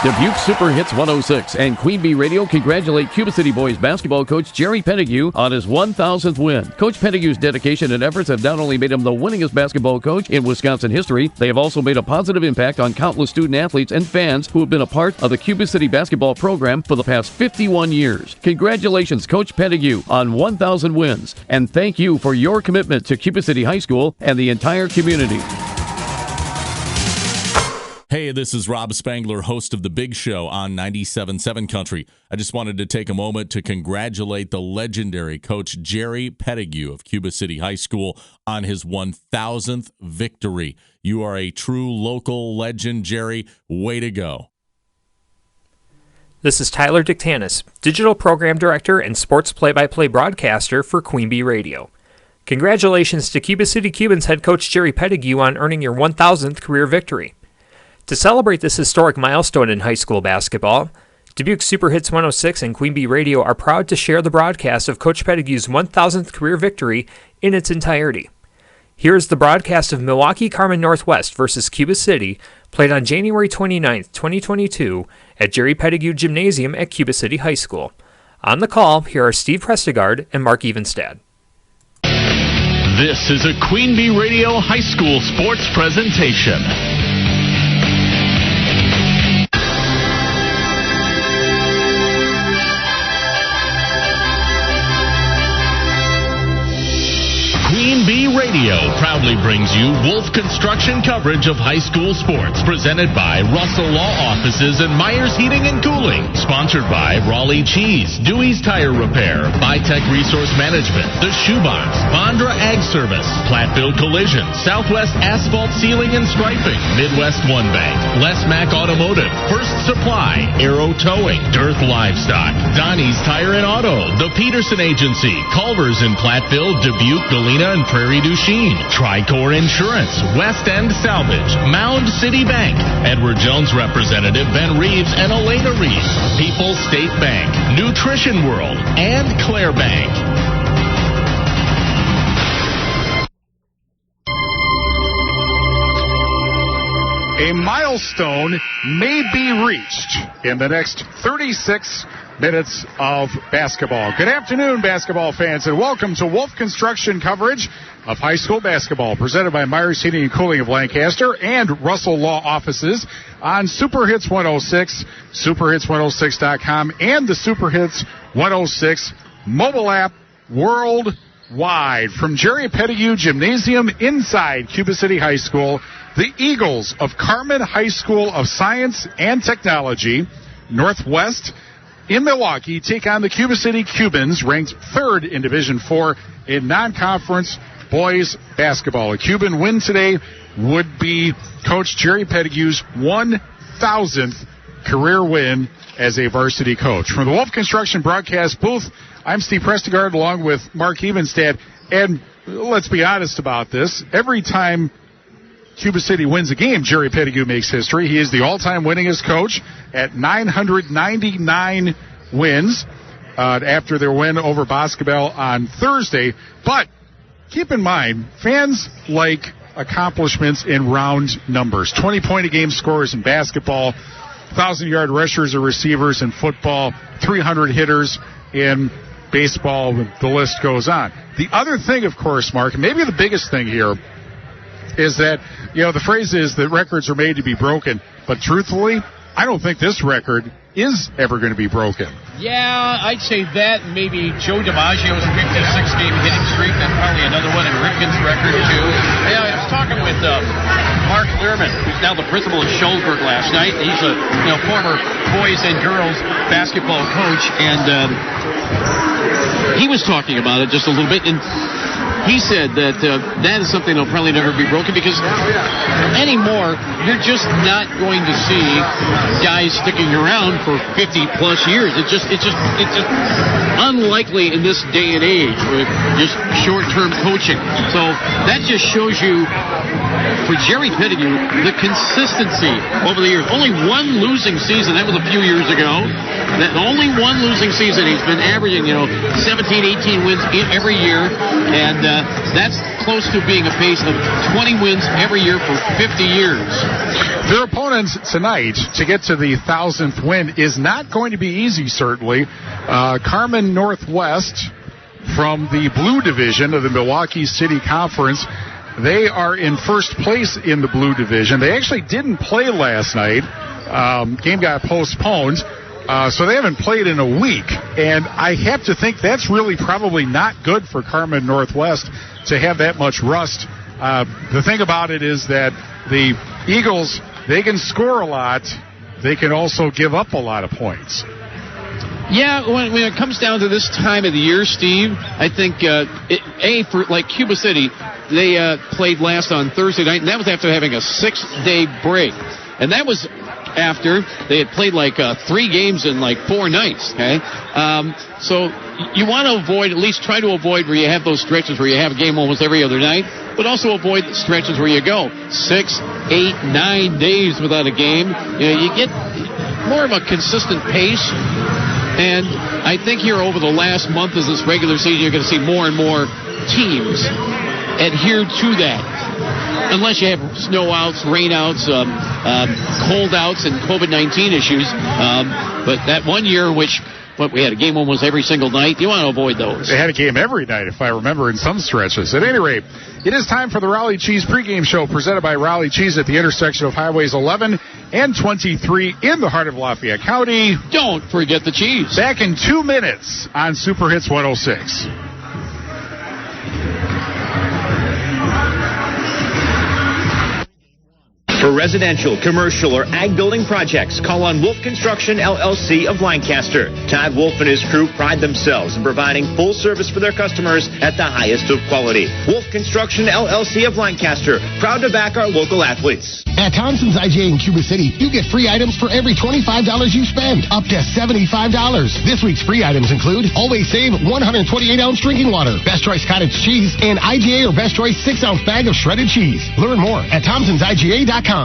Dubuque Super Hits 106 and Queen Bee Radio congratulate Cuba City boys basketball coach Jerry Petitgoue on his 1,000th win. Coach Petitgoue's dedication and efforts have not only made him the winningest basketball coach in Wisconsin history, they have also made a positive impact on countless student athletes and fans who have been a part of the Cuba City basketball program for the past 51 years. Congratulations, Coach Petitgoue, on 1,000 wins, and thank you for your commitment to Cuba City High School and the entire community. Hey, this is Rob Spangler, host of The Big Show on 97.7 Country. I just wanted to take a moment to congratulate the legendary Coach Jerry Petitgoue of Cuba City High School on his 1,000th victory. You are a true local legend, Jerry. Way to go. This is Tyler Dictanis, Digital Program Director and Sports Play-by-Play Broadcaster for Queen Bee Radio. Congratulations to Cuba City Cubans head coach Jerry Petitgoue on earning your 1,000th career victory. To celebrate this historic milestone in high school basketball, Dubuque Super Hits 106 and Queen Bee Radio are proud to share the broadcast of Coach Petitgoue's 1,000th career victory in its entirety. Here is the broadcast of Milwaukee Carmen Northwest versus Cuba City, played on January 29, 2022, at Jerry Petitgoue Gymnasium at Cuba City High School. On the call, here are Steve Prestegard and Mark Evenstad. This is a Queen Bee Radio High School sports presentation. Queen Bee Radio proudly brings you Wolf Construction coverage of high school sports, presented by Russell Law Offices and Myers Heating and Cooling. Sponsored by Raleigh Cheese, Dewey's Tire Repair, Bytech Resource Management, The Shoebox, Bondra Ag Service, Platteville Collision, Southwest Asphalt Sealing and Striping, Midwest One Bank, Les Mack Automotive, First Supply, Aero Towing, Dearth Livestock, Donnie's Tire and Auto, The Peterson Agency, Culver's in Platteville, Dubuque, Galena, and Prairie du Chien, Tricor Insurance, West End Salvage, Mound City Bank, Edward Jones Representative Ben Reeves and Elena Reeves, People's State Bank, Nutrition World, and Claire Bank. A milestone may be reached in the next 36 minutes of basketball. Good afternoon, basketball fans, and welcome to Wolf Construction coverage of high school basketball, presented by Myers Heating and Cooling of Lancaster and Russell Law Offices on Super Hits 106, superhits106.com, and the Super Hits 106 mobile app worldwide. From Jerry Petitgoue Gymnasium inside Cuba City High School, the Eagles of Carmen High School of Science and Technology, Northwest, in Milwaukee, take on the Cuba City Cubans, ranked third in Division IV in non-conference boys basketball. A Cuban win today would be Coach Jerry Petitgoue's 1,000th career win as a varsity coach. From the Wolf Construction broadcast booth, I'm Steve Prestegard along with Mark Evenstad. And let's be honest about this. Every time Cuba City wins a game, Jerry Petitgoue makes history. He is the all-time winningest coach at 999 wins after their win over Boscobel on Thursday. But keep in mind, fans like accomplishments in round numbers. 20-point-a-game scorers in basketball, 1,000-yard rushers or receivers in football, 300 hitters in baseball. The list goes on. The other thing, of course, Mark, and maybe the biggest thing here, is that, the phrase is that records are made to be broken. But truthfully, I don't think this record is ever going to be broken. Yeah, I'd say that. Maybe Joe DiMaggio's 56-game hitting streak. That's probably another one, and Ripken's record, too. Yeah, I was talking with Mark Lehrman, who's now the principal of Shullsburg last night. He's a former boys and girls basketball coach, and he was talking about it just a little bit, and he said that that is something that'll probably never be broken, because anymore, you're just not going to see guys sticking around for 50-plus years. It's just unlikely in this day and age with just short-term coaching. So that just shows you, for Jerry Petitgoue, the consistency over the years. Only one losing season. That was a few years ago. Only one losing season. He's been averaging, 17, 18 wins every year, and that's close to being a pace of 20 wins every year for 50 years. Their opponents tonight to get to the 1,000th win is not going to be easy, certainly. Carmen Northwest from the Blue Division of the Milwaukee City Conference. They are in first place in the Blue Division. They actually didn't play last night. Game got postponed. So they haven't played in a week. And I have to think that's really probably not good for Carmen Northwest to have that much rust. The thing about it is that the Eagles, they can score a lot. They can also give up a lot of points. Yeah, when it comes down to this time of the year, Steve, I think, for like Cuba City, they played last on Thursday night, and that was after having a 6-day break. And that was after they had played like 3 games in like 4 nights, okay? So you want to avoid, at least try to avoid where you have those stretches where you have a game almost every other night, but also avoid the stretches where you go 6, 8, 9 days without a game. You get more of a consistent pace. And I think here over the last month of this regular season, you're going to see more and more teams adhere to that. Unless you have snow outs, rain outs, cold outs, and COVID-19 issues. But that one year in which we had a game almost every single night, you want to avoid those. They had a game every night, if I remember, in some stretches. At any rate, it is time for the Raleigh Cheese pregame show presented by Raleigh Cheese at the intersection of Highways 11 and 23 in the heart of Lafayette County. Don't forget the cheese. Back in 2 minutes on Super Hits 106. For residential, commercial, or ag building projects, call on Wolf Construction, LLC of Lancaster. Todd Wolf and his crew pride themselves in providing full service for their customers at the highest of quality. Wolf Construction, LLC of Lancaster, proud to back our local athletes. At Thompson's IGA in Cuba City, you get free items for every $25 you spend, up to $75. This week's free items include Always Save 128-ounce drinking water, Best Choice cottage cheese, and IGA or Best Choice 6-ounce bag of shredded cheese. Learn more at ThompsonsIGA.com.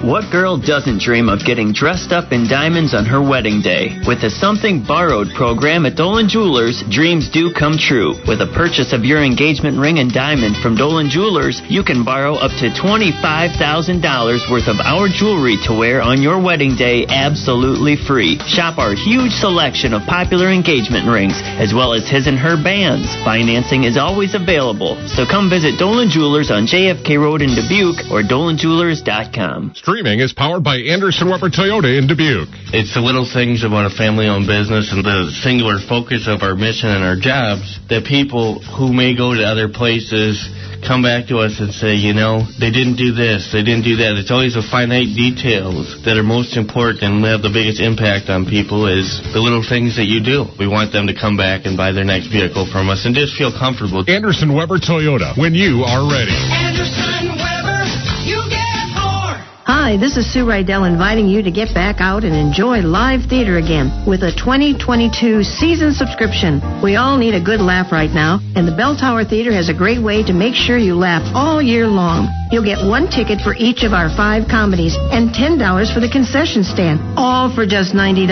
What girl doesn't dream of getting dressed up in diamonds on her wedding day? With the Something Borrowed program at Dolan Jewelers, dreams do come true. With a purchase of your engagement ring and diamond from Dolan Jewelers, you can borrow up to $25,000 worth of our jewelry to wear on your wedding day absolutely free. Shop our huge selection of popular engagement rings, as well as his and her bands. Financing is always available, so come visit Dolan Jewelers on JFK Road in Dubuque or DolanJewelers.com. Streaming is powered by Anderson Weber Toyota in Dubuque. It's the little things about a family-owned business and the singular focus of our mission and our jobs that people who may go to other places come back to us and say, they didn't do this, they didn't do that. It's always the finite details that are most important and have the biggest impact on people is the little things that you do. We want them to come back and buy their next vehicle from us and just feel comfortable. Anderson Weber Toyota, when you are ready. Anderson Weber, you get more. Hi, this is Sue Rydell inviting you to get back out and enjoy live theater again with a 2022 season subscription. We all need a good laugh right now, and the Bell Tower Theater has a great way to make sure you laugh all year long. You'll get 1 ticket for each of our 5 comedies and $10 for the concession stand, all for just $90.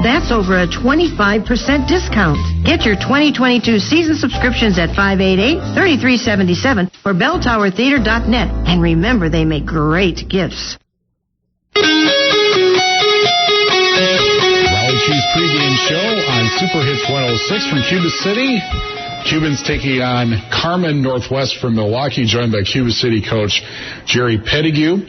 That's over a 25% discount. Get your 2022 season subscriptions at 588-3377 or belltowertheater.net. And remember, they make great gifts. Raleigh Cheese pregame show on Super Hits 106 from Cuba City. Cubans taking on Carmen Northwest from Milwaukee, joined by Cuba City coach Jerry Petitgoue.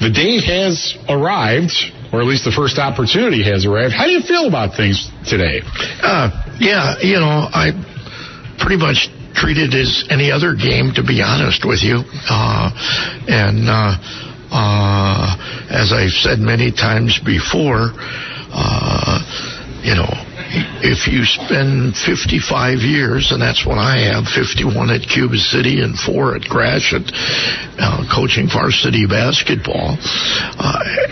The day has arrived, or at least the first opportunity has arrived. How do you feel about things today? I pretty much treat it as any other game, to be honest with you. As I've said many times before, if you spend 55 years, and that's what I have, 51 at Cuba City and 4 at Gratiot, coaching varsity basketball.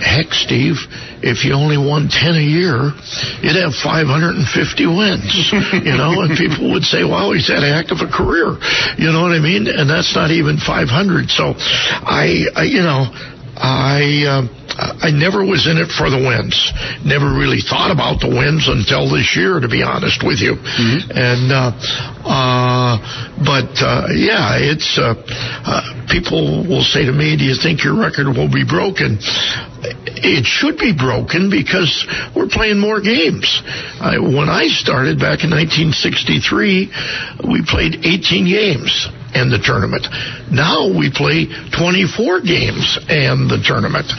Heck, Steve, if you only won 10 a year, you'd have 550 wins, and people would say, wow, he's had a heck of a career. You know what I mean? I never was in it for the wins. Never really thought about the wins until this year, to be honest with you. And it's people will say to me, "Do you think your record will be broken?" It should be broken because we're playing more games. When I started back in 1963, we played 18 games in the tournament. Now we play 24 games and the tournament,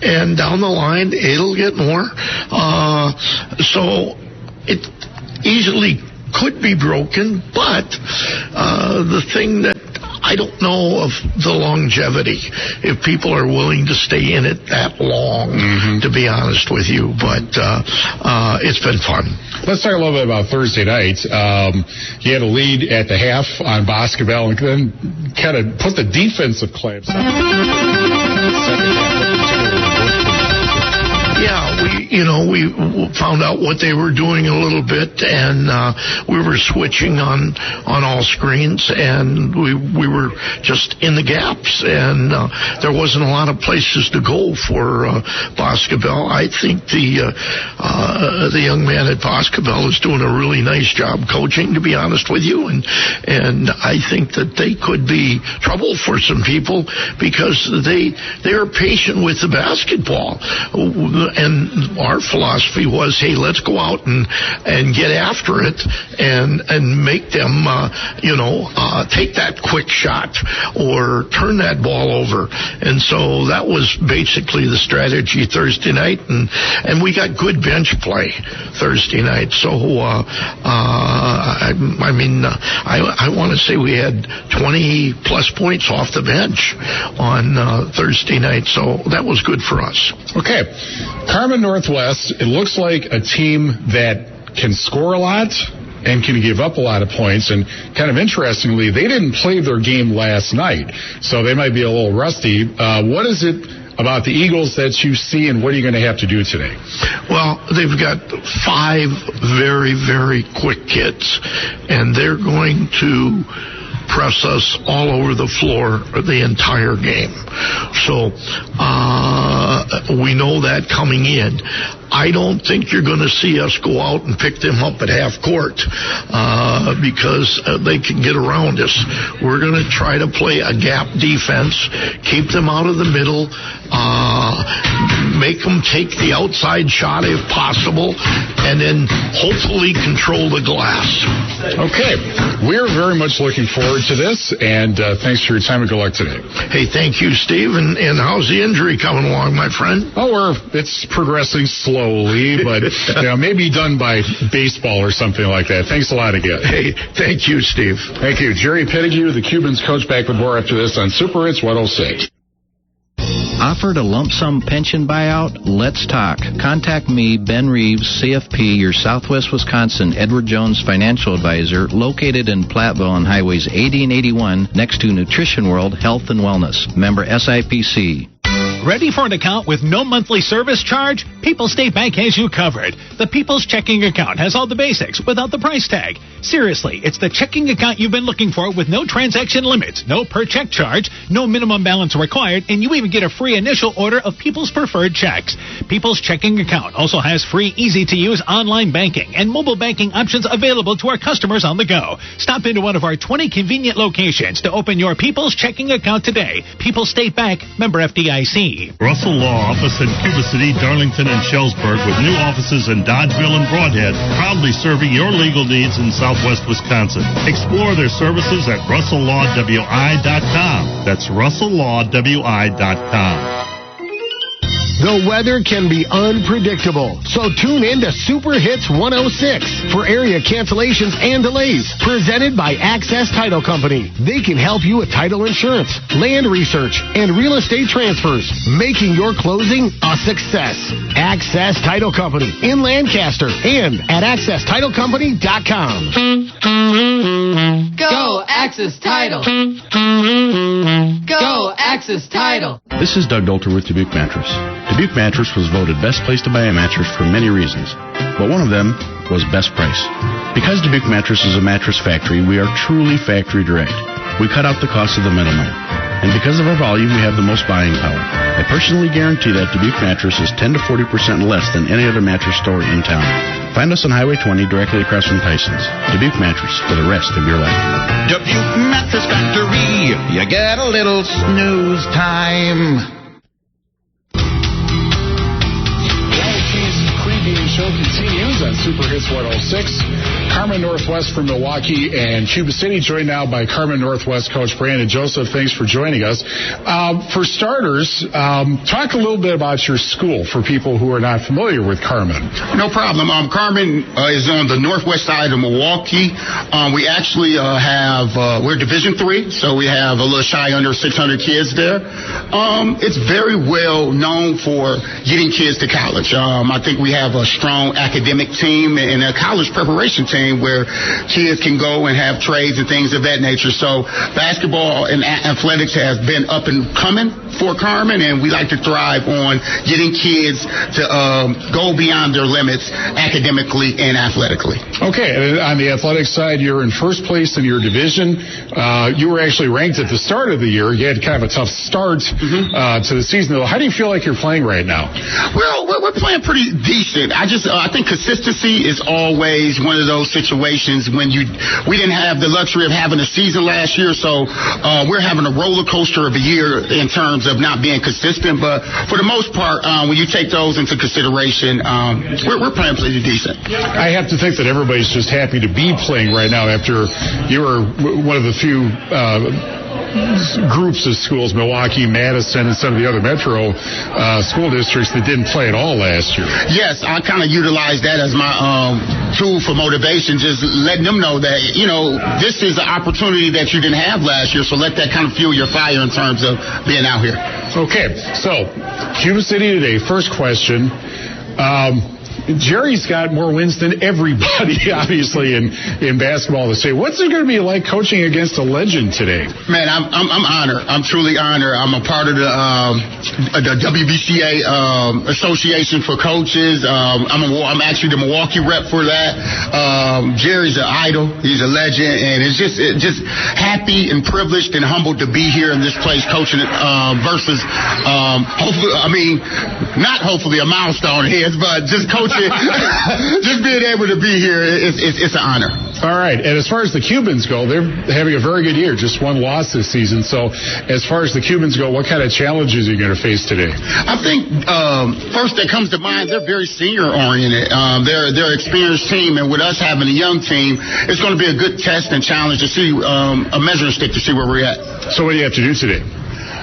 and down the line it'll get more. So it easily could be broken, but the thing that I don't know of the longevity, if people are willing to stay in it that long, to be honest with you. But it's been fun. Let's talk a little bit about Thursday night. You had a lead at the half on basketball and then kind of put the defensive clamps on. Yeah, we found out what they were doing a little bit, and we were switching on all screens, and we were just in the gaps, and there wasn't a lot of places to go for basketball. I think the young man at basketball is doing a really nice job coaching, to be honest with you, and I think that they could be trouble for some people because they are patient with the basketball, and our philosophy was, hey, let's go out and get after it and make them, take that quick shot or turn that ball over. And so that was basically the strategy Thursday night, and we got good bench play Thursday night. So, I want to say we had 20 plus points off the bench on Thursday night. So that was good for us. Okay. Carmen Northwest, it looks like a team that can score a lot and can give up a lot of points. And kind of interestingly, they didn't play their game last night, so they might be a little rusty. What is it about the Eagles that you see, and what are you going to have to do today? Well, they've got 5 very, very quick kids, and they're going to press us all over the floor the entire game. So we know that coming in. I don't think you're going to see us go out and pick them up at half court because they can get around us. We're going to try to play a gap defense, keep them out of the middle, make them take the outside shot if possible, and then hopefully control the glass. Okay. We're very much looking forward to this, and thanks for your time and good luck today. Hey, thank you, Steve. And how's the injury coming along, my friend? Oh, it's progressing slowly, but maybe done by baseball or something like that. Thanks a lot again. Hey, thank you, Steve. Thank you. Jerry Petitgoue, the Cubans coach, back with more after this on Super Hits 106. Offered a lump sum pension buyout? Let's talk. Contact me, Ben Reeves, CFP, your Southwest Wisconsin Edward Jones financial advisor, located in Platteville on Highways 80 and 81 next to Nutrition World Health and Wellness. Member SIPC. Ready for an account with no monthly service charge? People's State Bank has you covered. The People's Checking Account has all the basics without the price tag. Seriously, it's the checking account you've been looking for with no transaction limits, no per check charge, no minimum balance required, and you even get a free initial order of People's Preferred Checks. People's Checking Account also has free, easy-to-use online banking and mobile banking options available to our customers on the go. Stop into one of our 20 convenient locations to open your People's Checking Account today. People's State Bank, member FDIC. Russell Law Office in Cuba City, Darlington, and Shellsburg with new offices in Dodgeville and Broadhead, proudly serving your legal needs in Southwest Wisconsin. Explore their services at RussellLawWI.com. That's RussellLawWI.com. The weather can be unpredictable, so tune in to Super Hits 106 for area cancellations and delays. Presented by Access Title Company. They can help you with title insurance, land research, and real estate transfers, making your closing a success. Access Title Company in Lancaster and at AccessTitleCompany.com. Go Access Title. Go Access Title. This is Doug Dolter with Dubuque Mattress. Dubuque Mattress was voted best place to buy a mattress for many reasons, but one of them was best price. Because Dubuque Mattress is a mattress factory, we are truly factory direct. We cut out the cost of the middleman. And because of our volume, we have the most buying power. I personally guarantee that Dubuque Mattress is 10 to 40% less than any other mattress store in town. Find us on Highway 20 directly across from Tyson's. Dubuque Mattress for the rest of your life. Dubuque Mattress Factory. You get a little snooze time. Show continues on Super Hits 106. Carmen Northwest from Milwaukee and Cuba City, joined now by Carmen Northwest coach Brandon Joseph. Thanks for joining us. For starters, talk a little bit about your school for people who are not familiar with Carmen. No problem. Carmen is on the northwest side of Milwaukee. We actually we're Division III, so we have a little shy under 600 kids there. It's very well known for getting kids to college. I think we have a strong academic team and a college preparation team where kids can go and have trades and things of that nature. So basketball and athletics has been up and coming for Carmen, and we like to thrive on getting kids to go beyond their limits academically and athletically. Okay, and on the athletics side, you're in first place in your division. You were actually ranked at the start of the year. You had kind of a tough start to the season. How do you feel like you're playing right now? Well, we're playing pretty decent. I think consistency is always one of those situations when we didn't have the luxury of having a season last year, so we're having a roller coaster of a year in terms of not being consistent. But for the most part, when you take those into consideration, we're playing pretty decent. I have to think that everybody's just happy to be playing right now after you were one of the few groups of schools, Milwaukee, Madison, and some of the other metro school districts that didn't play at all last year. Yes, I kind of utilized that as my tool for motivation, just letting them know that, this is an opportunity that you didn't have last year, so let that kind of fuel your fire in terms of being out here. Okay, so Cuba City today, first question. Jerry's got more wins than everybody, obviously, in basketball to say. What's it going to be like coaching against a legend today? Man, I'm honored. I'm truly honored. I'm a part of the WBCA Association for Coaches. I'm actually the Milwaukee rep for that. Jerry's an idol. He's a legend, and it's just happy and privileged and humbled to be here in this place coaching versus hopefully, not hopefully a milestone here, but just coaching. Just being able to be here, it's an honor. All right, and as far as the Cubans go, they're having a very good year, just one loss this season. So as far as the Cubans go, what kind of challenges are you going to face today? I think first that comes to mind, they're very senior-oriented. They're an experienced team, and with us having a young team, it's going to be a good test and challenge to see a measuring stick to see where we're at. So what do you have to do today?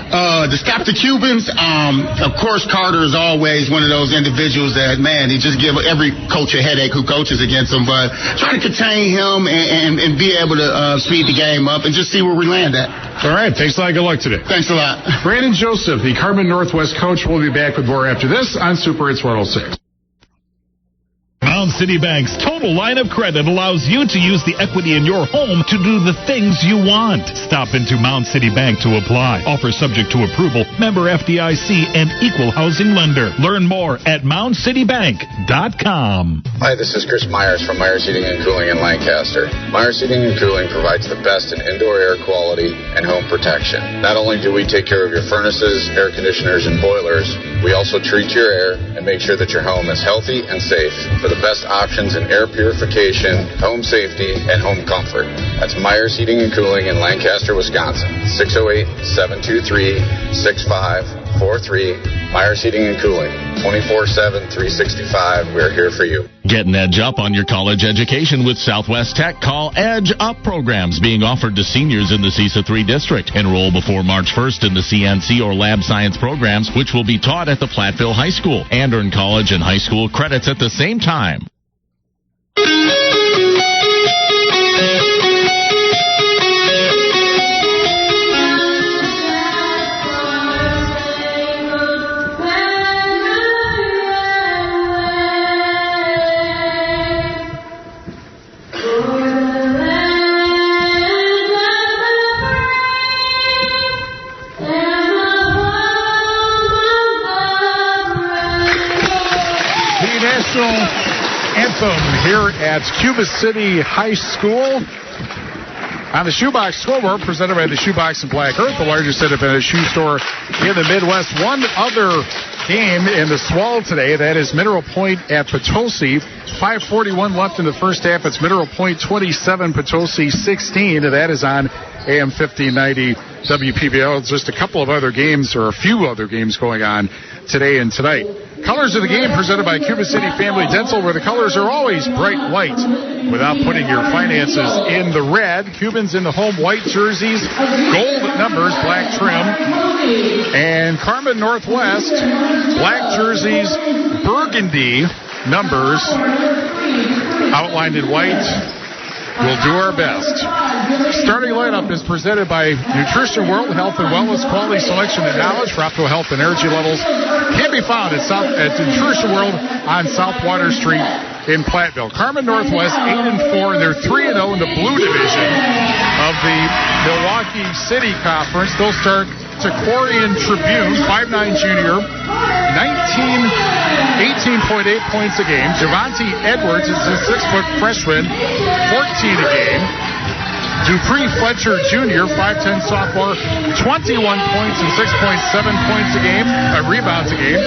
To stop the Cubans, of course, Carter is always one of those individuals that, man, he just give every coach a headache who coaches against him. But try to contain him and be able to speed the game up and just see where we land at. All right. Thanks a lot. Good luck today. Thanks a lot. Brandon Joseph, the Carmen Northwest coach, will be back with more after this on Super Hits 106. Mound City Bank's total line of credit allows you to use the equity in your home to do the things you want. Stop into Mound City Bank to apply. Offer subject to approval. Member FDIC and equal housing lender. Learn more at moundcitybank.com. Hi, this is Chris Myers from Myers Heating and Cooling in Lancaster. Myers Heating and Cooling provides the best in indoor air quality and home protection. Not only do we take care of your furnaces, air conditioners, and boilers, we also treat your air and make sure that your home is healthy and safe. For the best options in air purification, home safety, and home comfort. That's Myers Heating and Cooling in Lancaster, Wisconsin. 608-723-6543. Myers Heating and Cooling. 24/7, 365. We're here for you. Get an edge up on your college education with Southwest Tech. Call Edge Up programs being offered to seniors in the CISA 3 district. Enroll before March 1st in the CNC or lab science programs, which will be taught at the Platteville High School, and earn college and high school credits at the same time. Anthem here at Cuba City High School. On the Shoebox scoreboard, presented by the Shoebox and Black Earth, the largest independent shoe store in the Midwest. One other game in the Swall today, that is Mineral Point at Potosi. 5:41 left in the first half. It's Mineral Point 27, Potosi 16. That is on AM 1590 WPBL. Just a couple of other games, or a few other games going on today and tonight. Colors of the game presented by Cuba City Family Dental, where the colors are always bright white without putting your finances in the red. Cubans in the home white jerseys, gold numbers, black trim. And Carmen Northwest, black jerseys, burgundy numbers, outlined in white. We'll do our best. Starting lineup is presented by Nutrition World, Health and Wellness, Quality Selection and Knowledge for optimal health and energy levels. Can be found at Nutrition World on South Water Street in Platteville. Carmen Northwest 8-4, and they're 3-0 in the blue division of the Milwaukee City Conference. They'll start Taquarian Tribune, 5'9" junior, 18.8 points a game. Javante Edwards is a 6-foot freshman, 14 a game. Dupree Fletcher Jr., 5'10" sophomore, 21 points and 6.7 points a game, rebounds a game.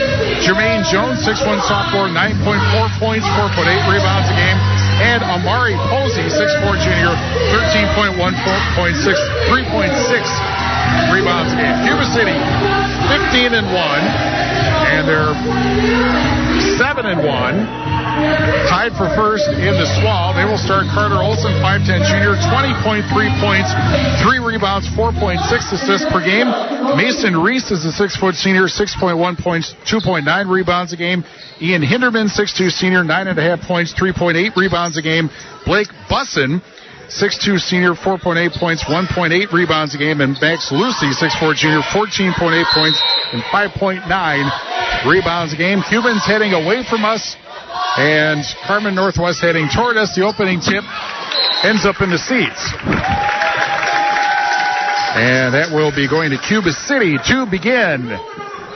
Jermaine Jones, 6'1" sophomore, 9.4 points, 4.8 rebounds a game. And Amari Posey, 6'4" junior, 13.1 points, 3.6 rebounds a game. Cuba City, 15-1, and they're 7-1. Tied for first in the Swall. They will start Carter Olson, 5'10" junior, 20.3 points, 3 rebounds, 4.6 assists per game. Mason Reese is a 6-foot senior, 6.1 points, 2.9 rebounds a game. Ian Hinderman, 6'2" senior, 9.5 points, 3.8 rebounds a game. Blake Bussin, 6'2" senior, 4.8 points, 1.8 rebounds a game. And Max Lucy, 6'4" junior, 14.8 points and 5.9 rebounds a game. Cubans heading away from us, and Carmen Northwest heading toward us. The opening tip ends up in the seats. And that will be going to Cuba City to begin.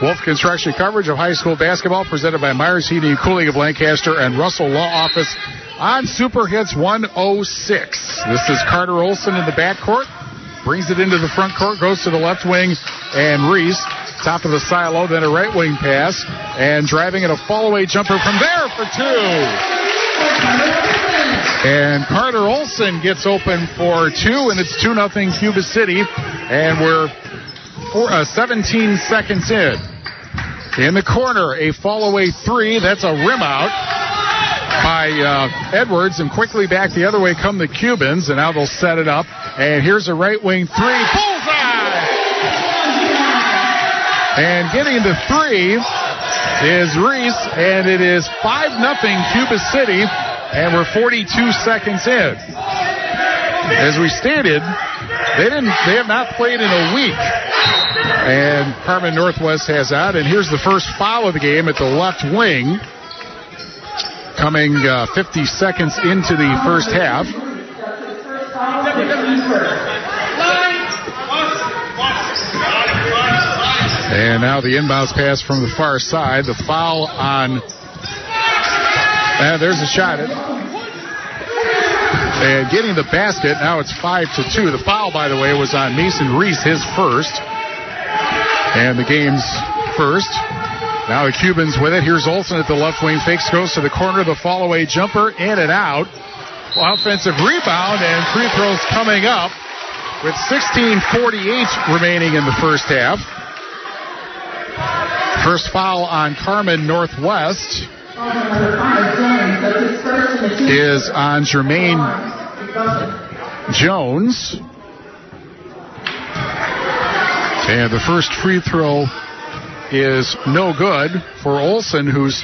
Wolf Construction coverage of high school basketball presented by Myers Heating and Cooling of Lancaster and Russell Law Office on Super Hits 106. This is Carter Olson in the backcourt. Brings it into the front court, goes to the left wing, and Reese, top of the silo, then a right wing pass, and driving at a fall-away jumper from there for 2. And Carter Olson gets open for 2, and it's 2-0 Cuba City, and we're 17 seconds in. In the corner, a fall-away 3, that's a rim out by Edwards, and quickly back the other way come the Cubans, and now they'll set it up. And here's a right wing 3. Bullseye! And getting the 3 is Reese, and it is 5-0 Cuba City, and we're 42 seconds in. As we stated, they have not played in a week. And Carmen Northwest has out, and here's the first foul of the game at the left wing, coming 50 seconds into the first half. And now the inbounds pass from the far side. The foul on... there's a shot. And getting the basket, now it's 5-2. The foul, by the way, was on Mason Reese, his first. And the game's first. Now the Cubans with it. Here's Olson at the left wing. Fakes, goes to the corner. The fall-away jumper, in and out. Offensive rebound, and free throws coming up with 16:48 remaining in the first half. First foul on Carmen Northwest is on Jermaine Jones. And the first free throw is no good for Olson, he was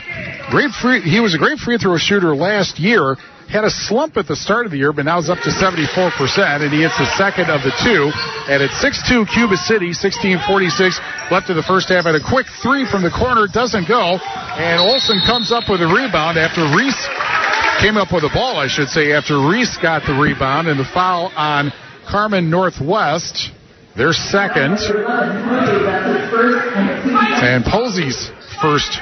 a great free throw shooter last year. Had a slump at the start of the year, but now is up to 74%, and he hits the second of the 2. And it's 6-2 Cuba City, 16:46 left in the first half. And a quick 3 from the corner doesn't go, and Olson comes up with a rebound after Reese came up with a ball, I should say, after Reese got the rebound. And the foul on Carmen Northwest, their second, and Posey's first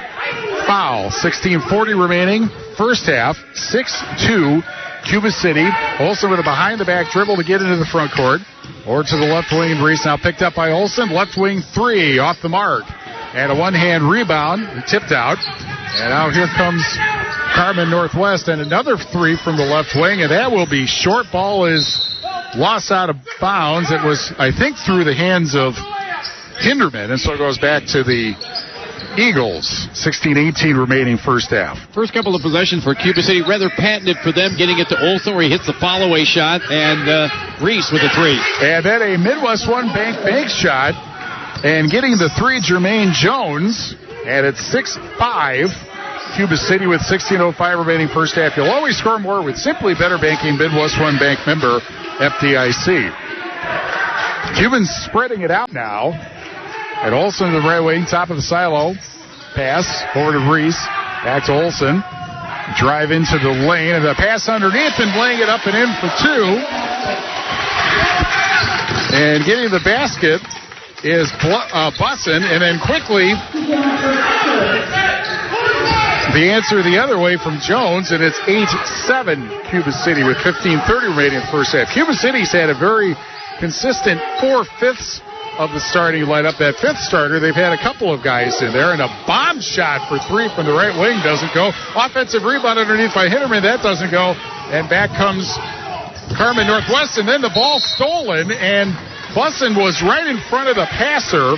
foul. 16:40 remaining, first half, 6-2 Cuba City. Olsen with a behind-the-back dribble to get into the front court. Or to the left wing, and Reese now picked up by Olsen. Left wing three off the mark. And a one-hand rebound, tipped out. And now here comes Carmen Northwest, and another three from the left wing, and that will be short. Ball is lost out of bounds. It was, I think, through the hands of Hinderman, and so it goes back to the Eagles. 16-18 remaining first half. First couple of possessions for Cuba City, rather patented for them, getting it to Olsen where he hits the follow-away shot, and Reese with a three. And then a Midwest One bank shot, and getting the three, Jermaine Jones, and it's 6-5. Cuba City with 16:05 remaining first half. You'll always score more with Simply Better Banking, Midwest One Bank member, FDIC. Cubans spreading it out now. And Olsen to the right wing, top of the silo. Pass over to Reese. Back to Olsen. Drive into the lane, and the pass underneath, and laying it up and in for two. And getting the basket is Bussin, and then quickly the answer the other way from Jones, and it's 8-7 Cuba City with 15:30 remaining in the first half. Cuba City's had a very consistent 4/5 of the starting lineup. That fifth starter, they've had a couple of guys in there, and a bomb shot for three from the right wing doesn't go. Offensive rebound underneath by Hinderman, that doesn't go. And back comes Carmen Northwest, and then the ball stolen, and Bussin was right in front of the passer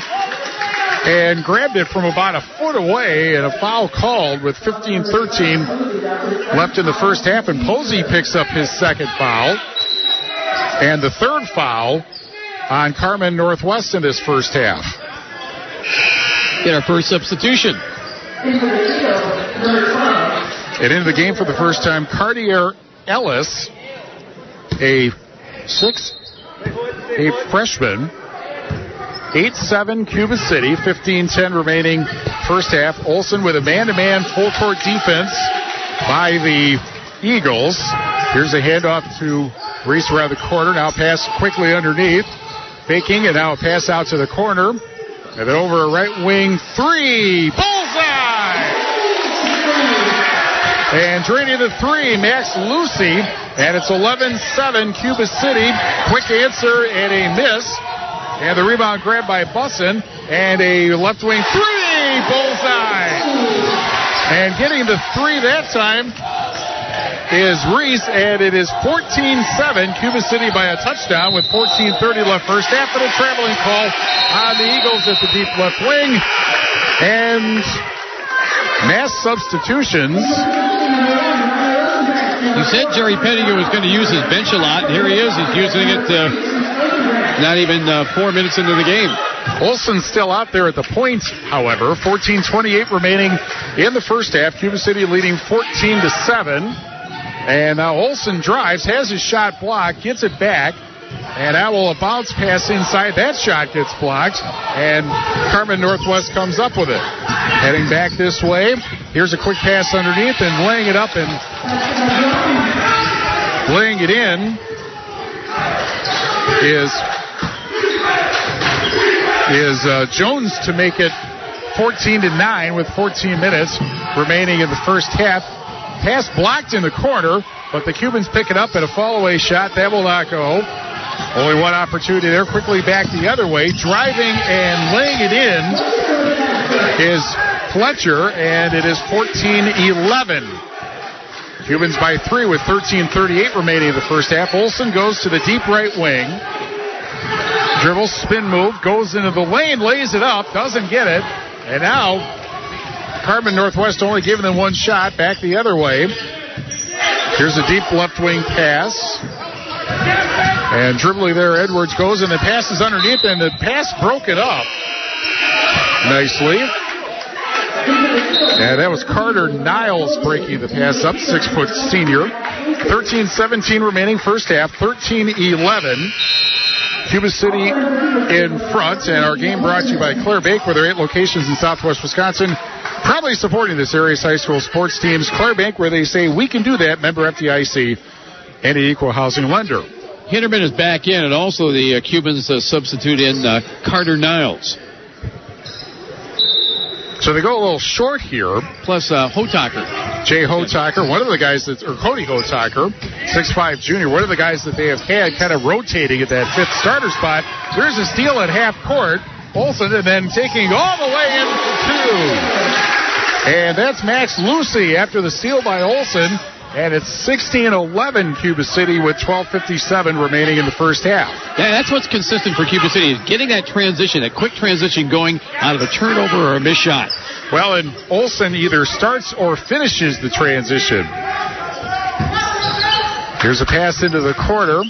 and grabbed it from about a foot away, and a foul called with 15:13 left in the first half, and Posey picks up his second foul and the third foul on Carmen Northwest in this first half. Get our first substitution. And into the game for the first time, Cartier Ellis, a freshman. 8-7 Cuba City, 15:10 remaining first half. Olsen with a man-to-man full-court defense by the Eagles. Here's a handoff to Reese around the corner. Now pass quickly underneath. Faking, and now a pass out to the corner. And then over a right wing three. Bullseye! And draining the three, Max Lucy. And it's 11-7 Cuba City. Quick answer and a miss. And the rebound grabbed by Bussin. And a left wing three. Bullseye! And getting the three that time is Reese, and it is 14-7 Cuba City by a touchdown with 14:30 left first half, and a traveling call on the Eagles at the deep left wing. And mass substitutions. You said Jerry Pettigrew was going to use his bench a lot, and here he is. He's using it not even 4 minutes into the game. Olsen's still out there at the point, however. 14:28 remaining in the first half. Cuba City leading 14-7. And now Olsen drives, has his shot blocked, gets it back, and now will a bounce pass inside. That shot gets blocked, and Carmen Northwest comes up with it. Heading back this way, here's a quick pass underneath, and laying it up and laying it in is Jones to make it 14-9 with 14 minutes remaining in the first half. Pass blocked in the corner, but the Cubans pick it up at a fall-away shot. That will not go. Only one opportunity there. Quickly back the other way. Driving and laying it in is Fletcher, and it is 14-11. Cubans by three with 13:38 remaining in the first half. Olsen goes to the deep right wing. Dribble, spin move, goes into the lane, lays it up, doesn't get it. And now Carmen Northwest only giving them one shot, back the other way. Here's a deep left wing pass. And dribbling there, Edwards goes, and the pass is underneath, and the pass broken up nicely. And that was Carter Niles breaking the pass up, 6-foot senior. 13:17 remaining first half, 13-11. Cuba City in front, and our game brought to you by Claire Bank, with their 8 locations in southwest Wisconsin, proudly supporting this area's high school sports teams. Claire Bank, where they say we can do that, member FDIC, and an equal housing lender. Hinderman is back in, and also the Cubans substitute in Carter Niles. So they go a little short here. Plus Hotaker. Jay Hotaker, one of the guys or Cody Hotaker, 6'5" junior, one of the guys that they have had kind of rotating at that fifth starter spot. There's a steal at half court. Olsen, and then taking all the way in for two. And that's Max Lucy after the steal by Olsen. And it's 16-11 Cuba City with 12:57 remaining in the first half. Yeah, that's what's consistent for Cuba City, is getting that transition, that quick transition going out of a turnover or a missed shot. Well, and Olsen either starts or finishes the transition. Here's a pass into the corner.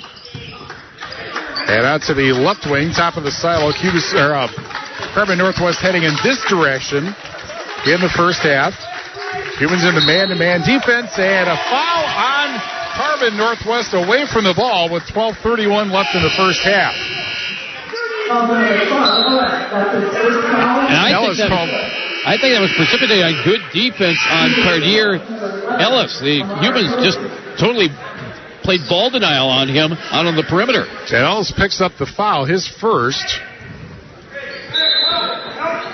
And out to the left wing, top of the silo. Carmen Northwest heading in this direction in the first half. Cubans into man-to-man defense, and a foul on Carmen Northwest away from the ball with 12:31 left in the first half. And I think that was precipitated on good defense on Cartier Ellis. The Cubans just totally played ball denial on him out on the perimeter. And Ellis picks up the foul, his first.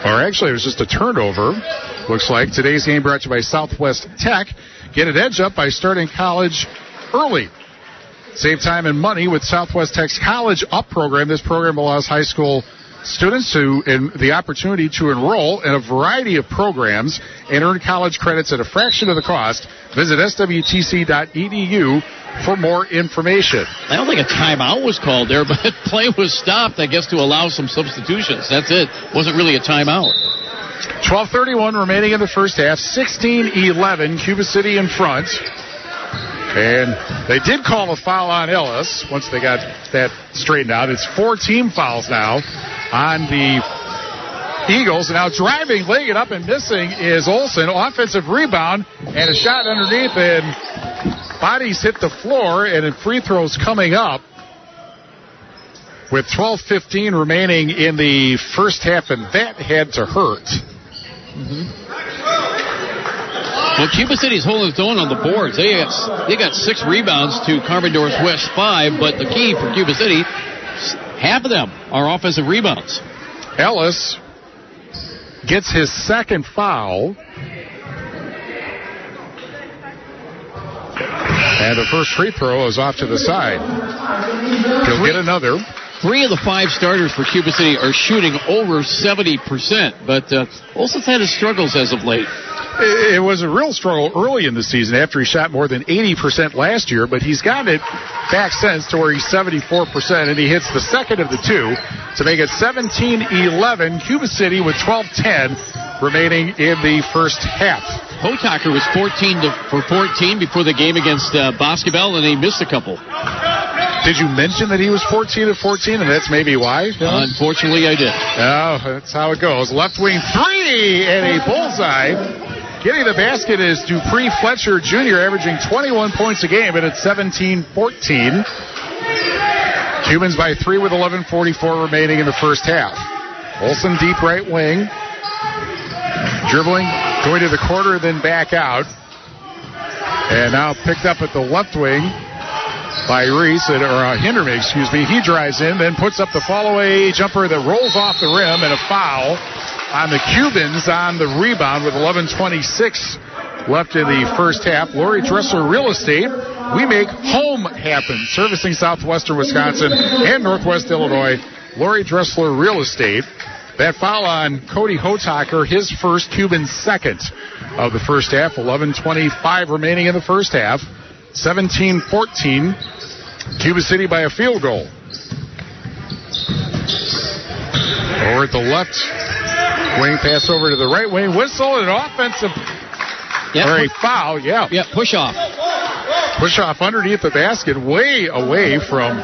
Or actually, it was just a turnover. Looks like today's game brought to you by Southwest Tech. Get an edge up by starting college early. Save time and money with Southwest Tech's College Up program. This program allows high school students the opportunity to enroll in a variety of programs and earn college credits at a fraction of the cost. Visit swtc.edu for more information. I don't think a timeout was called there, but play was stopped, I guess, to allow some substitutions. That's it. Wasn't really a timeout. 12:31 remaining in the first half. 16-11, Cuba City in front. And they did call a foul on Ellis once they got that straightened out. It's 4 team fouls now on the Eagles. And now driving, laying it up and missing is Olsen. Offensive rebound and a shot underneath, and bodies hit the floor, and free throws coming up with 12:15 remaining in the first half, and that had to hurt. Well, Cuba City's holding its own on the boards. They got 6 rebounds to Carmen Northwest 5, but the key for Cuba City, half of them are offensive rebounds. Ellis gets his second foul. And the first free throw is off to the side. He'll get another. 3 of the 5 starters for Cuba City are shooting over 70%, but Olsen's had his struggles as of late. It was a real struggle early in the season after he shot more than 80% last year, but he's gotten it back since to where he's 74%, and he hits the second of the 2 to make it 17-11. Cuba City with 12:10 remaining in the first half. Hotaker was 14 for 14 before the game against Basketball, and he missed a couple. Did you mention that he was 14 of 14, and that's maybe why? Unfortunately, I did. Oh, that's how it goes. Left wing 3 and a bullseye. Getting the basket is Dupree Fletcher Jr., averaging 21 points a game, and it's 17-14. Cubans by 3 with 11:44 remaining in the first half. Olsen deep right wing. Dribbling, going to the corner, then back out. And now picked up at the left wing by Reese, or Hinderman, excuse me. He drives in, then puts up the fall-away jumper that rolls off the rim, and a foul on the Cubans on the rebound with 11:26 left in the first half. Lori Dressler Real Estate, we make home happen. Servicing southwestern Wisconsin and northwest Illinois. Lori Dressler Real Estate. That foul on Cody Hotaker, his first, Cuban's second of the first half. 11:25 remaining in the first half. 17-14. Cuba City by a field goal. Over at the left wing, pass over to the right wing. Whistle and an offensive or a foul. Yeah, push off. Push off underneath the basket, way away from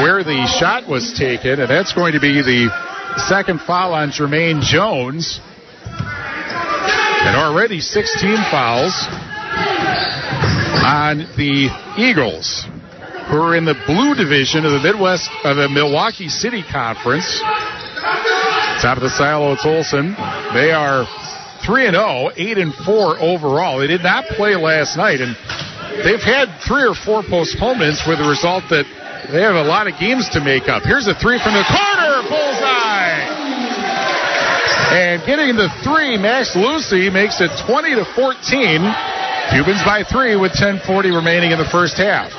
where the shot was taken. And that's going to be the second foul on Jermaine Jones. And already 16 fouls on the Eagles, who are in the blue division of the Midwest of the Milwaukee City Conference. Top of the silo, it's Olsen. They are 3-0, 8-4 overall. They did not play last night, and they've had 3 or 4 postponements with the result that they have a lot of games to make up. Here's a 3 from the corner, bullseye! And getting the three, Max Lucy makes it 20-14. Cubans by 3 with 10:40 remaining in the first half.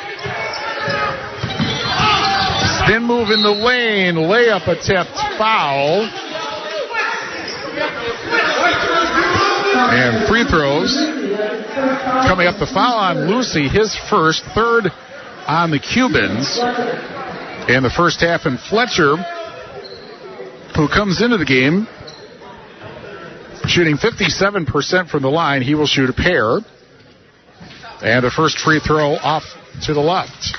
Spin move in the lane, layup attempt, foul. And free throws. Coming up, the foul on Lucy, his first, third on the Cubans in the first half. And Fletcher, who comes into the game shooting 57% from the line, he will shoot a pair. And the first free throw off to the left.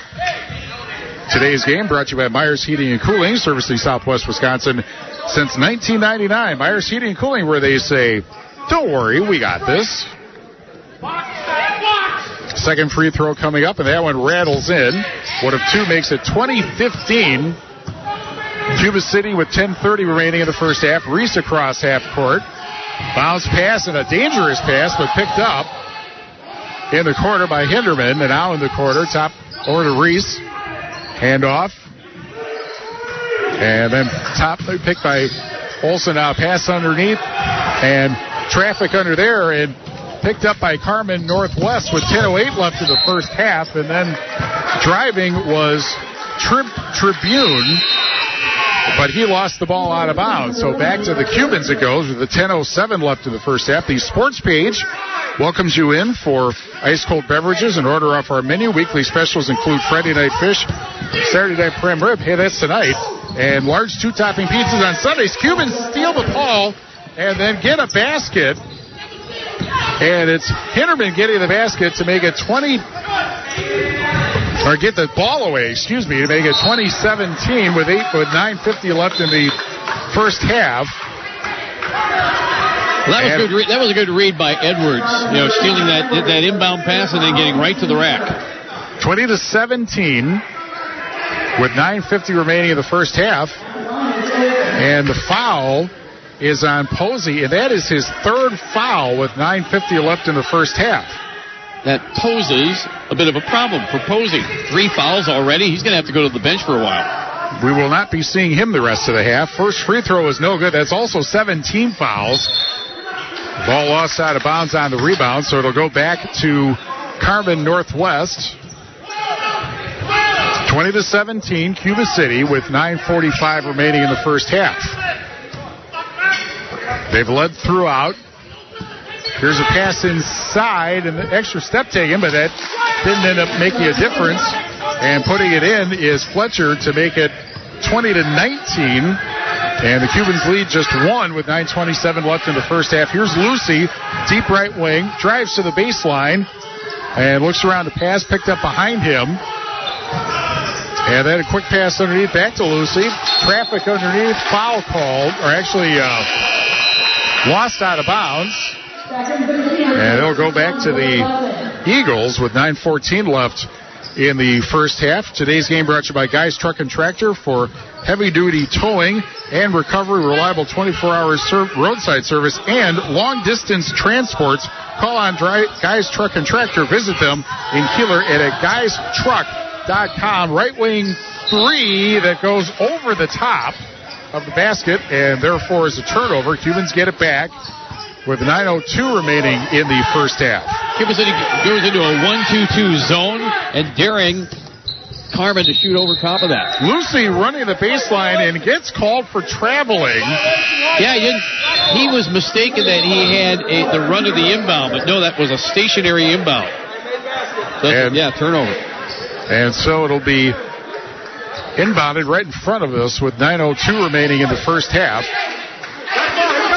Today's game brought to you by Myers Heating and Cooling, servicing Southwest Wisconsin since 1999. Myers Heating and Cooling, where they say, don't worry, we got this. Second free throw coming up, and that one rattles in. One of two makes it 20-15. Cuba City with 10:30 remaining in the first half. Reese across half court. Bounce pass and a dangerous pass, but picked up in the corner by Hinderman. And now in the corner, top over to Reese. Handoff. And then top picked by Olsen. Now pass underneath. And traffic under there. And picked up by Carmen Northwest with 10:08 left in the first half. And then driving was Tribune. But he lost the ball out of bounds. So back to the Cubans it goes with the 10:07 left in the first half. The sports page welcomes you in for ice-cold beverages and order off our menu. Weekly specials include Friday night fish, Saturday night prime rib. Hey, that's tonight. And large two-topping pizzas on Sundays. Cubans steal the ball and then get a basket. And it's Hinderman getting the basket to make it 20... Or get the ball away, to make it 20-17 with 9:50 left in the first half. That was a good read by Edwards. Stealing that inbound pass and then getting right to the rack. 20-17 with 9:50 remaining in the first half. And the foul is on Posey, and that is his third foul with 9:50 left in the first half. That poses a bit of a problem for Posey. 3 fouls already. He's going to have to go to the bench for a while. We will not be seeing him the rest of the half. First free throw is no good. That's also 17 fouls. Ball lost out of bounds on the rebound, so it'll go back to Carmen Northwest. 20-17, Cuba City with 9:45 remaining in the first half. They've led throughout. Here's a pass inside, and the extra step taken, but that didn't end up making a difference. And putting it in is Fletcher to make it 20-19. And the Cubans lead just 1 with 9:27 left in the first half. Here's Lucy, deep right wing, drives to the baseline, and looks around the pass, picked up behind him. And then a quick pass underneath, back to Lucy. Traffic underneath, foul called, or actually lost out of bounds. And it'll go back to the Eagles with 9:14 left in the first half. Today's game brought to you by Guys Truck and Tractor for heavy-duty towing and recovery, reliable 24-hour roadside service, and long-distance transports. Call on Guys Truck and Tractor. Visit them in Keeler at guystruck.com. Right wing 3 that goes over the top of the basket, and therefore is a turnover. Cubans get it back with 9:02 remaining in the first half. Cuba City goes into a 1-2-2 zone and daring Carmen to shoot over top of that. Lucy running the baseline and gets called for traveling. Yeah, he was mistaken that he had the run of the inbound, but no, that was a stationary inbound. So, turnover. And so it'll be inbounded right in front of us with 9:02 remaining in the first half.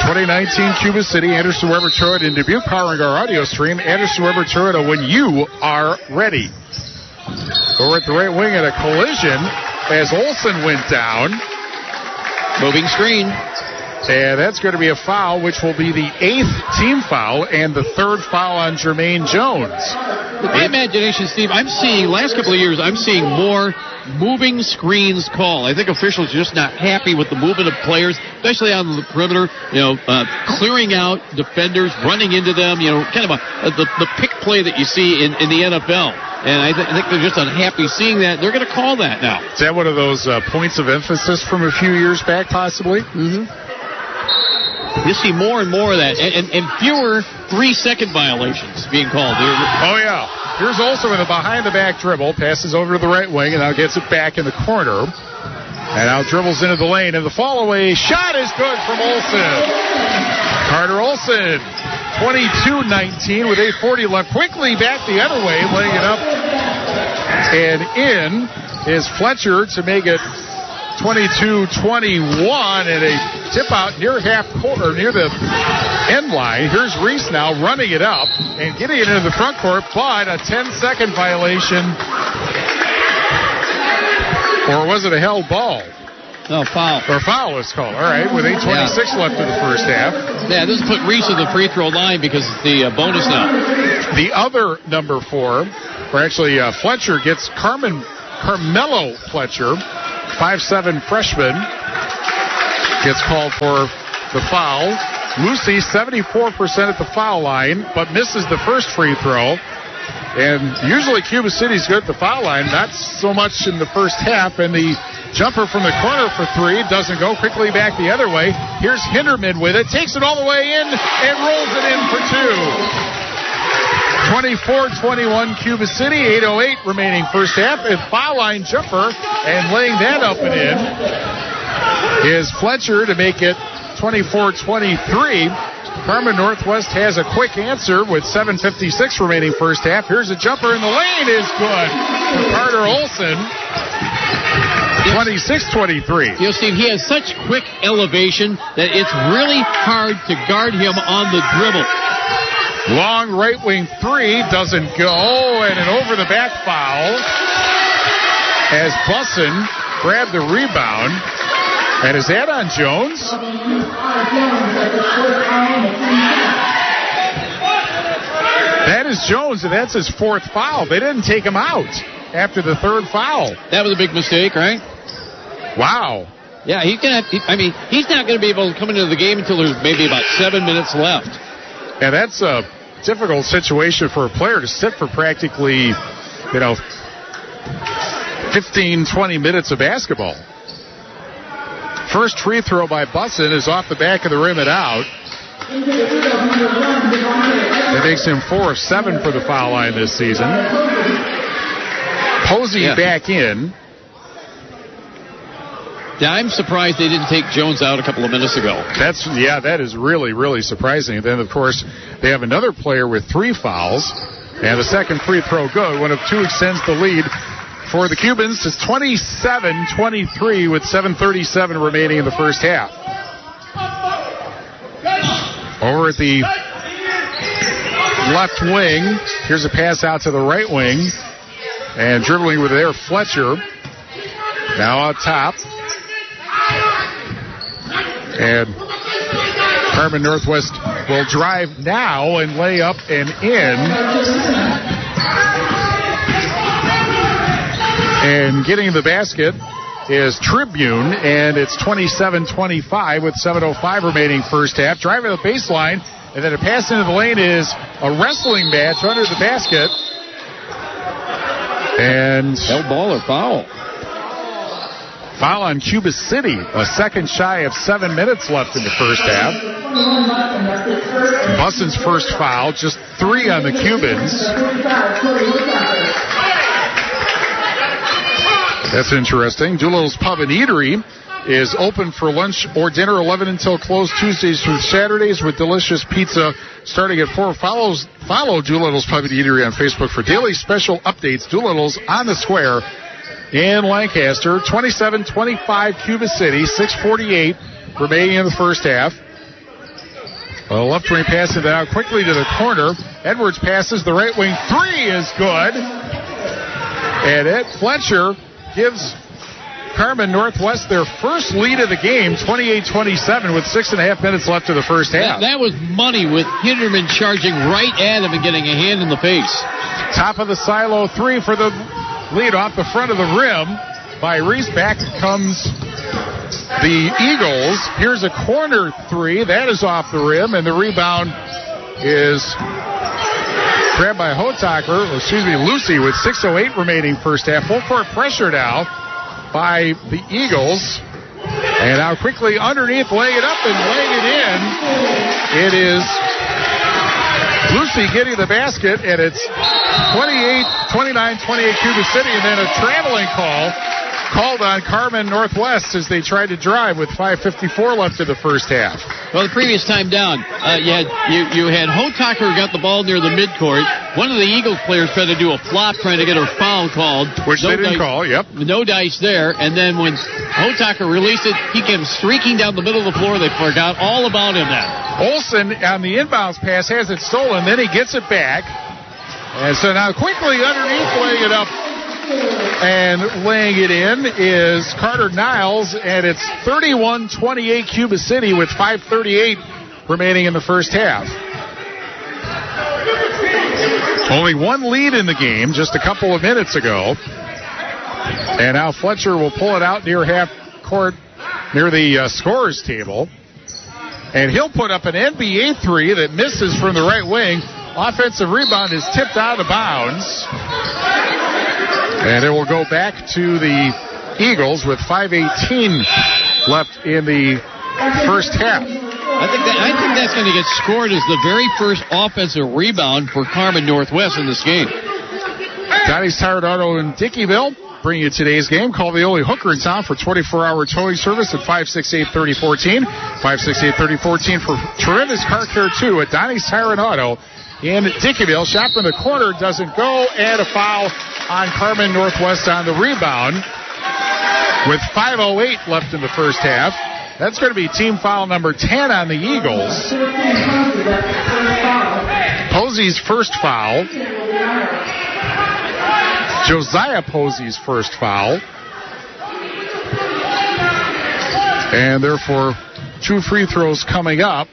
2019 Cuba City, Anderson Weber Toyota in Dubuque, powering our audio stream. Anderson Weber Toyota, when you are ready. Over at the right wing at a collision as Olsen went down. Moving screen. And that's going to be a foul, which will be the 8th team foul and the 3rd foul on Jermaine Jones. My imagination, Steve, last couple of years, I'm seeing more moving screens call. I think officials are just not happy with the movement of players, especially on the perimeter, clearing out defenders, running into them, kind of the pick play that you see in the NFL. And I think they're just unhappy seeing that. They're going to call that now. Is that one of those points of emphasis from a few years back, possibly? Mm-hmm. You see more and more of that, and fewer 3-second violations being called. Oh, yeah. Here's Olsen with a behind-the-back dribble, passes over to the right wing, and now gets it back in the corner. And now dribbles into the lane, and the fall-away shot is good from Olsen. Carter Olsen, 22-19 with 8:40 left. Quickly back the other way, laying it up. And in is Fletcher to make it 22-21, and a tip out near half court, or near the end line. Here's Reese now running it up and getting it into the front court, but a 10-second violation. Or was it a held ball? No, foul. Or foul was called. All right, with 8:26 left in the first half. Yeah, this put Reese at the free throw line because it's the bonus now. The other number 4, or actually Fletcher gets Carmelo Fletcher, 5'7" freshman, gets called for the foul. Lucy, 74% at the foul line, but misses the first free throw. And usually Cuba City's good at the foul line, not so much in the first half. And the jumper from the corner for 3 doesn't go. Quickly back the other way. Here's Hinderman with it, takes it all the way in, and rolls it in for 2. 24-21 Cuba City, 8:08 remaining first half. A foul line jumper, and laying that up and in is Fletcher to make it 24-23. Carmen Northwest has a quick answer with 7:56 remaining first half. Here's a jumper in the lane, is good for Carter Olsen. 26-23. You know, Steve, he has such quick elevation that it's really hard to guard him on the dribble. Long right wing 3 doesn't go, and an over the back foul as Bussin grabbed the rebound. And is that on Jones? That is Jones, and that's his 4th foul. They didn't take him out after the 3rd foul. That was a big mistake, right? Wow. Yeah, he's not going to be able to come into the game until there's maybe about 7 minutes left. And that's a difficult situation for a player to sit for practically, 15, 20 minutes of basketball. First free throw by Bussin is off the back of the rim and out. That makes him 4 of 7 for the foul line this season. Posey back in. Yeah, I'm surprised they didn't take Jones out a couple of minutes ago. That is really, really surprising. And then, of course, they have another player with 3 fouls. And the second free throw good. 1 of 2 extends the lead for the Cubans. It's 27-23 with 7:37 remaining in the first half. Over at the left wing, here's a pass out to the right wing. And dribbling with there, Fletcher. Now out top. And Carmen Northwest will drive now and lay up and in. And getting the basket is Tribune, and it's 27-25 with 7:05 remaining first half. Driving the baseline, and then a pass into the lane is a wrestling match under the basket. And held ball or foul? Foul on Cuba City. A second shy of 7 minutes left in the first half. Bussin's first foul, just 3 on the Cubans. That's interesting. Doolittle's Pub and Eatery is open for lunch or dinner 11 until close Tuesdays through Saturdays with delicious pizza starting at 4. Follow Doolittle's Pub and Eatery on Facebook for daily special updates. Doolittle's on the square in Lancaster. 27-25 Cuba City, 6:48 remaining in the first half. A left wing pass it out quickly to the corner. Edwards passes the right wing 3 is good. And Fletcher gives Carmen Northwest their first lead of the game, 28-27 with 6.5 minutes left of the first half. That was money with Hinderman charging right at him and getting a hand in the face. Top of the silo 3 for the lead off the front of the rim by Reese. Back comes the Eagles. Here's a corner 3. That is off the rim, and the rebound is grabbed by Lucy with 6:08 remaining first half. Full court pressure now by the Eagles. And now quickly underneath, laying it up and laying it in. It is Lucy getting the basket, and it's 29-28 Cuba City, and then a traveling call called on Carmen Northwest as they tried to drive with 5:54 left in the first half. Well, the previous time down, you had Hotaker who got the ball near the midcourt. One of the Eagles players tried to do a flop trying to get her foul called. Which they didn't call, yep. No dice there. And then when Hotaker released it, he came streaking down the middle of the floor. They forgot all about him then. Olsen on the inbounds pass has it stolen. Then he gets it back. And so now quickly underneath, laying it up and laying it in is Carter Niles, and it's 31-28 Cuba City with 5:38 remaining in the first half. Only one lead in the game just a couple of minutes ago. And now Fletcher will pull it out near half court, near the scorer's table. And he'll put up an NBA three that misses from the right wing. Offensive rebound is tipped out of bounds. And it will go back to the Eagles with 5:18 left in the first half. I think that's going to get scored as the very first offensive rebound for Carmen Northwest in this game. Donnie's Tire Auto in Dickeyville bring you today's game. Call the only hooker in town for 24-hour towing service at 568-3014. 568-3014 for tremendous car care, too, at Donnie's Tire and Auto in Dickeyville. Shot in the corner doesn't go, and a foul on Carmen Northwest on the rebound with 5:08 left in the first half. That's going to be team foul number 10 on the Eagles. Posey's first foul. Josiah Posey's first foul. And therefore, 2 free throws coming up.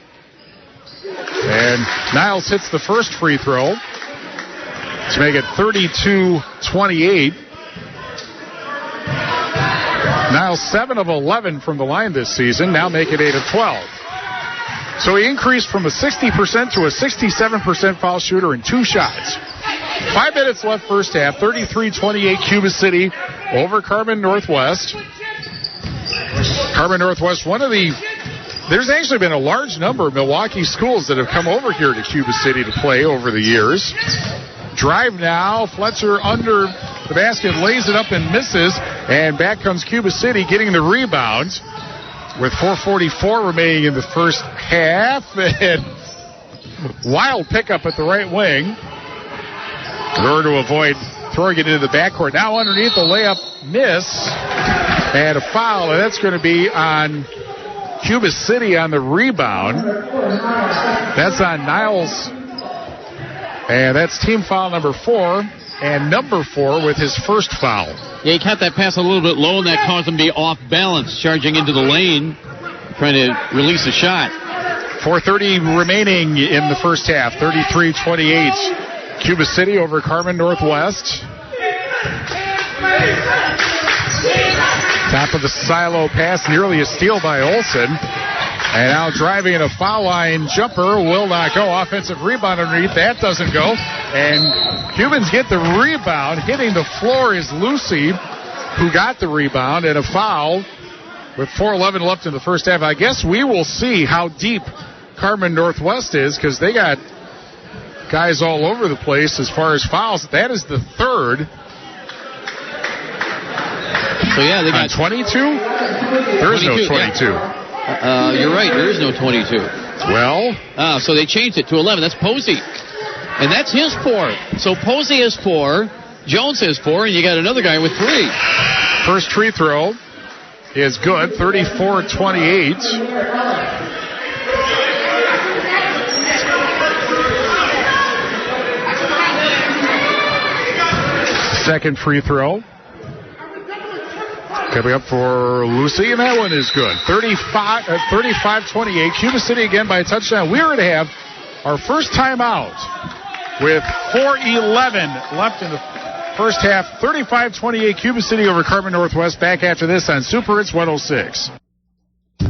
And Niles hits the first free throw to make it 32-28. Niles 7 of 11 from the line this season, now make it 8 of 12. So he increased from a 60% to a 67% foul shooter in 2 shots. 5 minutes left first half, 33-28 Cuba City over Carmen Northwest. Carmen Northwest, there's actually been a large number of Milwaukee schools that have come over here to Cuba City to play over the years. Drive now, Fletcher under the basket, lays it up and misses, and back comes Cuba City getting the rebound with 4:44 remaining in the first half. And wild pickup at the right wing in order to avoid throwing it into the backcourt. Now underneath, the layup miss and a foul, and that's going to be on Cuba City on the rebound. That's on Niles. And that's team foul number 4, and number 4 with his first foul. Yeah, he caught that pass a little bit low, and that caused him to be off balance, charging into the lane, trying to release a shot. 4:30 remaining in the first half, 33-28. Cuba City over Carmen Northwest. Top of the silo pass, nearly a steal by Olsen. And now driving in a foul line jumper will not go. Offensive rebound underneath. That doesn't go. And Cubans get the rebound. Hitting the floor is Lucy, who got the rebound, and a foul with 4:11 left in the first half. I guess we will see how deep Carmen Northwest is, because they got guys all over the place as far as fouls. That is the third. So, yeah, they got 22? There is no 22. Yeah. You're right. There is no 22. Well. So they changed it to 11. That's Posey. And that's his 4. So Posey has 4. Jones has 4. And you got another guy with 3. First free throw is good. 34-28. Second free throw coming up for Lucy, and that one is good. 35-28. Cuba City again by a touchdown. We are going to have our first timeout with 4:11 left in the first half. 35-28 Cuba City over Carmen Northwest. Back after this on Super Hits 106.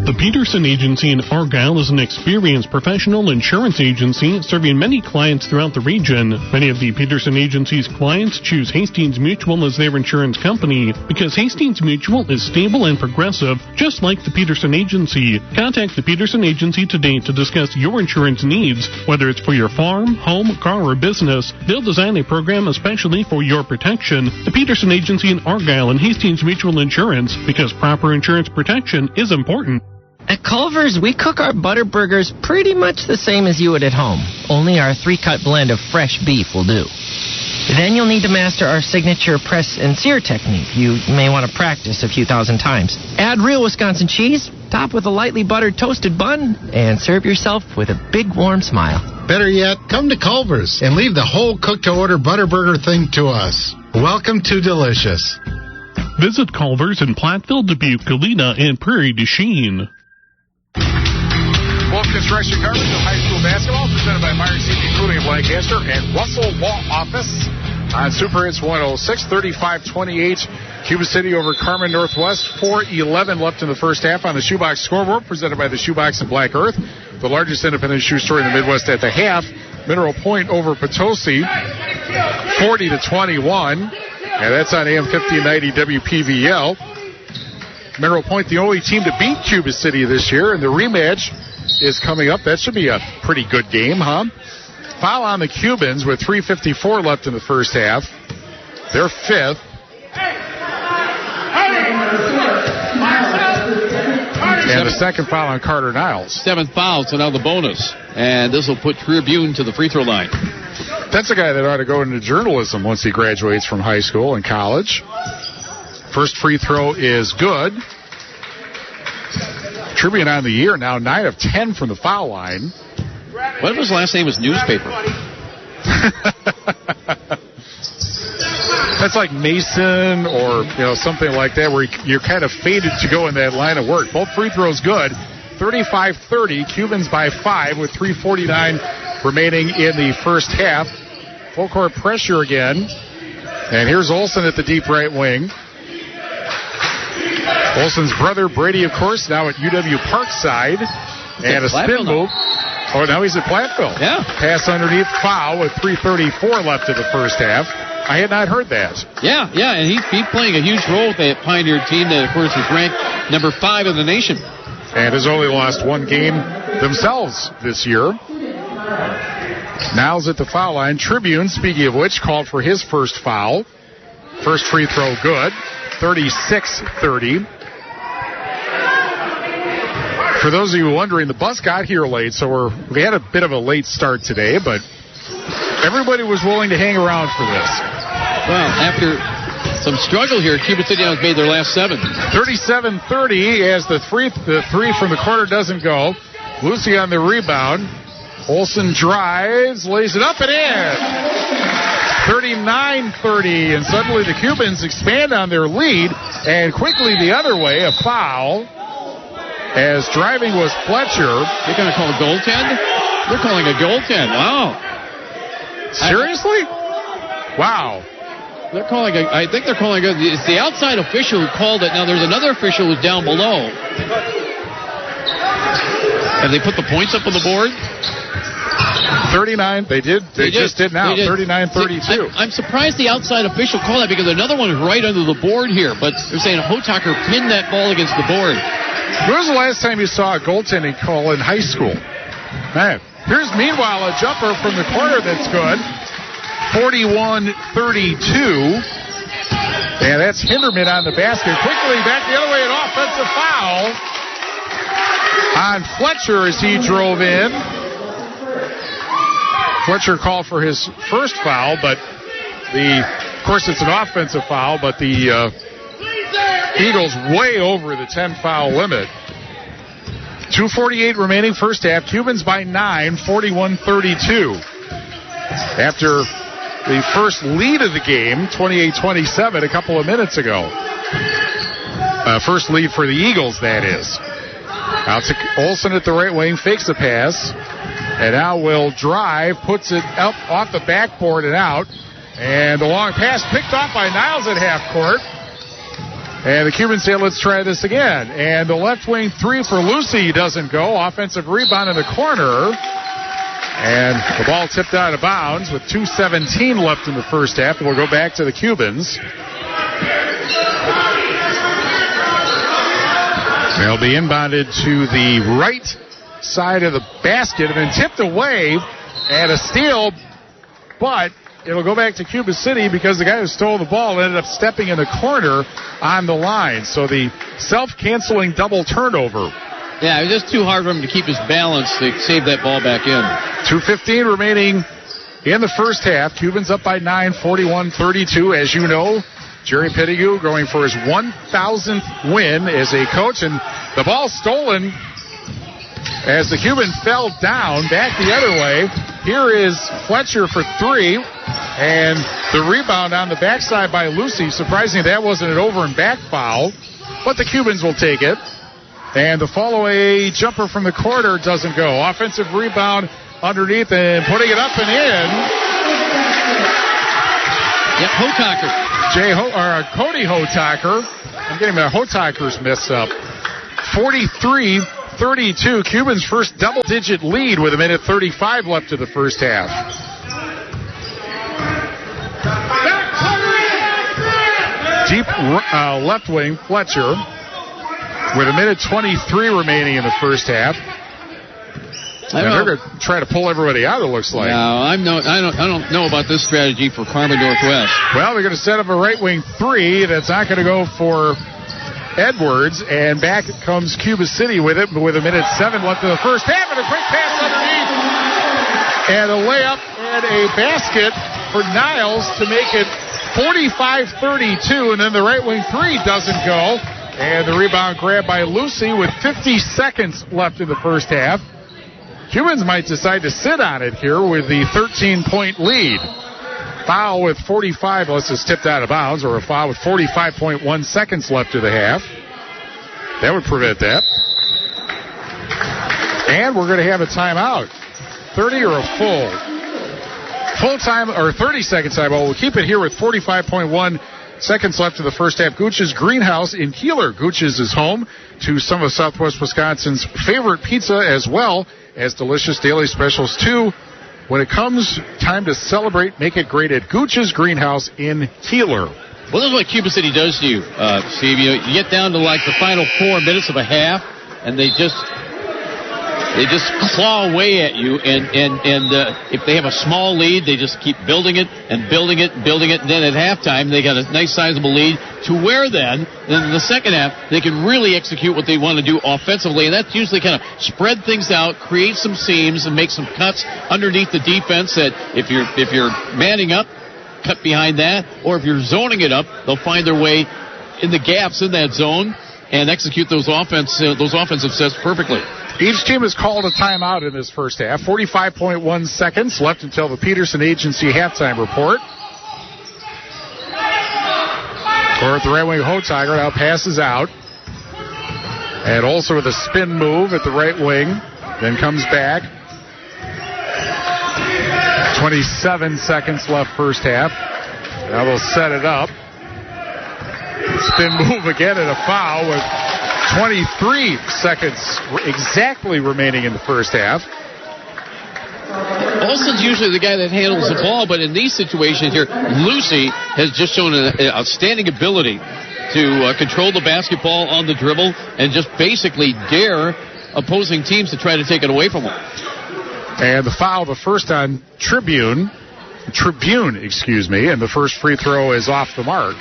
The Peterson Agency in Argyle is an experienced professional insurance agency serving many clients throughout the region. Many of the Peterson Agency's clients choose Hastings Mutual as their insurance company because Hastings Mutual is stable and progressive, just like the Peterson Agency. Contact the Peterson Agency today to discuss your insurance needs. Whether it's for your farm, home, car, or business, they'll design a program especially for your protection. The Peterson Agency in Argyle and Hastings Mutual Insurance, because proper insurance protection is important. At Culver's, we cook our butter burgers pretty much the same as you would at home. Only our 3-cut blend of fresh beef will do. Then you'll need to master our signature press and sear technique. You may want to practice a few thousand times. Add real Wisconsin cheese, top with a lightly buttered toasted bun, and serve yourself with a big warm smile. Better yet, come to Culver's and leave the whole cook-to-order butter burger thing to us. Welcome to Delicious. Visit Culver's in Platteville, Dubuque, Galena, and Prairie du Chien. Wolf Construction coverage of high school basketball presented by Myers Heating and Cooling of Lancaster and Russell Law Office on Super Hits 106, 35-28. Cuba City over Carmen Northwest. 4:11 left in the first half on the Shoebox scoreboard presented by the Shoebox and Black Earth, the largest independent shoe store in the Midwest at the half. Mineral Point over Potosi, 40-21, and that's on AM 1590 WPVL. Mineral Point, the only team to beat Cuba City this year, and the rematch is coming up. That should be a pretty good game, huh? Foul on the Cubans with 3:54 left in the first half. They're fifth. And the second foul on Carter Niles. Seventh foul, so now the bonus. And this will put Tribune to the free throw line. That's a guy that ought to go into journalism once he graduates from high school and college. First free throw is good. Tribune on the year now, 9 of 10 from the foul line. What if his last name is Newspaper? That's like Mason or something like that, where you're kind of fated to go in that line of work. Both free throws good. 35-30. Cubans by 5 with 3:49 remaining in the first half. Full court pressure again. And here's Olsen at the deep right wing. Olsen's brother, Brady, of course, now at UW Parkside. And a spin move. Oh, now he's at Platteville. Yeah. Pass underneath, foul with 3:34 left in the first half. I had not heard that. Yeah, and he's playing a huge role with that Pioneer team that, of course, is ranked number 5 in the nation. And has only lost one game themselves this year. Niles at the foul line. Tribune, speaking of which, called for his first foul. First free throw good. 36-30. For those of you wondering, the bus got here late, so we had a bit of a late start today, but everybody was willing to hang around for this. Well, after some struggle here, Cuba City has made their last 7. 37-30 as the three from the corner doesn't go. Lucy on the rebound. Olsen drives, lays it up and in. 39-30, and suddenly the Cubans expand on their lead, and quickly the other way, a foul. As driving was Fletcher. They're going to call a goaltend? They're calling a goaltend. Wow. Seriously? Wow. I think they're calling it. It's the outside official who called it. Now there's another official who's down below. Have they put the points up on the board? 39. They did. They just did now. 39-32. I'm surprised the outside official called that because another one is right under the board here. But they're saying Hotaker pinned that ball against the board. When was the last time you saw a goaltending call in high school? Man. Here's, meanwhile, a jumper from the corner that's good. 41-32. And that's Hinderman on the basket. Quickly back the other way, an offensive foul on Fletcher as he drove in. Fletcher called for his first foul, but of course it's an offensive foul, but the Eagles way over the 10-foul limit. 2:48 remaining first half. Cubans by 9, 41-32. After the first lead of the game, 28-27, a couple of minutes ago. First lead for the Eagles, that is. Out to Olsen at the right wing, fakes the pass, and now will drive, puts it up off the backboard and out. And the long pass picked off by Niles at half court. And the Cubans say, let's try this again. And the left wing three for Lucy doesn't go. Offensive rebound in the corner. And the ball tipped out of bounds with 2:17 left in the first half. And we'll go back to the Cubans. They'll be inbounded to the right side of the basket and then tipped away, and a steal, but it'll go back to Cuba City because the guy who stole the ball ended up stepping in the corner on the line. So the self-canceling double turnover. Yeah, it was just too hard for him to keep his balance to save that ball back in. 2:15 remaining in the first half. Cubans up by 9, 41-32. As you know, Jerry Petitgoue going for his 1,000th win as a coach, and the ball stolen as the Cuban fell down back the other way. Here is Fletcher for three, and the rebound on the backside by Lucy. Surprisingly, that wasn't an over and back foul, but the Cubans will take it. And the fall-away jumper from the corner doesn't go. Offensive rebound underneath and putting it up and in. Yep, Hotaker. Cody Hotaker. I'm getting my Hotakers mixed up. 43-32. Cubans' first double-digit lead with 1:35 left of the first half. Deep left wing, Fletcher, with 1:23 remaining in the first half. And they're going to try to pull everybody out, it looks like. No, I don't know about this strategy for Carmen Northwest. Well, they're going to set up a right wing three that's not going to go for Edwards, and back comes Cuba City with it with 1:07 left in the first half, and a quick pass underneath, and a layup and a basket for Niles to make it 45-32, and then the right wing three doesn't go, and the rebound grabbed by Lucy with 50 seconds left in the first half. Cubans might decide to sit on it here with the 13-point lead. Foul with 45, unless it's tipped out of bounds, or a foul with 45.1 seconds left of the half. That would prevent that. And we're going to have a timeout. 30 or a full time, or 30-second timeout. We'll keep it here with 45.1 seconds left of the first half. Gooch's Greenhouse in Keeler. Gooch's is home to some of Southwest Wisconsin's favorite pizza, as well as delicious daily specials too. When it comes time to celebrate, make it great at Gooch's Greenhouse in Keeler. Well, this is what Cuba City does to you, Steve. You get down to like the final 4 minutes of a half, and they just claw away at you. And if they have a small lead, they just keep building it and building it and building it. And then at halftime, they got a nice sizable lead to where then in the second half, they can really execute what they want to do offensively. And that's usually kind of spread things out, create some seams, and make some cuts underneath the defense that if you're manning up, cut behind that, or if you're zoning it up, they'll find their way in the gaps in that zone and execute those offensive sets perfectly. Each team has called a timeout in this first half. 45.1 seconds left until the Peterson Agency halftime report. Or at the right wing, Hotager now passes out. And also with a spin move at the right wing. Then comes back. 27 seconds left first half. Now they'll set it up. Spin move again and a foul with 23 seconds exactly remaining in the first half. Olsen's usually the guy that handles the ball, but in these situations here, Lucy has just shown an outstanding ability to control the basketball on the dribble and just basically dare opposing teams to try to take it away from them. And the foul, the first on Tribune, and the first free throw is off the mark.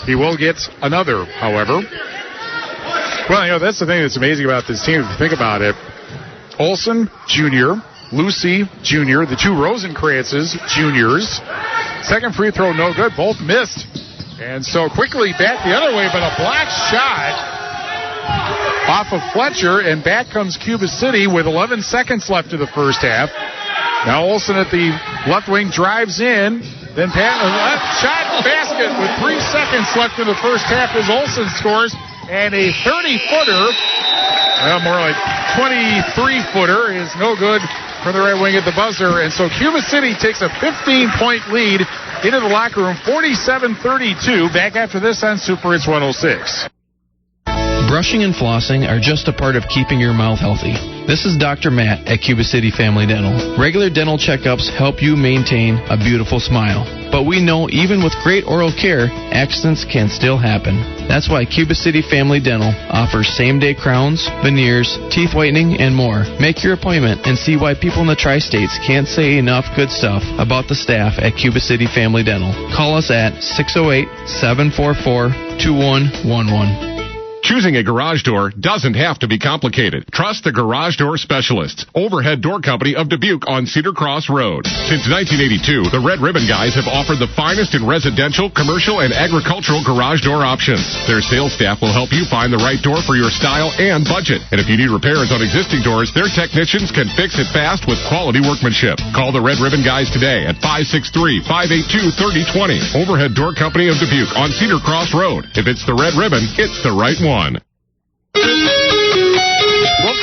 He will get another, however. Well, that's the thing that's amazing about this team, if you think about it. Olsen, Jr., Lucy, Jr., the two Rosenkrantzes, juniors. Second free throw, no good. Both missed. And so quickly back the other way, but a block shot off of Fletcher, and back comes Cuba City with 11 seconds left of the first half. Now Olsen at the left wing drives in, then shot basket with 3 seconds left in the first half as Olsen scores, and a 30-footer, well, more like 23-footer, is no good for the right wing at the buzzer. And so Cuba City takes a 15-point lead into the locker room. 47-32. Back after this on Super Hits 106. Brushing and flossing are just a part of keeping your mouth healthy. This is Dr. Matt at Cuba City Family Dental. Regular dental checkups help you maintain a beautiful smile. But we know even with great oral care, accidents can still happen. That's why Cuba City Family Dental offers same-day crowns, veneers, teeth whitening, and more. Make your appointment and see why people in the tri-states can't say enough good stuff about the staff at Cuba City Family Dental. Call us at 608-744-2111. Choosing a garage door doesn't have to be complicated. Trust the Garage Door Specialists, Overhead Door Company of Dubuque on Cedar Cross Road. Since 1982, the Red Ribbon Guys have offered the finest in residential, commercial, and agricultural garage door options. Their sales staff will help you find the right door for your style and budget. And if you need repairs on existing doors, their technicians can fix it fast with quality workmanship. Call the Red Ribbon Guys today at 563-582-3020. Overhead Door Company of Dubuque on Cedar Cross Road. If it's the Red Ribbon, it's the right one. Wolf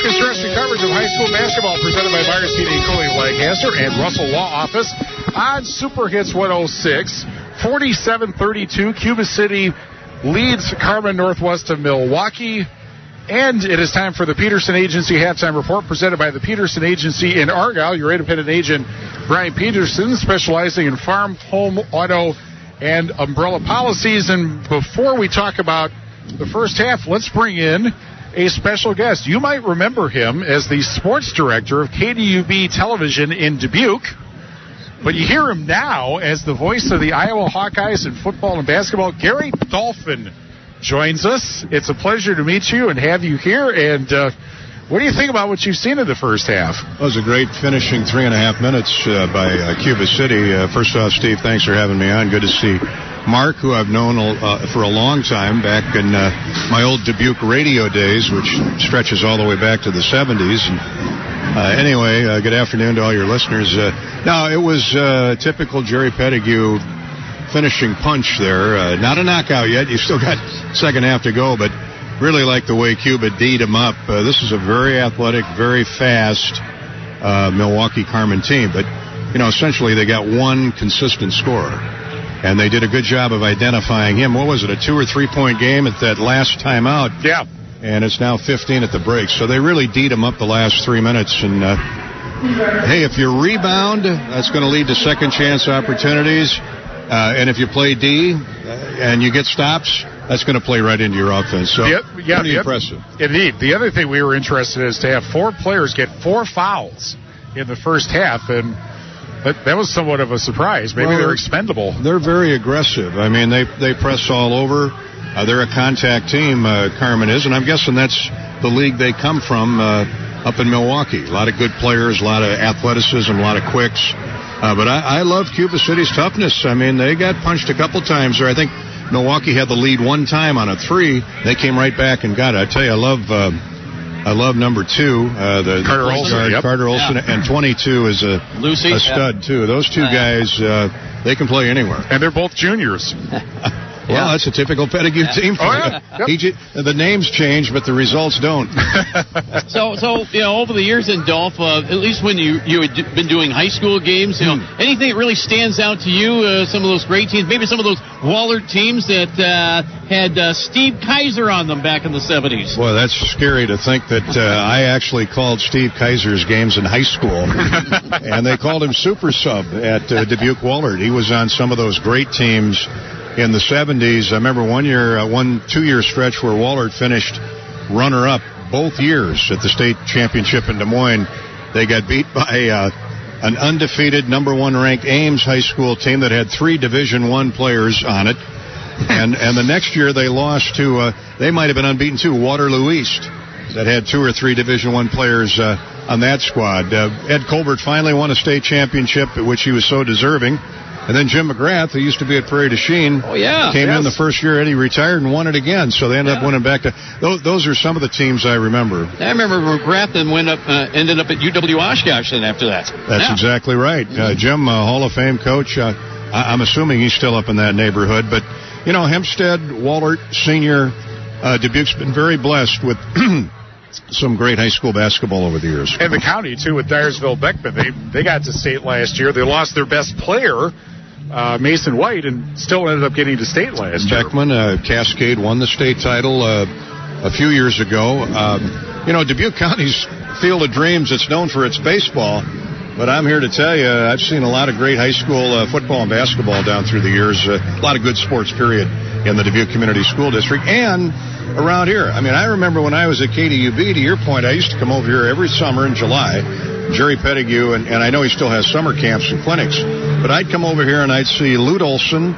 Construction coverage of high school basketball presented by Myers Heating and Cooling Lancaster and Russell Law Office on Super Hits 106. 47-32. Cuba City leads Carmen Northwest of Milwaukee. And it is time for the Peterson Agency halftime report presented by the Peterson Agency in Argyle. Your independent agent, Brian Peterson, specializing in farm, home, auto, and umbrella policies. And before we talk about the first half, let's bring in a special guest. You might remember him as the sports director of KDUB Television in Dubuque, but you hear him now as the voice of the Iowa Hawkeyes in football and basketball. Gary Dolphin joins us. It's a pleasure to meet you and have you here. And what do you think about what you've seen in the first half? It was a great finishing 3.5 minutes by Cuba City. First off, Steve, thanks for having me on. Good to see Mark, who I've known for a long time, back in my old Dubuque radio days, which stretches all the way back to the 70s. And, anyway, good afternoon to all your listeners. No, it was typical Jerry Petitgoue finishing punch there. Not a knockout yet. You've still got second half to go, but really like the way Cuba D'd him up. This is a very athletic, very fast Milwaukee Carmen team, but, essentially they got one consistent scorer. And they did a good job of identifying him. What was it, a 2 or 3 point game at that last timeout? Yeah. And it's now 15 at the break. So they really D'd him up the last 3 minutes. And, hey, if you rebound, that's going to lead to second chance opportunities. And if you play D and you get stops, that's going to play right into your offense. So pretty impressive. Indeed. The other thing we were interested in is to have 4 players get 4 fouls in the first half. And that was somewhat of a surprise. Maybe they're expendable. They're very aggressive. I mean, they press all over. They're a contact team, Carmen is, and I'm guessing that's the league they come from up in Milwaukee. A lot of good players, a lot of athleticism, a lot of quicks. But I love Cuba City's toughness. I mean, they got punched a couple times there. I think Milwaukee had the lead one time on a 3. They came right back and got it. I tell you, I love number 2, the Carter Olson. Yep. Carter Olson, and 22 is a stud too. Those two guys, they can play anywhere. And they're both juniors. Well, that's a typical Petitgoue team for you. Yep. The names change, but the results don't. So over the years in Dolph, at least when you had been doing high school games, anything that really stands out to you, some of those great teams, maybe some of those Wahlert teams that had Steve Kaiser on them back in the 70s. Well, that's scary to think that I actually called Steve Kaiser's games in high school, and they called him super sub at Dubuque Wahlert. He was on some of those great teams in the 70s. I remember 2-year stretch where Wahlert finished runner-up both years at the state championship in Des Moines. They got beat by an undefeated number 1 ranked Ames High School team that had 3 Division I players on it. And the next year they lost to, they might have been unbeaten too, Waterloo East, that had 2 or 3 Division I players on that squad. Ed Colbert finally won a state championship, which he was so deserving. And then Jim McGrath, who used to be at Prairie du Chien, came in the first year Eddie retired and won it again. So they ended up winning back to those are some of the teams I remember. I remember McGrath then ended up at UW Oshkosh then after that. That's exactly right. Jim, Hall of Fame coach. I'm assuming he's still up in that neighborhood. But, Hempstead, Wahlert, Senior, Dubuque's been very blessed with some great high school basketball over the years. And the county, too, with Dyersville Beckman. They got to state last year. They lost their best player, Mason White and still ended up getting to state last year. Beckman, Cascade won the state title a few years ago. Dubuque County's Field of Dreams, it's known for its baseball, but I'm here to tell you, I've seen a lot of great high school football and basketball down through the years. A lot of good sports, period, in the Dubuque Community School District and around here. I mean, I remember when I was at KDUB, to your point, I used to come over here every summer in July. Jerry Petitgoue, and I know he still has summer camps and clinics, but I'd come over here and I'd see Lute Olson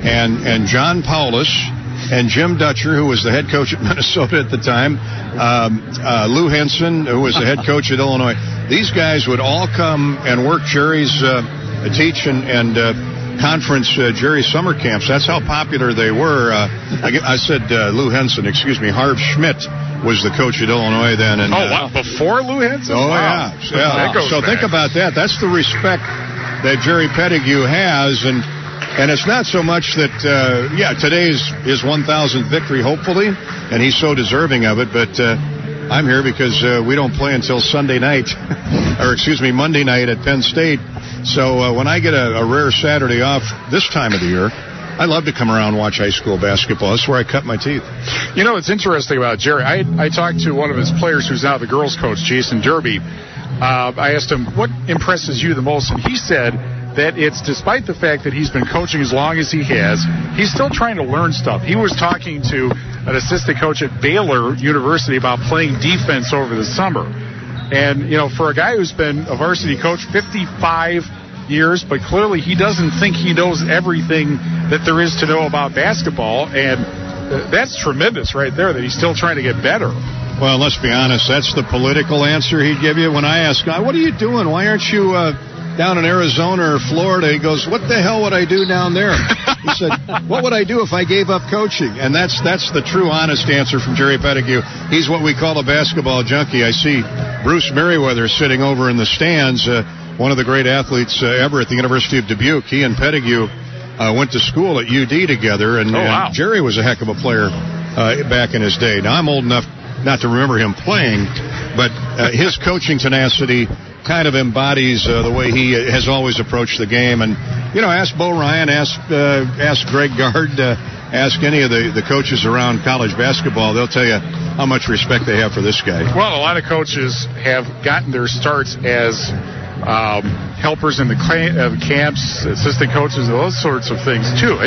and John Paulus and Jim Dutcher, who was the head coach at Minnesota at the time, Lou Henson, who was the head coach at Illinois. These guys would all come and work Jerry's teach and conference Jerry's summer camps. That's how popular they were. I said Lou Henson, excuse me. Harv Schmidt was the coach at Illinois then. And, wow, before Lou Henson? Oh, wow. yeah. So think about that. That's the respect that Jerry Petitgoue has, and it's not so much that, today's his 1,000th victory, hopefully, and he's so deserving of it, but I'm here because we don't play until Monday night at Penn State. So when I get a rare Saturday off this time of the year, I love to come around and watch high school basketball. That's where I cut my teeth. You know what's interesting about Jerry? I talked to one of his players who's now the girls' coach, Jason Derby. I asked him, what impresses you the most? And he said that it's despite the fact that he's been coaching as long as he has, he's still trying to learn stuff. He was talking to an assistant coach at Baylor University about playing defense over the summer. And, for a guy who's been a varsity coach 55 years, but clearly he doesn't think he knows everything that there is to know about basketball, and that's tremendous right there, that he's still trying to get better. Well, let's be honest, that's the political answer he'd give you when I ask, what are you doing? Why aren't you down in Arizona or Florida? He goes, what the hell would I do down there? He said, what would I do if I gave up coaching? And that's the true, honest answer from Jerry Petitgoue. He's what we call a basketball junkie. I see Bruce Merriweather sitting over in the stands, one of the great athletes ever at the University of Dubuque. He and Petitgoue went to school at UD together, and Jerry was a heck of a player back in his day. Now, I'm old enough not to remember him playing, but his coaching tenacity kind of embodies the way he has always approached the game. And, ask Bo Ryan, ask Greg Gard, ask any of the coaches around college basketball. They'll tell you how much respect they have for this guy. Well, a lot of coaches have gotten their starts as helpers in the camps, assistant coaches, those sorts of things, too.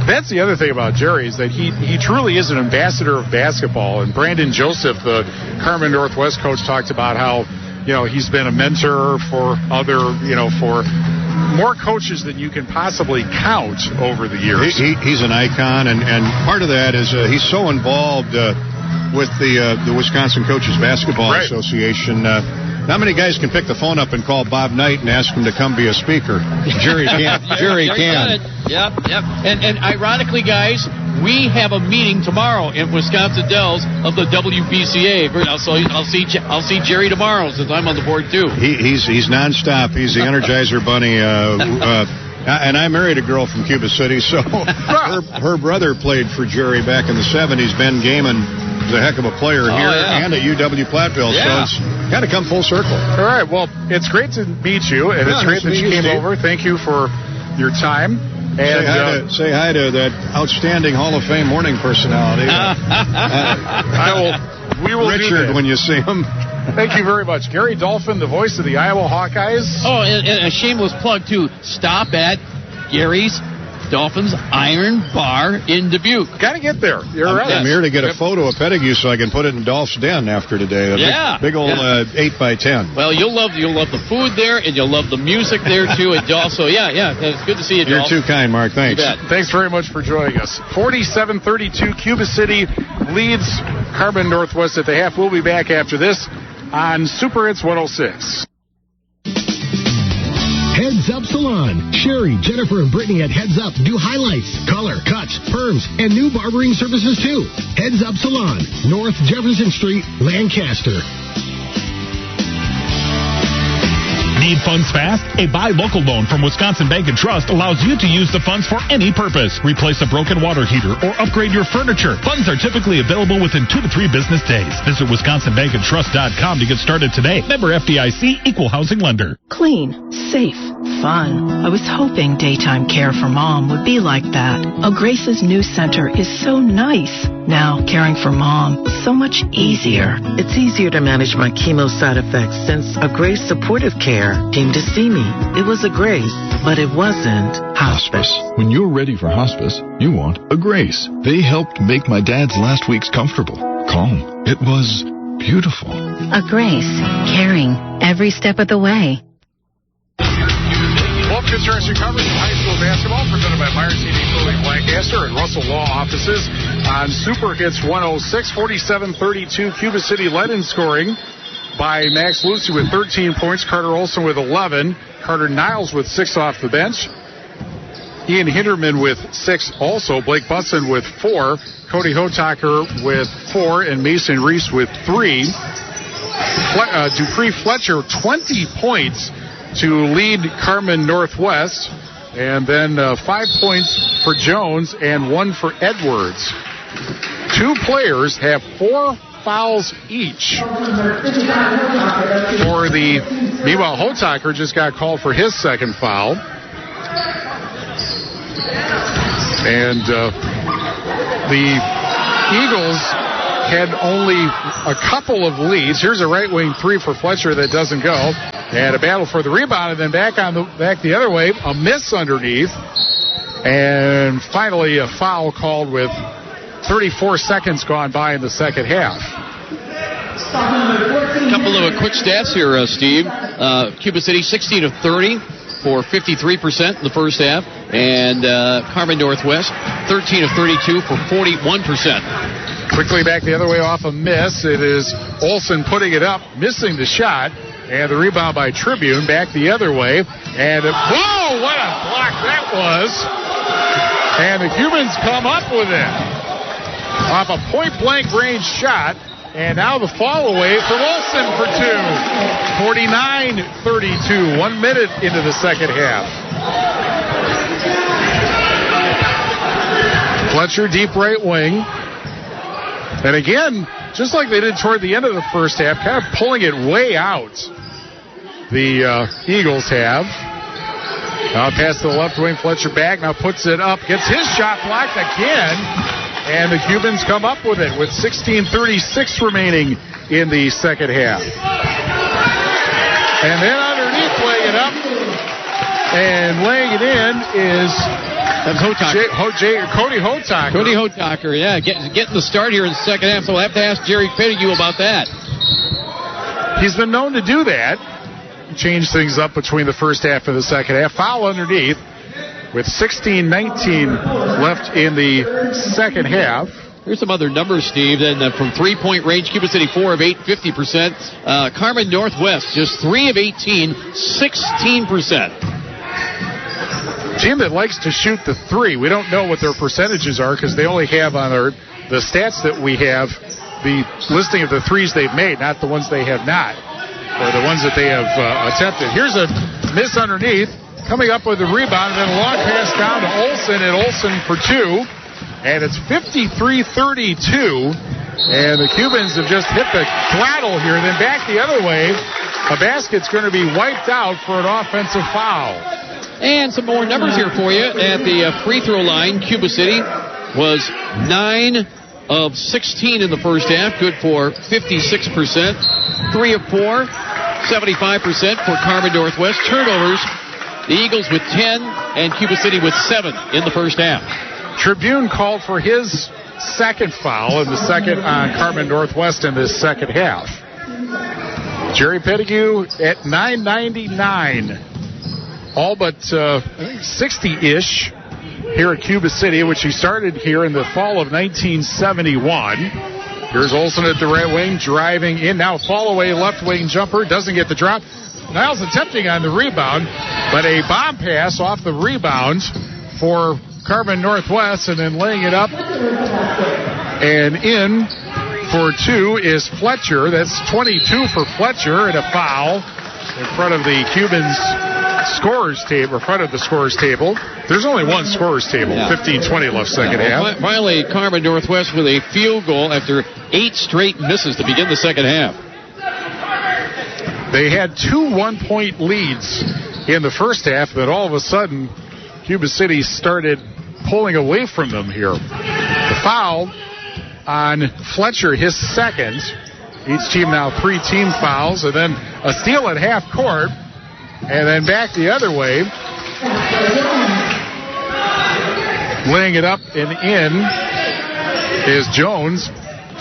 That's the other thing about Jerry, is that he truly is an ambassador of basketball. And Brandon Joseph, the Carmen Northwest coach, talked about how he's been a mentor for for more coaches than you can possibly count over the years. He's an icon, and part of that is he's so involved with the Wisconsin Coaches Basketball Association. Not many guys can pick the phone up and call Bob Knight and ask him to come be a speaker. Jerry can. Jerry can. Yep. And ironically, guys, we have a meeting tomorrow in Wisconsin Dells of the WBCA. So I'll see Jerry tomorrow, since I'm on the board too. He's nonstop. He's the Energizer Bunny. And I married a girl from Cuba City, so her brother played for Jerry back in the 70s. Ben Gaiman was a heck of a player here and at UW Platteville, so it's kind of come full circle. All right, well, it's great to meet you, and it's great that you came over. Thank you for your time. And say hi to that outstanding Hall of Fame morning personality. We will Richard, do that when you see him. Thank you very much. Gary Dolphin, the voice of the Iowa Hawkeyes. Oh, and a shameless plug, too. Stop at Gary's Dolphins Iron Bar in Dubuque. Got to get there. You're right. I'm here to get a photo of Petitgoue so I can put it in Dolph's Den after today. Big old 8x10. Well, you'll love the food there, and you'll love the music there, too, at Dolph. So, it's good to see you, Dolph. You're too kind, Mark. Thanks. You bet. Thanks very much for joining us. 47-32, Cuba City leads Carmen Northwest at the half. We'll be back after this on Super Hits 106. Heads Up Salon. Sherry, Jennifer, and Brittany at Heads Up do highlights, color, cuts, perms, and new barbering services too. Heads Up Salon, North Jefferson Street, Lancaster. Need funds fast? A buy local loan from Wisconsin Bank and Trust allows you to use the funds for any purpose. Replace a broken water heater or upgrade your furniture. Funds are typically available within 2 to 3 business days. Visit WisconsinBankandTrust.com to get started today. Member FDIC, Equal Housing Lender. Clean, safe, fun. I was hoping daytime care for Mom would be like that. A Grace's new center is so nice. Now, caring for Mom is so much easier. It's easier to manage my chemo side effects since a Grace Supportive Care came to see me. It was a Grace, but it wasn't hospice. When you're ready for hospice, you want a Grace. They helped make my dad's last weeks comfortable, calm. It was beautiful. A Grace, caring every step of the way. Wolf Construction coverage of high school basketball presented by Myers Heating Cooling Lancaster and Russell Law Offices on Super Hits 106, 47-32. Cuba City led in scoring by Max Lucy with 13 points, Carter Olson with 11, Carter Niles with 6 off the bench, Ian Hinderman with 6 also, Blake Busson with 4, Cody Hotaker with 4, and Mason Reese with 3. Dupree Fletcher, 20 points to lead Carmen Northwest, and then 5 points for Jones and 1 for Edwards. 2 players have 4 fouls each. Meanwhile, Hotaker just got called for his second foul. And the Eagles had only a couple of leads. Here's a right wing 3 for Fletcher that doesn't go. And a battle for the rebound, and then back the other way, a miss underneath. And finally a foul called with 34 seconds gone by in the second half. A couple of quick stats here, Steve. Cuba City 16 of 30 for 53% in the first half, and Carmen Northwest 13 of 32 for 41%. Quickly back the other way off a miss. It is Olson putting it up, missing the shot, and the rebound by Tribune back the other way. And whoa, what a block that was! And the Cubans come up with it off a point-blank range shot. And now the fall away from Olson for 2. 49-32. 1 minute into the second half. Fletcher, deep right wing. And again, just like they did toward the end of the first half, kind of pulling it way out. The Eagles have. Now pass to the left wing. Fletcher back. Now puts it up. Gets his shot blocked again. And the Cubans come up with it with 16:36 remaining in the second half. And then underneath, laying it up and laying it in is Cody Hotaker. Cody Hotaker, yeah, getting the start here in the second half. So we'll have to ask Jerry Petitgoue about that. He's been known to do that. Change things up between the first half and the second half. Foul underneath. With 16:19 left in the second half. Here's some other numbers, Steve. Then from three-point range, Cuba City 4 of 8, 50%. Carmen Northwest just 3 of 18, 16%. Team that likes to shoot the 3. We don't know what their percentages are because they only have on the stats that we have the listing of the 3s they've made, not the ones they have not, or the ones that they have attempted. Here's a miss underneath. Coming up with the rebound, and then a long pass down to Olson, and Olson for 2. And it's 53-32. And the Cubans have just hit the throttle here. Then back the other way, a basket's going to be wiped out for an offensive foul. And some more numbers here for you. At the free throw line, Cuba City was 9 of 16 in the first half, good for 56%. 3 of 4, 75% for Carmen Northwest. Turnovers, the Eagles with 10 and Cuba City with 7 in the first half. Tribune called for his second foul and the second on Carmen Northwest in this second half. Jerry Petitgoue at 999. All but 60-ish here at Cuba City, which he started here in the fall of 1971. Here's Olson at the right wing, driving in. Now fall away left wing jumper, doesn't get the drop. Niles attempting on the rebound, but a bomb pass off the rebound for Carmen Northwest, and then laying it up and in for 2 is Fletcher. That's 22 for Fletcher, and a foul in front of the Cubans scorers table, in front of the scorers table. There's only one scorers table, 15-20 left second half. Finally, Carmen Northwest with a field goal after 8 straight misses to begin the second half. They had 2 1-point leads in the first half, but all of a sudden, Cuba City started pulling away from them here. The foul on Fletcher, his second. Each team now 3 team fouls, and then a steal at half court, and then back the other way. Laying it up and in is Jones,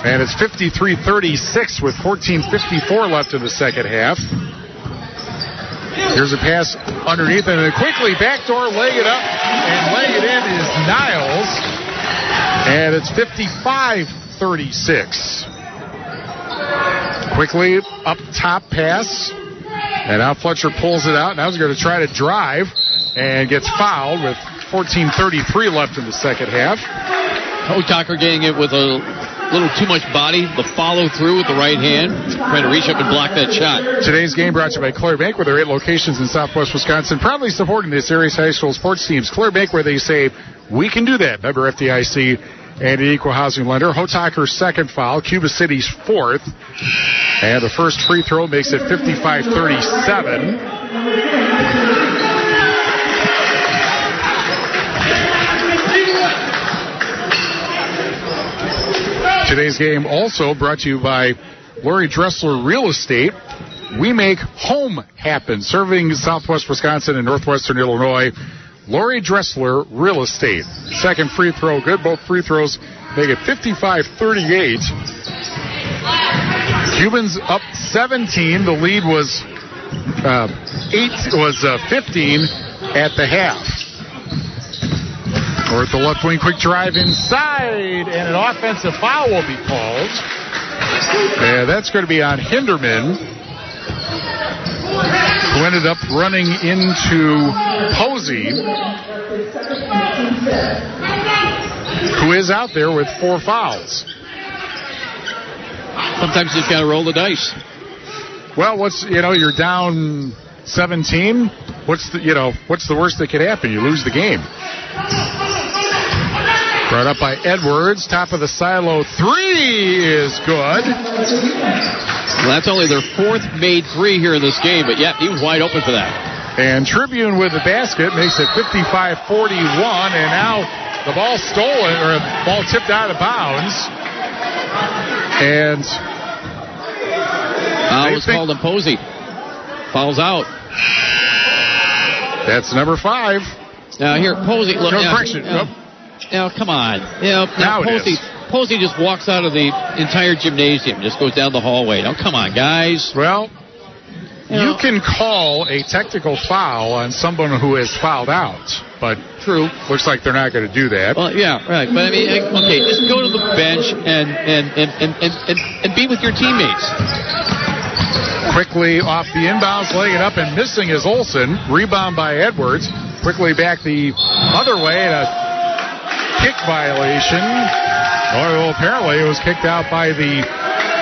and it's 53-36 with 14:54 left in the second half. Here's a pass underneath, and then quickly backdoor, laying it up and laying it in is Niles, and it's 55-36. Quickly up top pass, and now Fletcher pulls it out. Now he's going to try to drive and gets fouled with 14:33 left in the second half. Hotaker getting it with a little too much body. The follow through with the right hand, trying to reach up and block that shot. Today's game brought to you by Clear Bank, with their 8 locations in Southwest Wisconsin, proudly supporting this area's high school sports teams. Clear Bank, where they say, we can do that. Member FDIC and an equal housing lender. Hotaker's second foul, Cuba City's fourth. And the first free throw makes it 55-37. Today's game also brought to you by Lori Dressler Real Estate. We make home happen. Serving Southwest Wisconsin and Northwestern Illinois. Lori Dressler Real Estate. Second free throw good. Both free throws make it 55-38. Cubans up 17. The lead was 15 at the half. Or at the left wing, quick drive inside, and an offensive foul will be called. And that's going to be on Hinderman, who ended up running into Posey, who is out there with 4 fouls. Sometimes you just got to roll the dice. Well, you're down 17. What's the worst that could happen? You lose the game. Brought up by Edwards. Top of the silo. 3 is good. Well, that's only their 4th made 3 here in this game, but yeah, he was wide open for that. And Tribune with the basket makes it 55-41, and now the ball stolen, or ball tipped out of bounds. And foul was called on Posey. Foul's out. That's number 5. Now here, Posey. Look, correction. Now, come on. Now Posey just walks out of the entire gymnasium, just goes down the hallway. Now, come on, guys. Well, you can call a technical foul on someone who has fouled out, but true. Looks like they're not going to do that. Well, yeah, right. But I mean, okay, just go to the bench and be with your teammates. Quickly off the inbounds, laying it up and missing is Olsen. Rebound by Edwards. Quickly back the other way, and a kick violation. Well, apparently it was kicked out by the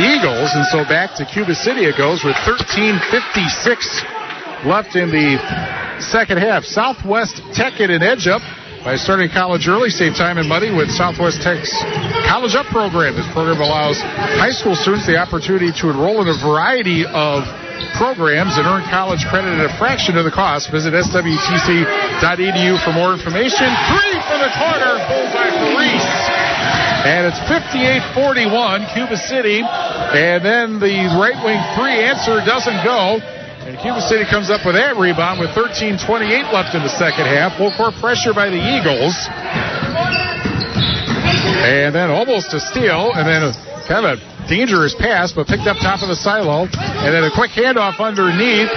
Eagles, and so back to Cuba City it goes with 13:56 left in the second half. Southwest Tech get an edge up by starting college early. Save time and money with Southwest Tech's College Up program. This program allows high school students the opportunity to enroll in a variety of programs and earn college credit at a fraction of the cost. Visit swtc.edu for more information. 3 from the corner, bullseye for Reese. And it's 58-41, Cuba City. And then the right wing 3 answer doesn't go. And Cuba City comes up with that rebound with 13:28 left in the second half. Full court pressure by the Eagles. And then almost a steal, and then kind of a dangerous pass, but picked up top of the silo. And then a quick handoff underneath,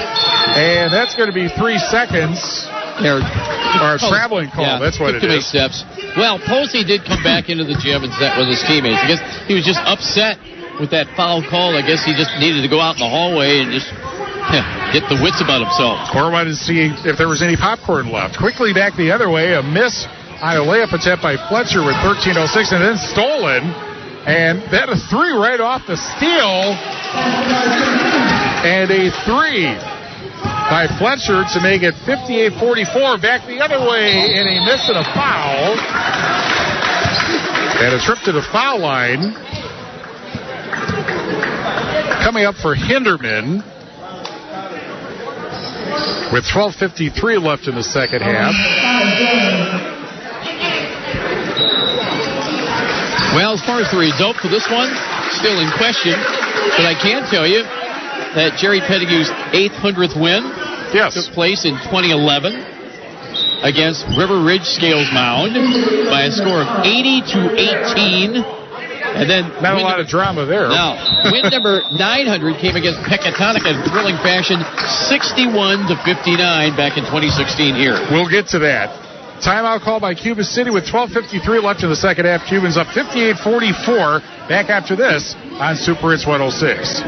and that's going to be 3 seconds. Or a traveling call, yeah, that's what it is. Steps. Well, Posey did come back into the gym and sat with his teammates. I guess he was just upset with that foul call. I guess he just needed to go out in the hallway and just get the wits about himself. Or wanted to see if there was any popcorn left. Quickly back the other way, a miss on a layup attempt by Fletcher with 13:06, and then stolen. And then a 3 right off the steal. And a 3 by Fletcher to make it 58-44. Back the other way, and a miss and a foul. And a trip to the foul line. Coming up for Hinderman with 12:53 left in the second half. Well, as far as the result for this one, still in question, but I can tell you that Jerry Petitgoue's 800th win took place in 2011 against River Ridge Scales Mound by a score of 80-18. And then not a lot of drama there. No. Win number 900 came against Pecatonica in thrilling fashion, 61-59 back in 2016 here. We'll get to that. Timeout call by Cuba City with 12:53 left in the second half. Cubans up 58-44. Back after this on Super Hits 106.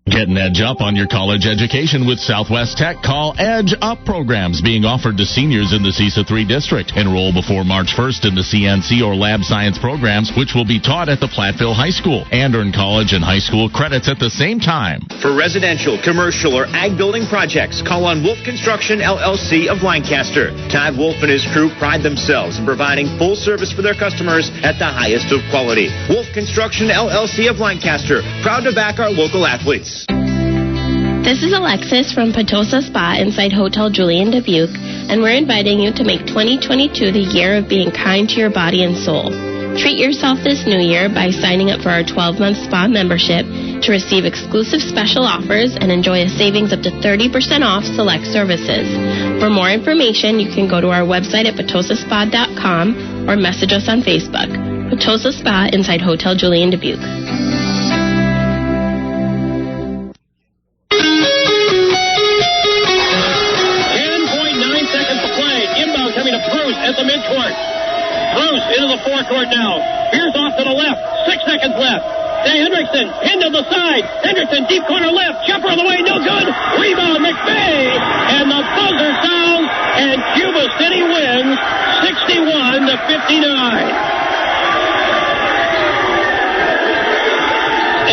Get an edge up on your college education with Southwest Tech. Call Edge Up programs being offered to seniors in the CISA 3 district. Enroll before March 1st in the CNC or lab science programs, which will be taught at the Platteville High School, and earn college and high school credits at the same time. For residential, commercial, or ag building projects, call on Wolf Construction LLC of Lancaster. Todd Wolf and his crew pride themselves in providing full service for their customers at the highest of quality. Wolf Construction LLC of Lancaster, proud to back our local athletes. This is Alexis from Potosa Spa inside Hotel Julian Dubuque, and we're inviting you to make 2022 the year of being kind to your body and soul. Treat yourself this new year by signing up for our 12-month spa membership to receive exclusive special offers and enjoy a savings up to 30% off select services. For more information, you can go to our website at potosaspa.com or message us on Facebook. Potosa Spa inside Hotel Julian Dubuque. 10.9 seconds to play. Inbound coming to Bruce at the midcourt. Bruce into the forecourt now. Veers off to the left. 6 seconds left. To Hendrickson. Into the side. Hendrickson deep corner left. Jumper on the way. No good. Rebound McVeigh. And the buzzer sounds. And Cuba City wins 61-59.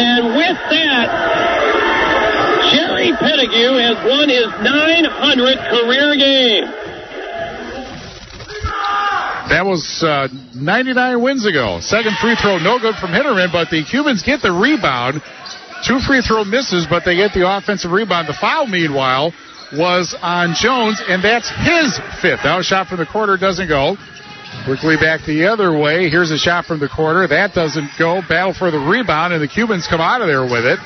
And with that, Jerry Petitgoue has won his 900th career game. That was 99 wins ago. Second free throw, no good from Hinterman, but the Cubans get the rebound. 2 free throw misses, but they get the offensive rebound. The foul, meanwhile, was on Jones, and that's his 5th. Now a shot from the corner doesn't go. Quickly back the other way. Here's a shot from the corner. That doesn't go. Battle for the rebound, and the Cubans come out of there with it.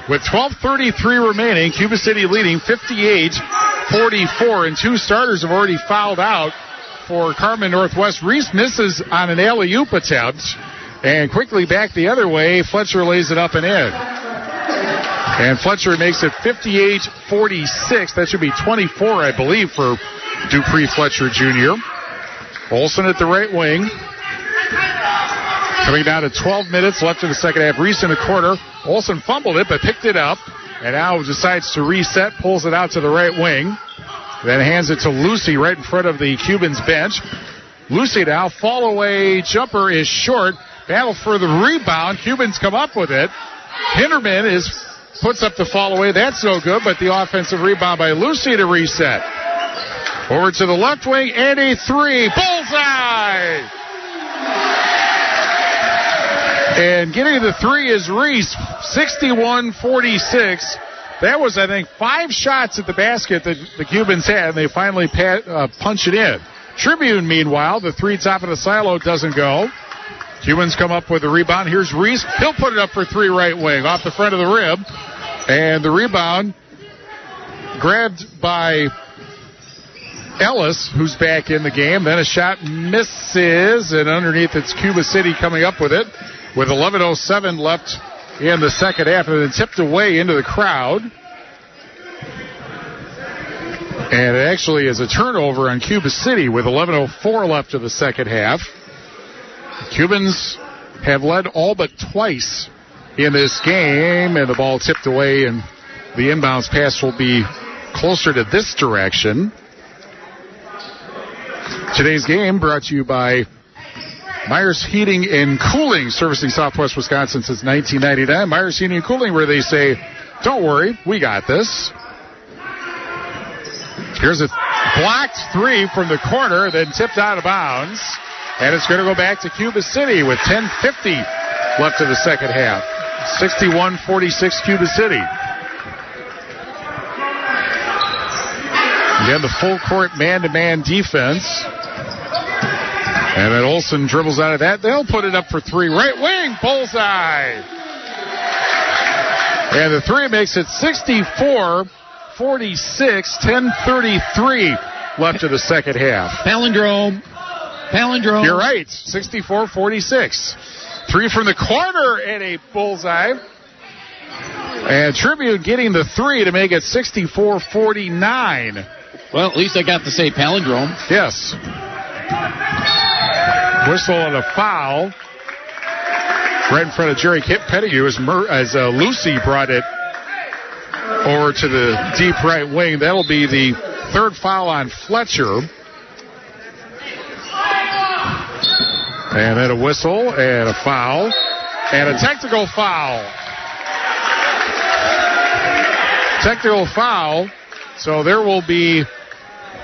With 12:33 remaining, Cuba City leading 58-44, and 2 starters have already fouled out for Carmen Northwest. Reese misses on an alley-oop attempt, and quickly back the other way, Fletcher lays it up and in. And Fletcher makes it 58-46. That should be 24, I believe, for Dupree Fletcher Jr. Olsen at the right wing. Coming down to 12 minutes left in the second half. Reese in the corner. Olsen fumbled it, but picked it up. And now decides to reset, pulls it out to the right wing. Then hands it to Lucy right in front of the Cubans bench. Lucy now, fall away jumper is short. Battle for the rebound. Cubans come up with it. Hinterman puts up the fall away. That's no good, but the offensive rebound by Lucy to reset. Over to the left wing, and a 3. Bullseye! And getting the 3 is Reese, 61-46. That was, I think, 5 shots at the basket that the Cubans had, and they finally punch it in. Tribune, meanwhile, the 3 top of the silo doesn't go. Cubans come up with the rebound. Here's Reese. He'll put it up for 3 right wing, off the front of the rim. And the rebound grabbed by Ellis, who's back in the game. Then a shot misses, and underneath it's Cuba City coming up with it with 11:07 left in the second half, and then tipped away into the crowd. And it actually is a turnover on Cuba City with 11:04 left in the second half. The Cubans have led all but twice in this game, and the ball tipped away, and the inbounds pass will be closer to this direction. Today's game brought to you by Myers Heating and Cooling, servicing Southwest Wisconsin since 1999. Myers Heating and Cooling, where they say, don't worry, we got this. Here's a blocked three from the corner, then tipped out of bounds. And it's going to go back to Cuba City with 10:50 left in the second half. 61-46 Cuba City. Again, the full court man-to-man defense. And then Olsen dribbles out of that. They'll put it up for three. Right wing, bullseye. And the three makes it 64-46, 10:33 left in the second half. Palindrome. You're right, 64-46. Three from the corner and a bullseye. And Tribune getting the three to make it 64-49. Well, at least I got to say palindrome. Yes. Whistle and a foul. Right in front of Jerry Petitgoue as Lucy brought it over to the deep right wing. That'll be the third foul on Fletcher. And then a whistle and a foul. And a technical foul. Technical foul. So there will be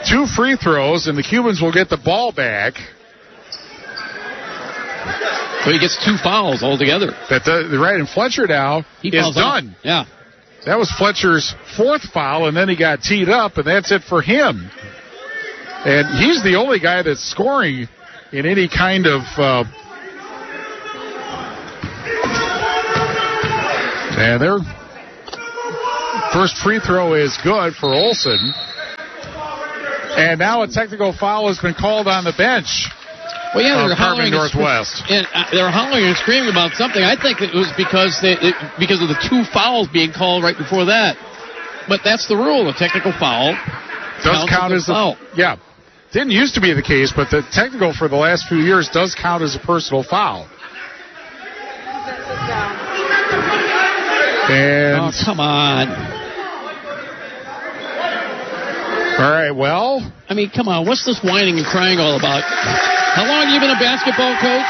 2 free throws, and the Cubans will get the ball back. So he gets 2 fouls altogether. Right, and Fletcher now is done. Yeah. That was Fletcher's 4th foul, and then he got teed up, and that's it for him. And he's the only guy that's scoring in any kind of... and their first free throw is good for Olsen. And now a technical foul has been called on the bench. Well, yeah, they're Carmen Northwest. And they're hollering and screaming about something. I think it was because of the 2 fouls being called right before that. But that's the rule. A technical foul does count as a foul. Yeah. Didn't used to be the case, but the technical for the last few years does count as a personal foul. And come on. All right, well. I mean, come on. What's this whining and crying all about? How long have you been a basketball coach?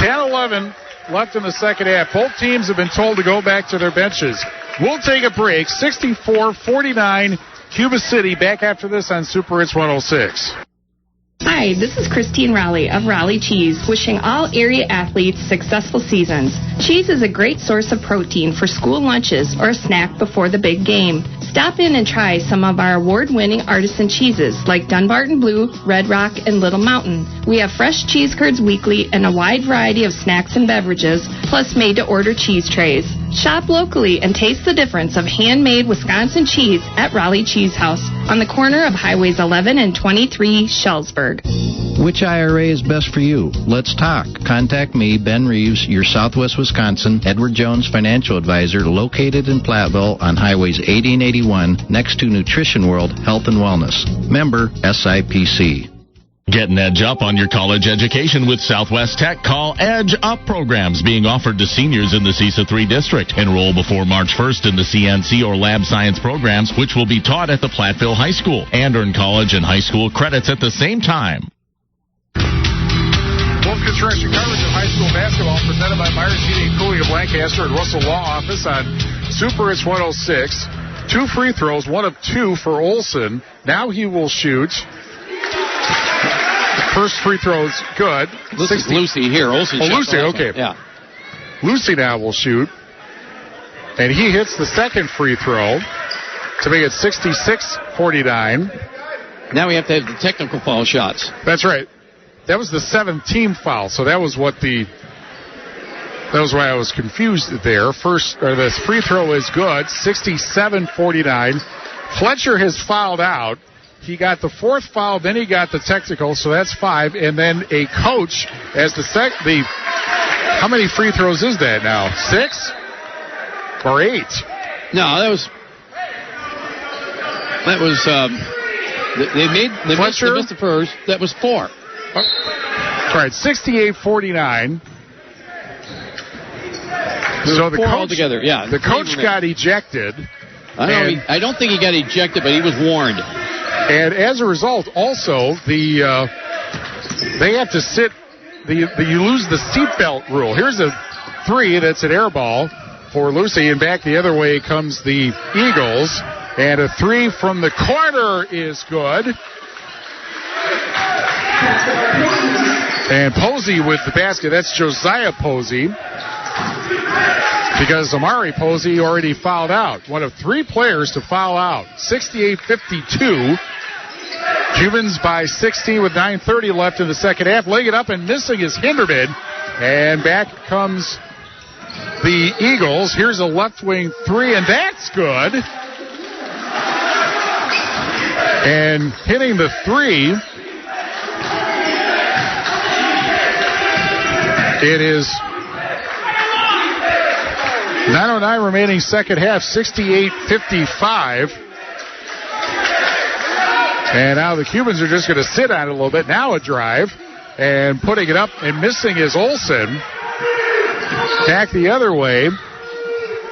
10-11 left in the second half. Both teams have been told to go back to their benches. We'll take a break. 64-49, Cuba City. Back after this on Super Hits 106. Hi, this is Christine Raleigh of Raleigh Cheese, wishing all area athletes successful seasons. Cheese is a great source of protein for school lunches or a snack before the big game. Stop in and try some of our award-winning artisan cheeses like Dunbarton Blue, Red Rock, and Little Mountain. We have fresh cheese curds weekly and a wide variety of snacks and beverages, plus made-to-order cheese trays. Shop locally and taste the difference of handmade Wisconsin cheese at Raleigh Cheese House on the corner of Highways 11 and 23, Shellsburg. Which IRA is best for you? Let's talk. Contact me, Ben Reeves, your Southwest Wisconsin Edward Jones financial advisor, located in Platteville on Highways 80 and 81, next to Nutrition World Health and Wellness. Member SIPC. Get an edge up on your college education with Southwest Tech. Call Edge Up programs being offered to seniors in the CISA 3 district. Enroll before March 1st in the CNC or lab science programs, which will be taught at the Platteville High School, and earn college and high school credits at the same time. Wolf Construction coverage of high school basketball presented by Myers Heating and Cooling of Lancaster and Russell Law Office on Super Hits 106. 2 free throws, 1 of 2 for Olsen. Now he will shoot. First free throw is good. This is Lucy here. Olsen Lucy, okay. Yeah. Lucy now will shoot. And he hits the second free throw to make it 66-49. Now we have to have the technical foul shots. That's right. That was the 7th team foul, so that was why I was confused there. The free throw is good, 67-49. Fletcher has fouled out. He got the 4th foul, then he got the technical, so that's 5. And then a coach as how many free throws is that now? 6 or 8? No, they missed the first. That was 4. All right, 68-49. So the 4 coach altogether, yeah. The coach got ejected. I don't think he got ejected, but he was warned. And as a result, also they have to sit. You lose the seatbelt rule. Here's a 3 that's an air ball for Lucy, and back the other way comes the Eagles. And a three from the corner is good. And Posey with the basket. That's Josiah Posey. Because Amari Posey already fouled out. One of 3 players to foul out. 68-52. Cubans by 16 with 9:30 left in the second half. Laying it up and missing is Hinderman. And back comes the Eagles. Here's a left wing three, and that's good. And hitting the three, it is 9:09 remaining second half, 68-55. And now the Cubans are just going to sit on it a little bit. Now a drive, and putting it up and missing is Olsen. Back the other way,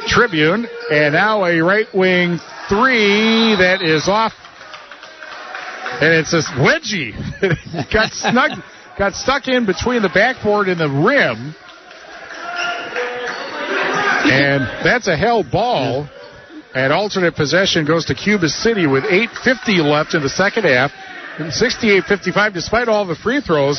Tribune, and now a right wing three that is off. And it's a wedgie. Got stuck in between the backboard and the rim. And that's a held ball. And alternate possession goes to Cuba City with 8:50 left in the second half. 68-55, despite all the free throws.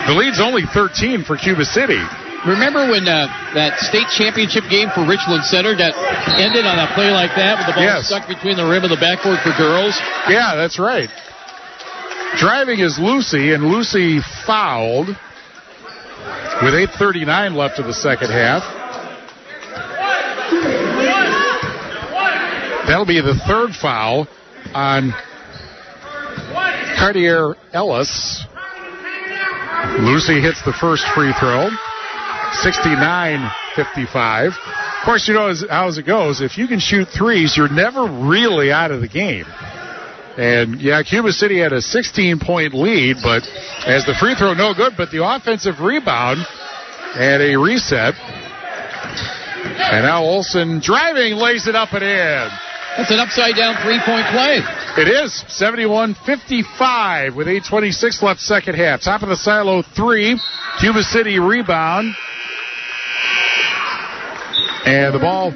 The lead's only 13 for Cuba City. Remember when that state championship game for Richland Center got ended on a play like that with the ball stuck between the rim and the backboard for girls? Yeah, that's right. Driving is Lucy, and Lucy fouled with 8:39 left in the second half. That'll be the third foul on Cartier Ellis. Lucy hits the first free throw. 69-55. Of course, you know how it goes. If you can shoot threes, you're never really out of the game. And, yeah, Cuba City had a 16-point lead, but as the free throw, no good. But the offensive rebound and a reset. And now Olsen driving, lays it up and in. That's an upside-down three-point play. It is. 71-55 with 8:26 left second half. Top of the silo three. Cuba City rebound. And the ball,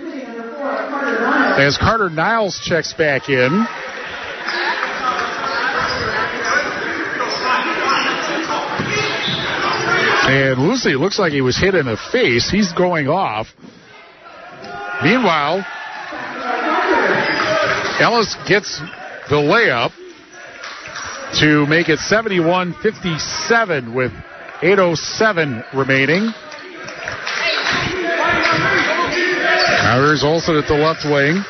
as Carter Niles checks back in. And Lucy looks like he was hit in the face. He's going off. Meanwhile, Ellis gets the layup to make it 71-57 with 8:07 remaining. Now here's Olsen at the left wing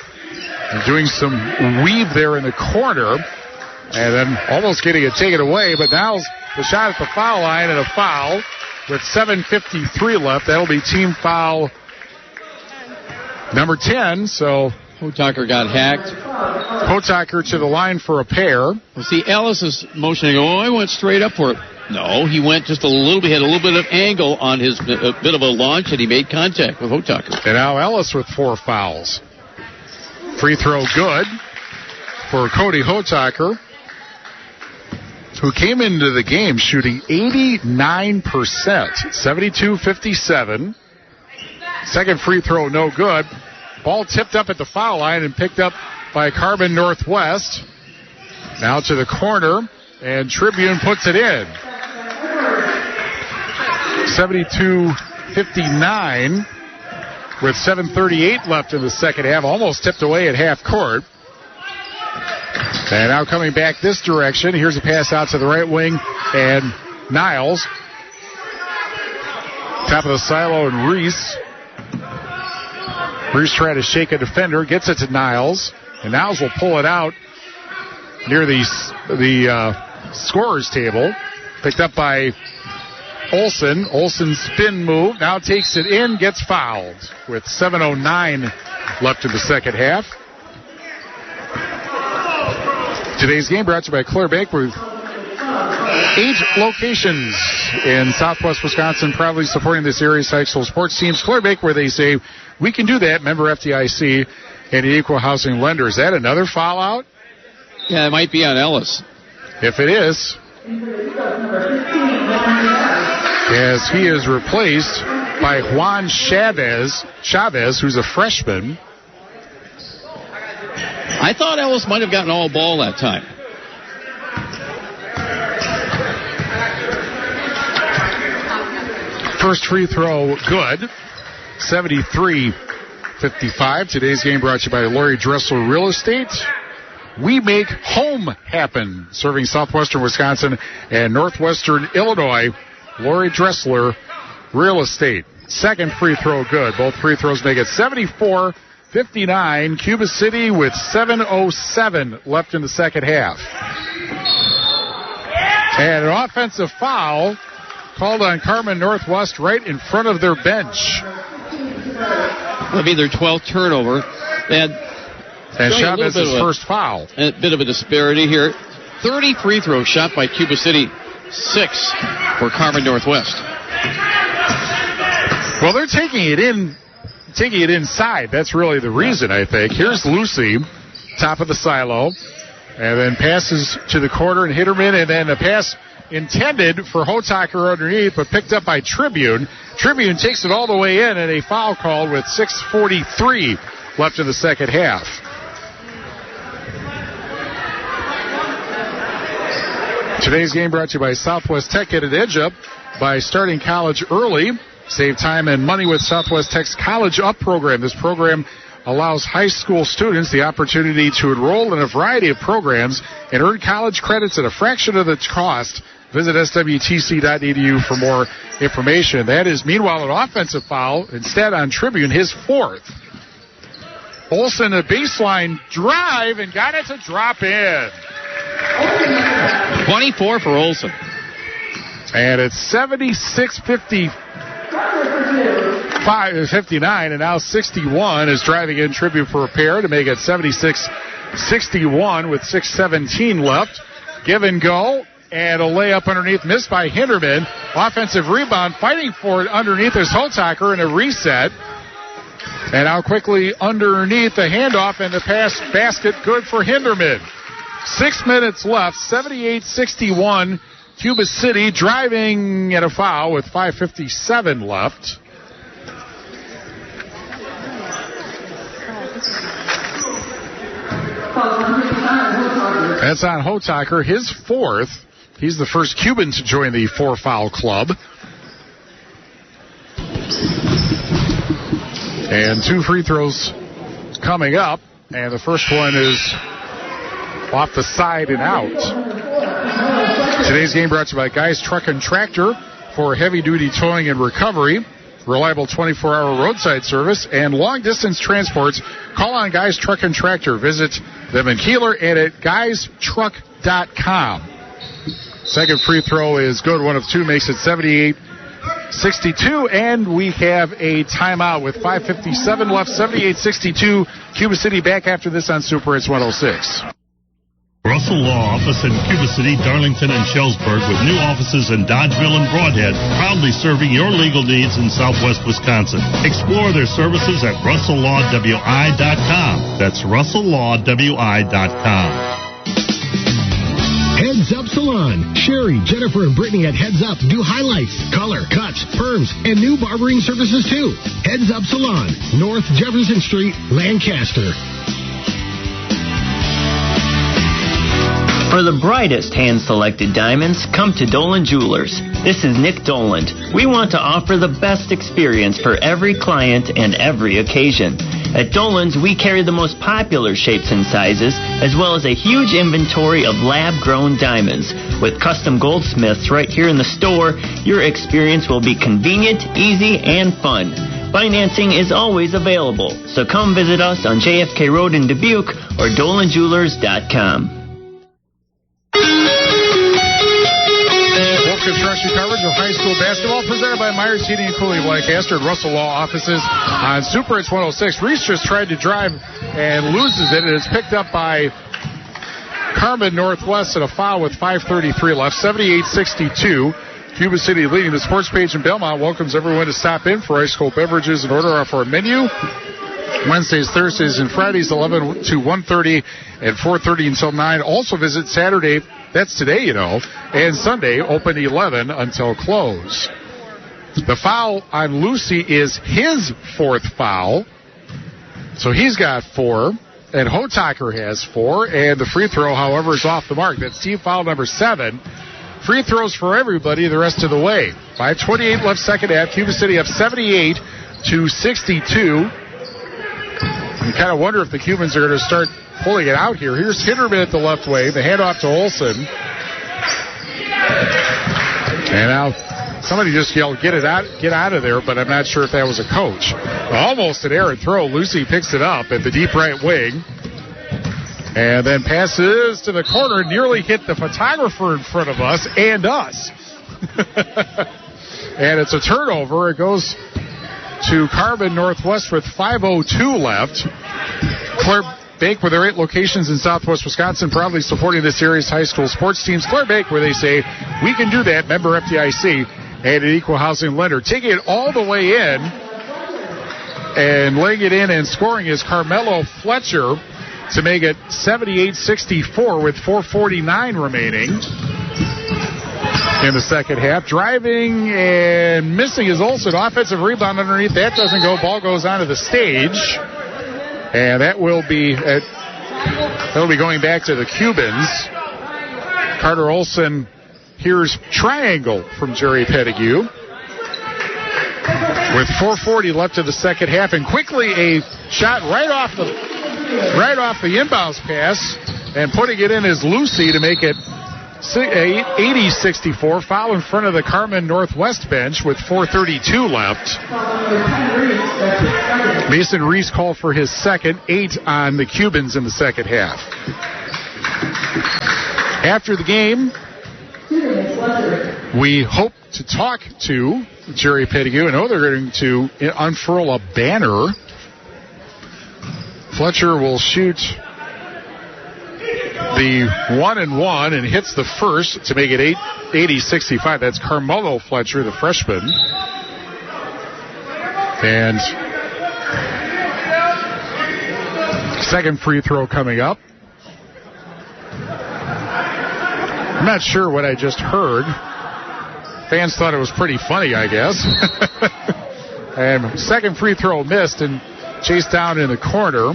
and doing some weave there in the corner and then almost getting it taken away, but now the shot at the foul line and a foul with 7:53 left. That'll be team foul number 10, so Hotaker got hacked. Hotaker to the line for a pair. Well, see, Ellis is motioning, I went straight up for it. No, he went just a little bit, had a little bit of angle on his bit of a launch, and he made contact with Hotaker. And now Ellis with 4 fouls. Free throw good for Cody Hotaker, who came into the game shooting 89%, 72-57. Second free throw no good. Ball tipped up at the foul line and picked up by Carmen Northwest. Now to the corner, and Tribune puts it in. 72-59 with 7:38 left in the second half. Almost tipped away at half court. And now coming back this direction. Here's a pass out to the right wing, and Niles. Top of the silo, and Reese. Reese trying to shake a defender, gets it to Niles, and Niles will pull it out near the scorer's table. Picked up by Olsen. Olsen's spin move, now takes it in, gets fouled with 7:09 left in the second half. Today's game brought to you by Clear Bank with 8 locations in Southwest Wisconsin, proudly supporting this area's high school sports teams. Clear Bank, where they say, we can do that. Member FDIC and the Equal Housing Lender. Is that another foul out? Yeah, it might be on Ellis. If it is, as he is replaced by Juan Chavez, who's a freshman. I thought Ellis might have gotten all ball that time. First free throw, good. 73-55. Today's game brought to you by Lori Dressler Real Estate. We make home happen. Serving southwestern Wisconsin and northwestern Illinois. Lori Dressler Real Estate. Second free throw, good. Both free throws make it 74-59. Cuba City with 7:07 left in the second half. And an offensive foul called on Carmen Northwest right in front of their bench. That'll be their 12th turnover. They had and Chavez's first foul. A bit of a disparity here. 30 free throws shot by Cuba City, 6 for Carmen Northwest. Well, they're taking it inside. That's really the reason, I think. Here's Lucy, top of the silo, and then passes to the corner and Hitterman, and then a pass intended for Hotaker underneath, but picked up by Tribune. Tribune takes it all the way in, and a foul called with 6:43 left in the second half. Today's game brought to you by Southwest Tech. Get an edge up by starting college early. Save time and money with Southwest Tech's College Up program. This program allows high school students the opportunity to enroll in a variety of programs and earn college credits at a fraction of the cost. Visit swtc.edu for more information. That is, meanwhile, an offensive foul instead on Tribune, his fourth. Olsen, a baseline drive, and got it to drop in. 24 for Olsen. And it's 59, and now 61 is driving in Tribune for a pair to make it 76-61 with 6:17 left. Give and go, and a layup underneath, missed by Hinderman. Offensive rebound, fighting for it underneath is Hotaker, and a reset. And now quickly underneath the handoff, and the pass basket good for Hinderman. 6 minutes left, 78-61. Cuba City driving at a foul with 5:57 left. That's on Hotaker, his fourth. He's the first Cuban to join the four-foul club. And two free throws coming up, and the first one is off the side and out. Today's game brought to you by Guys Truck and Tractor for heavy-duty towing and recovery, reliable 24-hour roadside service, and long-distance transports. Call on Guys Truck and Tractor. Visit them in Keeler and at guystruck.com. Second free throw is good. One of two makes it 78-62, and we have a timeout with 5:57 left. 78-62. Cuba City back after this on Super Hits 106. Russell Law Office in Cuba City, Darlington, and Shellsburg with new offices in Dodgeville and Broadhead, proudly serving your legal needs in southwest Wisconsin. Explore their services at RussellLawWI.com. That's RussellLawWI.com. Heads Up Salon. Sherry, Jennifer, and Brittany at Heads Up do highlights, color, cuts, perms, and new barbering services too. Heads Up Salon, North Jefferson Street, Lancaster. For the brightest hand-selected diamonds, come to Dolan Jewelers. This is Nick Dolan. We want to offer the best experience for every client and every occasion. At Dolan's, we carry the most popular shapes and sizes, as well as a huge inventory of lab-grown diamonds. With custom goldsmiths right here in the store, your experience will be convenient, easy, and fun. Financing is always available, so come visit us on JFK Road in Dubuque or DolanJewelers.com. Construction coverage of high school basketball presented by Myers Heating and Cooling of Lancaster and Russell Law offices on Super Hits 106. Reese just tried to drive and loses it, and it's picked up by Carmen Northwest at a foul with 5:33 left. 78-62. Cuba City leading. The sports page in Belmont welcomes everyone to stop in for ice cold beverages and order off our menu. Wednesdays, Thursdays, and Fridays, 11 to 1:30 and 4:30 until 9. Also visit Saturday, that's today, you know, and Sunday, open 11 until close. The foul on Lucy is his fourth foul, so he's got 4. and Hotaker has 4, and the free throw, however, is off the mark. That's team foul number 7. Free throws for everybody the rest of the way. 5:28 left second half. Cuba City up 78-62. You kind of wonder if the Cubans are going to start pulling it out here. Here's Hitterman at the left wing. The handoff to Olsen. And now somebody just yelled, get out of there, but I'm not sure if that was a coach. Almost an errant throw. Lucy picks it up at the deep right wing. And then passes to the corner, nearly hit the photographer in front of us and us. And it's a turnover. It goes to Carmen Northwest with 5:02 left. Claire Bake, with their 8 locations in Southwest Wisconsin, proudly supporting this area's high school sports teams. Claire Bake, where they say, we can do that, member FDIC, and an equal housing lender. Taking it all the way in and laying it in and scoring is Carmelo Fletcher to make it 78-64 with 4:49 remaining in the second half. Driving and missing is Olsen. Offensive rebound underneath. That doesn't go. Ball goes onto the stage. And that will be going back to the Cubans. Carter Olsen hears triangle from Jerry Petitgoue. With 4:40 left in the second half, and quickly a shot right off the inbounds pass, and putting it in is Lucy to make it 80-64. Foul in front of the Carmen Northwest bench with 4:32 left. Mason Reese called for his second, 8 on the Cubans in the second half. After the game, we hope to talk to Jerry Petitgoue. I know they're going to unfurl a banner. Fletcher will shoot the 1-and-1 and hits the first to make it 80-65. That's Carmelo Fletcher, the freshman. And second free throw coming up. I'm not sure what I just heard. Fans thought it was pretty funny, I guess. And second free throw missed and chased down in the corner.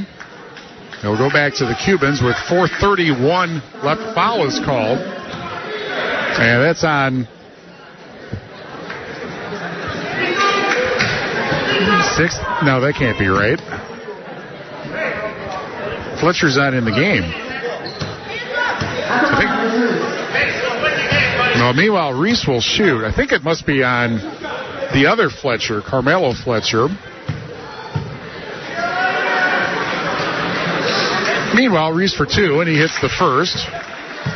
We'll go back to the Cubans with 4:31 left. Foul is called. And that's on 6th. No, that can't be right. Fletcher's not in the game. No, meanwhile, Reese will shoot. I think it must be on the other Fletcher, Carmelo Fletcher. Meanwhile, Reese for 2, and he hits the first.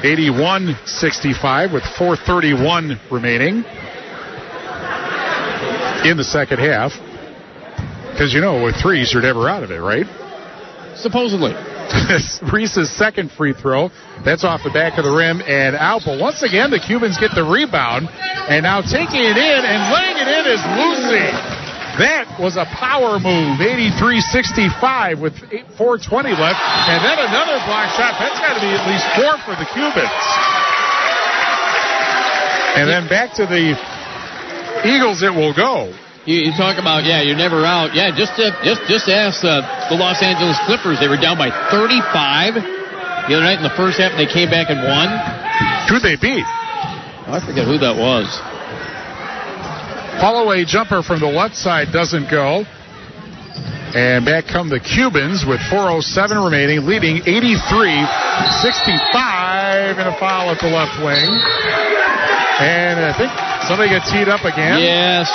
81-65 with 4:31 remaining in the second half. Because, with threes, you're never out of it, right? Supposedly. Reese's second free throw. That's off the back of the rim and out. But once again, the Cubans get the rebound. And now taking it in and laying it in is Lucy. That was a power move. 83-65 with 4:20 left. And then another block shot. That's got to be at least 4 for the Cubans. And then back to the Eagles it will go. You talk about, you're never out. Yeah, just ask the Los Angeles Clippers. They were down by 35 the other night in the first half, and they came back and won. Who'd they beat? I forget who that was. Follow-away jumper from the left side doesn't go. And back come the Cubans with 4:07 remaining, leading 83-65, and a foul at the left wing. And I think somebody got teed up again. Yes.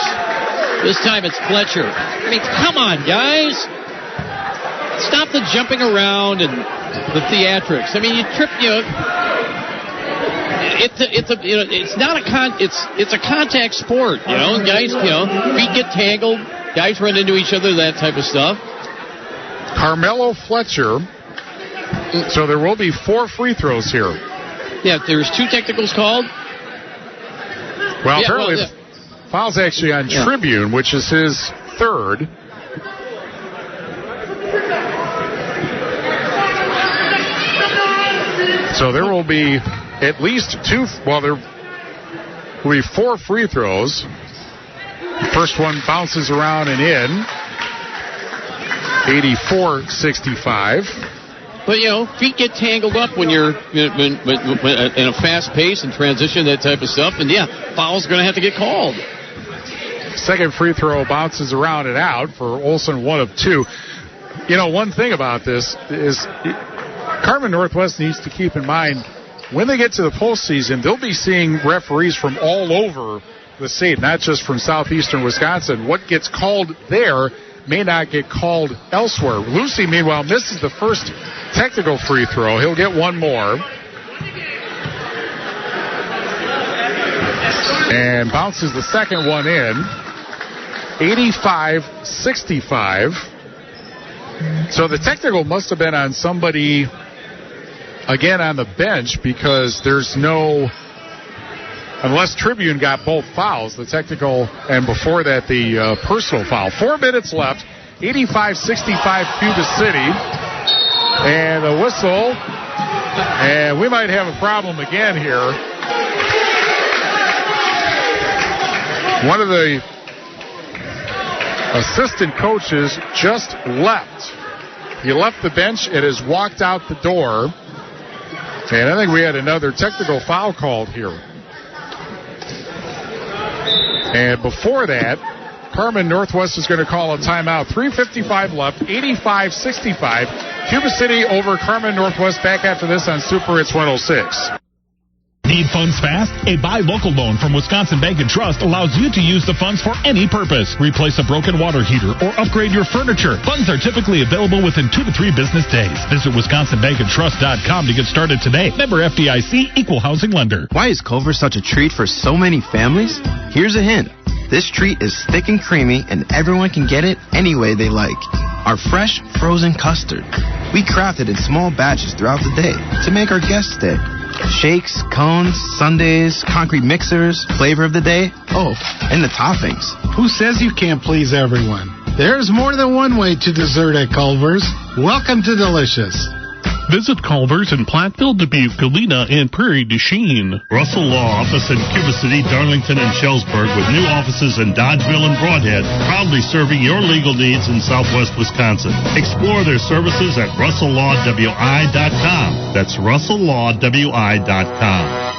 This time it's Fletcher. I mean, come on, guys. Stop the jumping around and the theatrics. I mean, you trip, it's a contact sport, guys, feet get tangled, guys run into each other, that type of stuff. Carmelo Fletcher. So there will be 4 free throws here. Yeah, there's 2 technicals called. Well, apparently foul's actually on Tribune, which is his third. So there will be at least 2. Well, there will be 4 free throws. First one bounces around and in. 84-65. But, feet get tangled up when you're in a fast pace and transition, that type of stuff. And, foul's going to have to get called. Second free throw bounces around and out for Olson, 1 of 2. One thing about this is Carmen Northwest needs to keep in mind when they get to the postseason, they'll be seeing referees from all over the state, not just from southeastern Wisconsin. What gets called there may not get called elsewhere. Lucy, meanwhile, misses the first technical free throw. He'll get one more. And bounces the second one in. 85-65. So the technical must have been on somebody, again, on the bench, because there's no, unless Tribune got both fouls, the technical and before that the personal foul. 4 minutes left, 85-65 Cuba City. And a whistle, and we might have a problem again here. One of the assistant coaches just left. He left the bench and has walked out the door. And I think we had another technical foul called here. And before that, Carmen Northwest is going to call a timeout. 3:55 left, 85-65. Cuba City over Carmen Northwest. Back after this on Super Hits 106. Need funds fast? A buy local loan from Wisconsin Bank and Trust allows you to use the funds for any purpose. Replace a broken water heater or upgrade your furniture. Funds are typically available within 2 to 3 business days. Visit WisconsinBankandTrust.com to get started today. Member FDIC, Equal Housing Lender. Why is Culver such a treat for so many families? Here's a hint. This treat is thick and creamy, and everyone can get it any way they like. Our fresh, frozen custard. We craft it in small batches throughout the day to make our guests day. Shakes, cones, sundaes, concrete mixers, flavor of the day. Oh, and the toppings. Who says you can't please everyone? There's more than one way to dessert at Culver's. Welcome to Delicious. Visit Culver's in Platteville, Dubuque, Galena, and Prairie du Chien. Russell Law Office in Cuba City, Darlington, and Shellsburg, with new offices in Dodgeville and Broadhead, proudly serving your legal needs in southwest Wisconsin. Explore their services at RussellLawWI.com. That's RussellLawWI.com.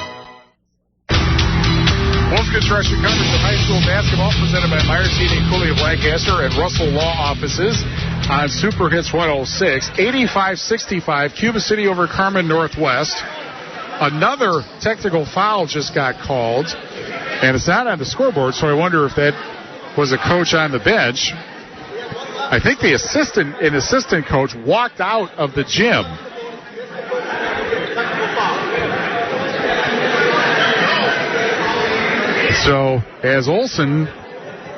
Wolf Construction coverage of high school basketball presented by Myers Heating, Cooley of Lancaster, and Russell Law Offices on Super Hits 106. 85-65, Cuba City over Carmen Northwest. Another technical foul just got called, and it's not on the scoreboard, so I wonder if that was a coach on the bench. I think the assistant coach walked out of the gym. So, as Olson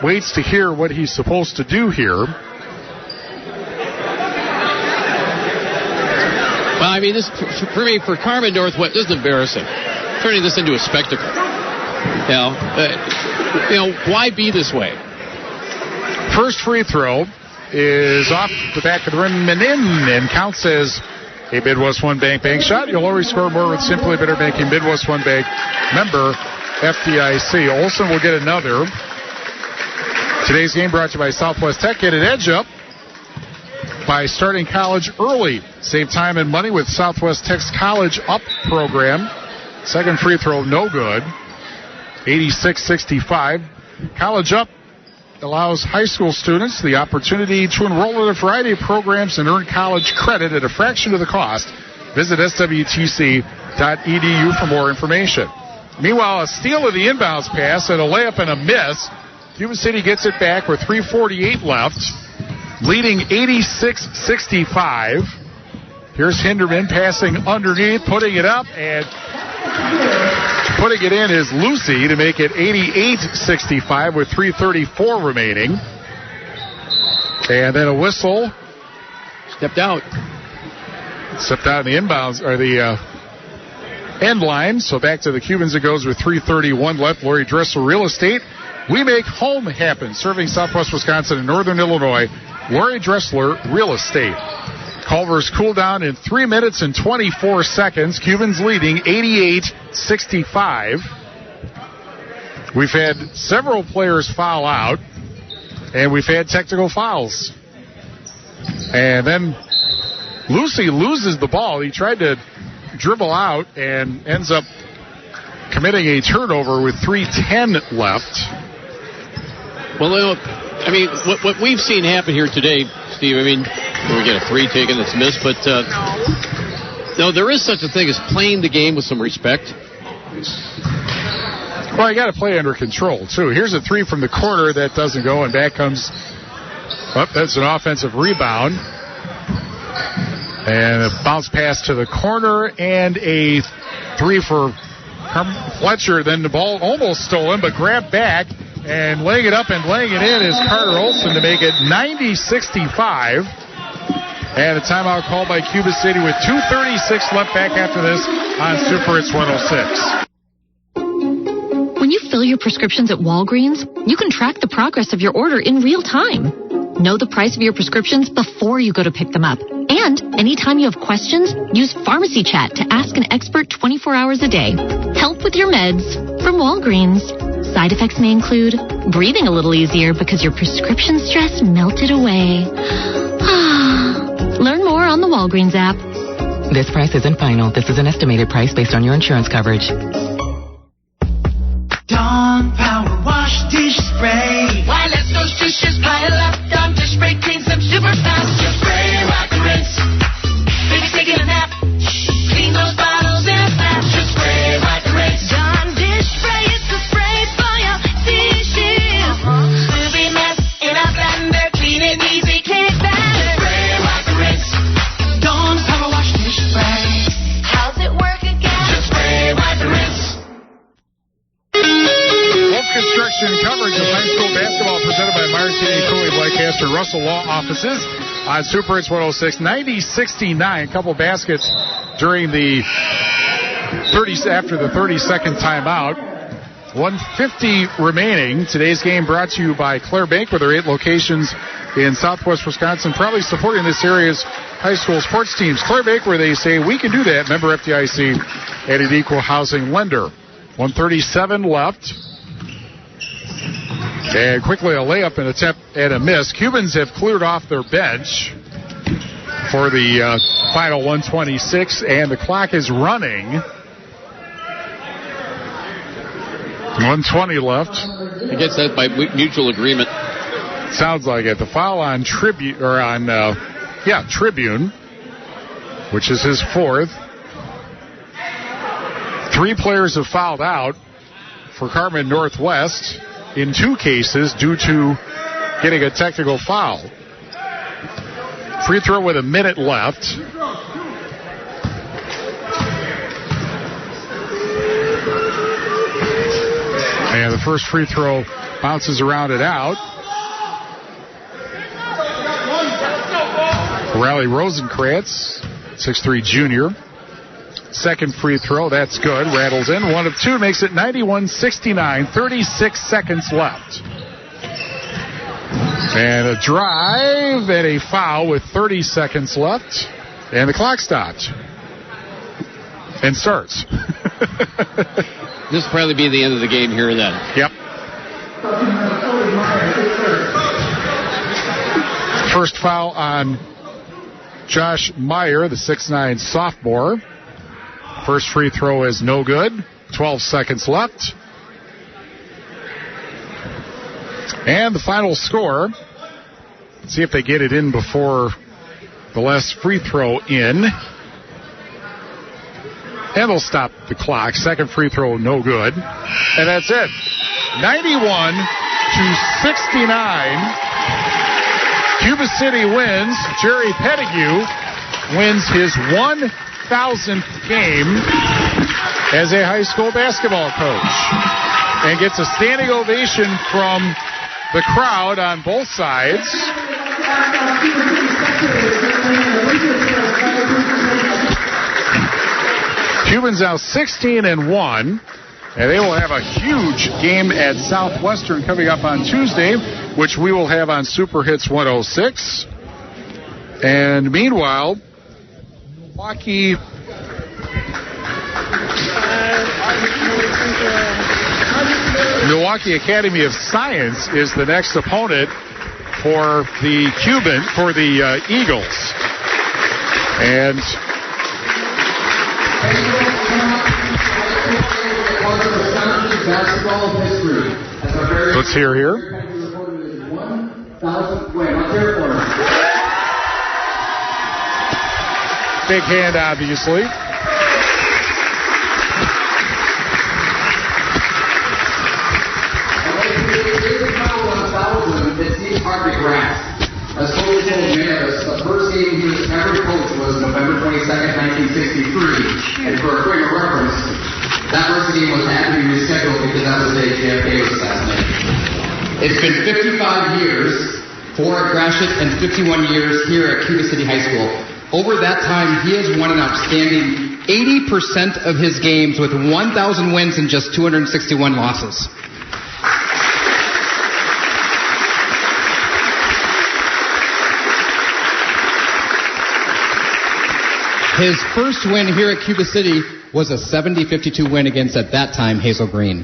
waits to hear what he's supposed to do here. Well, I mean, this for me, for Carmen Northwest, this is embarrassing. Turning this into a spectacle. Why be this way? First free throw is off the back of the rim and in, and counts as a Midwest One Bank shot. You'll always score more with Simply Better Banking. Midwest One Bank member FDIC. Olson will get another. Today's game brought to you by Southwest Tech. Get an edge up by starting college early. Save time and money with Southwest Tech's College Up program. Second free throw, no good. 86-65. College Up allows high school students the opportunity to enroll in a variety of programs and earn college credit at a fraction of the cost. Visit swtc.edu for more information. Meanwhile, a steal of the inbounds pass and a layup and a miss. Cuba City gets it back with 3:48 left, leading 86-65. Here's Hinderman passing underneath, putting it up, and putting it in is Lucy to make it 88-65 with 3:34 remaining. And then a whistle. Stepped out in the inbounds, or the end line. So back to the Cubans it goes with 3:31 left. Lori Dressel Real Estate. We make home happen. Serving Southwest Wisconsin and Northern Illinois. Lori Dressler Real Estate. Culver's cool down in 3 minutes and 24 seconds. Cubans leading 88-65. We've had several players foul out, and we've had technical fouls. And then Lucy loses the ball. He tried to dribble out and ends up committing a turnover with 3:10 left. Well, I mean, what we've seen happen here today, Steve, I mean, we get a 3 taken that's missed, but no, there is such a thing as playing the game with some respect. Well, you got to play under control, too. Here's a 3 from the corner that doesn't go, and back comes, that's an offensive rebound. And a bounce pass to the corner, and a 3 for Fletcher. Then the ball almost stolen, but grabbed back, and laying it up and laying it in is Carter Olson to make it 90-65. And a timeout called by Cuba City with 2:36 left back after this on Super Hits 106. When you fill your prescriptions at Walgreens, you can track the progress of your order in real time. Know the price of your prescriptions before you go to pick them up. And anytime you have questions, use Pharmacy Chat to ask an expert 24 hours a day. Help with your meds from Walgreens. Side effects may include breathing a little easier because your prescription stress melted away. Learn more on the Walgreens app. This price isn't final. This is an estimated price based on your insurance coverage. Dawn Power Wash Dish Spray. Why let those dishes pile up? Dawn Dish Spray cleans them super fast. Just spray, rock and rinse. Baby's taking a nap. Clean those bottles in a flash. Just spray, rock and rinse. Dawn Dish Spray, it's the spray for your dishes. Movie mess in a blender. Clean it easy, kick back. Just spray, rock and rinse. Dawn Power Wash Dish Spray. How's it work again? Just spray, rock and rinse. Construction coverage of high school basketball presented by Myers City, Cooley, Lancaster, Russell Law Offices on Super Hits 106. 90-69. Couple baskets during the after the 30-second timeout. 1:50 remaining. Today's game brought to you by Claire Bank with their 8 locations in Southwest Wisconsin, proudly supporting this area's high school sports teams. Claire Bank, where they say we can do that. Member FDIC and an equal housing lender. 1:37 left. And quickly a layup, an attempt and a miss. Cubans have cleared off their bench for the final 1:26, and the clock is running. 1:20 left. I guess that's by mutual agreement. Sounds like it. The foul on Tribune, which is his 4th. 3 players have fouled out for Carmen Northwest in 2 cases due to getting a technical foul. Free throw with a minute left. And the first free throw bounces around and out. Riley Rosenkrantz, 6'3" junior. Second free throw, that's good. Rattles in. 1 of 2 makes it 91-69. 36 seconds left. And a drive and a foul with 30 seconds left. And the clock stopped. And starts. This will probably be the end of the game here then. Yep. First foul on Josh Meyer, the 6'9" sophomore. First free throw is no good. 12 seconds left. And the final score. Let's see if they get it in before the last free throw in. And they'll stop the clock. Second free throw, no good. And that's it. 91-69. Cuba City wins. Jerry Petitgoue wins his 1,000th game as a high school basketball coach and gets a standing ovation from the crowd on both sides. Cubans now 16-1, and they will have a huge game at Southwestern coming up on Tuesday, which we will have on Super Hits 106. And meanwhile, Milwaukee Academy of Science is the next opponent for the Eagles. And let's hear here. Big hand, obviously. It seems hard to grasp. As Coach told Maris, the first game he was ever coached was November 22nd, 1963. And for a quick reference, that first game had to be rescheduled because that was the day JFK was assassinated. It's been 55 years for Gratiot and 51 years here at Cuba City High School. Over that time, he has won an outstanding 80% of his games with 1,000 wins and just 261 losses. His first win here at Cuba City was a 70-52 win against, at that time, Hazel Green.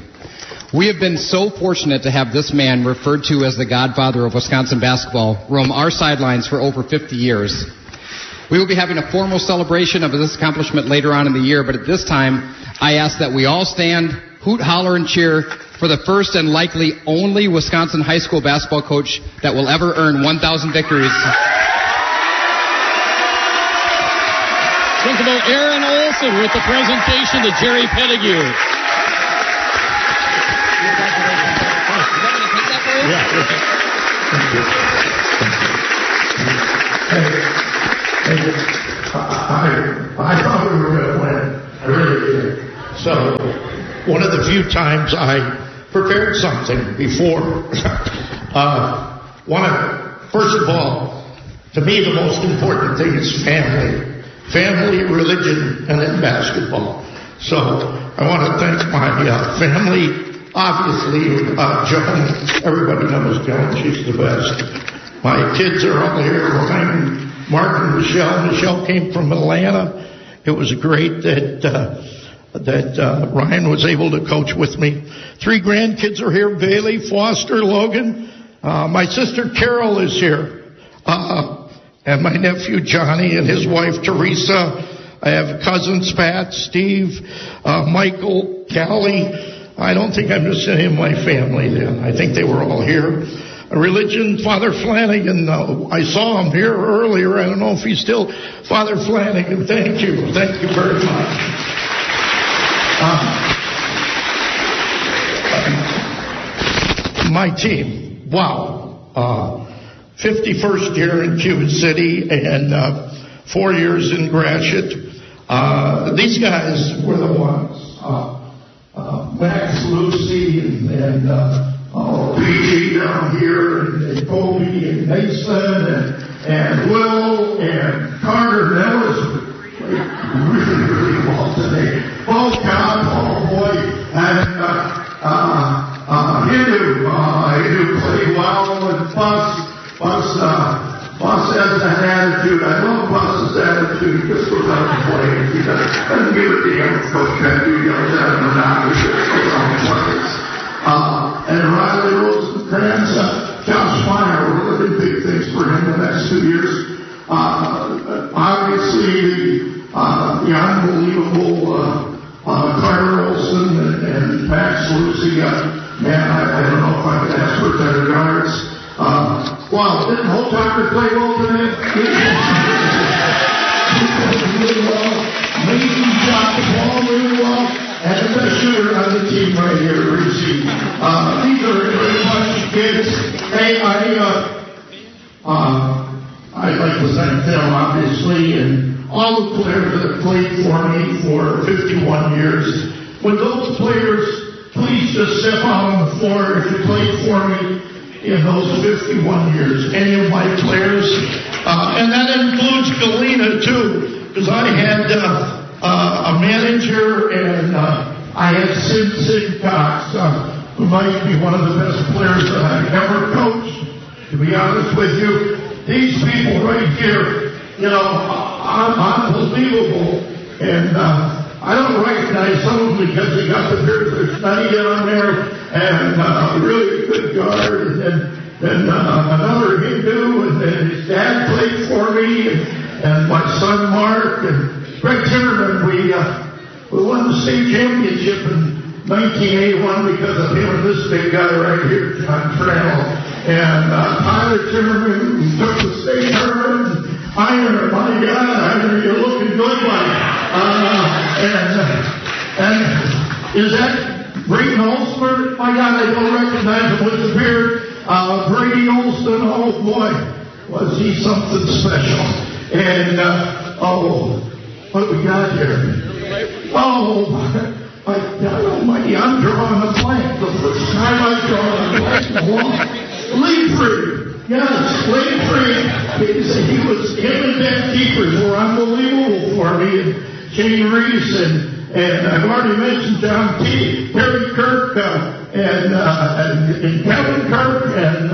We have been so fortunate to have this man, referred to as the godfather of Wisconsin basketball, roam our sidelines for over 50 years. We will be having a formal celebration of this accomplishment later on in the year, but at this time, I ask that we all stand, hoot, holler, and cheer for the first and likely only Wisconsin high school basketball coach that will ever earn 1,000 victories. Principal Aaron Olson with the presentation to Jerry Petitgoue. I thought we were going to win. I really did. So, one of the few times I prepared something before. First of all, to me the most important thing is family. Family, religion, and then basketball. So I want to thank my family. Obviously, Joan, everybody knows Joan, she's the best. My kids are all here, Ryan, Mark, and Michelle. Michelle came from Atlanta. It was great that Ryan was able to coach with me. 3 grandkids are here, Bailey, Foster, Logan. My sister Carol is here. And my nephew Johnny and his wife Teresa. I have cousins Pat, Steve, Michael, Callie. I don't think I'm missing any of my family then. I think they were all here. Religion, Father Flanagan. I saw him here earlier. I don't know if he's still Father Flanagan. Thank you. Thank you very much. My team. Wow. 51st year in Cuba City and 4 years in Gratiot. These guys were the ones. Max, Lucy, and PG down here, and Kobe, and Mason, and Will, and Carter. That was really, really well today. Both Cal, boy, and Hindu played well, and Bus has that attitude. I love Bus's attitude. He just goes out and plays. He doesn't give a damn if Coach Pettigrew yells at him or not. He just goes out and plays. And Riley Rosencrantz, Josh Meyer, we're looking big things for him the next 2 years. Obviously, the unbelievable Carter Olson and Max Lucy. Man, I don't know if I could ask for better guards. Wow, didn't Holthacker play well today? He played really well. Mason shot the ball really well. And the best shooter on the team right here, Reese. These are a great bunch of kids. Hey, I'd like to thank them, obviously, and all the players that have played for me for 51 years. Would those players please just step out on the floor if you played for me in those 51 years? Any of my players? And that includes Galena, too, because I had a manager and I had Sid Cox, who might be one of the best players that I've ever coached. To be honest with you, these people right here, you know, are unbelievable. And I don't recognize some of them because they got the beard. There's Nutty on there, and really good guard, and then another Hindu, and then his dad played for me, and my son Mark and Greg Timmerman. We won the state championship in 1981 because of him and this big guy right here, John Trammell. And Tyler Timmerman took the state tournament. Iron, my God, Iron, you're looking good, buddy. And is that Brayton Olsberg? My God, I don't recognize him with the beard. Brady Olson, oh boy, was he something special. And, what do we got here? Oh, my God almighty, I'm drawing a blank. The first time I draw a blank in a long Leafree. Yes, Leafree. He was, him and Ben Keepers were unbelievable for me. And Shane Reese and I've already mentioned John T. Terry Kirk and Kevin Kirk and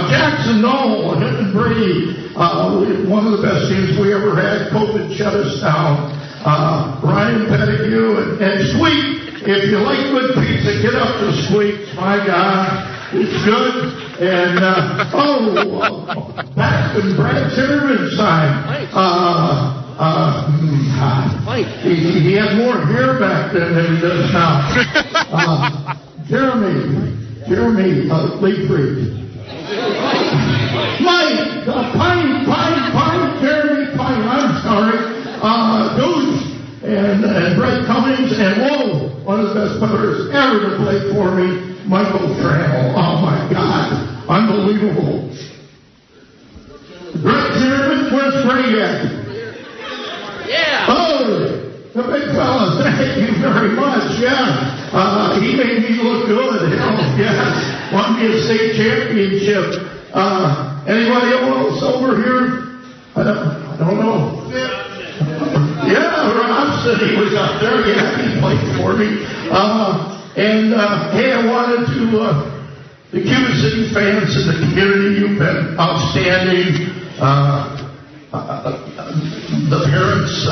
Jackson Knoll, him and Brady. One of the best teams we ever had. COVID shut us down. Ryan Petitgoue and Sweet. If you like good pizza, get up to Sweet's. My God, it's good. And back when Brad Zimmerman signed. He had more hair back then than he does now. Jeremy Leafree. Mike, Pine, Jeremy Pine, I'm sorry. Deuce and Brett Cummings, and one of the best players ever to play for me, Michael Trammell. Oh my God, unbelievable. Brett Zimmerman, where's Brady at? Yeah. Oh, the big fella, thank you very much. Yeah, he made me look good. Yeah, won me a state championship. Anybody else over here? I don't know. Yeah, Rob said he was up there. Yeah, he played for me. Hey, I wanted to, the Cuba City fans in the community, you've been outstanding. The parents,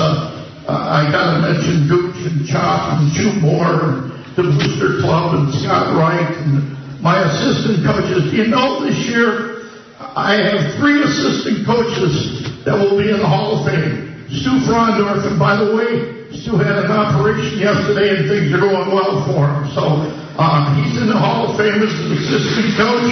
I gotta mention Gooch and Chop and Chew Moore and the Booster Club and Scott Wright and my assistant coaches. You know, this year I have 3 assistant coaches that will be in the Hall of Fame. Stu Frondorf, and by the way, Stu had an operation yesterday and things are going well for him. So he's in the Hall of Fame as an assistant coach.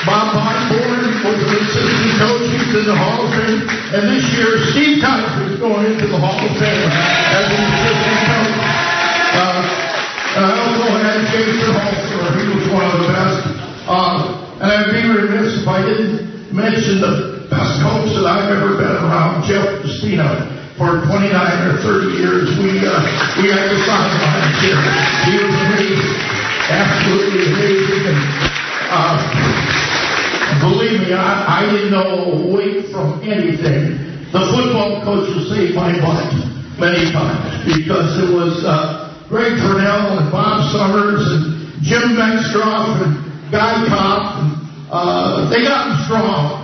Bob Osborne was an assistant coach. He's in the Hall of Fame. And this year, Steve Kaiser is going into the Hall of Fame as an assistant coach. And I also had Jason Holzer. He was one of the best. And I'd be remiss if I didn't mention the best coach that I've ever been around, Jeff Christina. For 29 or 30 years, we had the sidelines here. He was amazing, absolutely amazing. And believe me, I didn't know weight from anything. The football coaches saved my butt many times because it was Greg Purnell and Bob Summers and Jim Beckstroff and Guy Kopp. And they got me strong.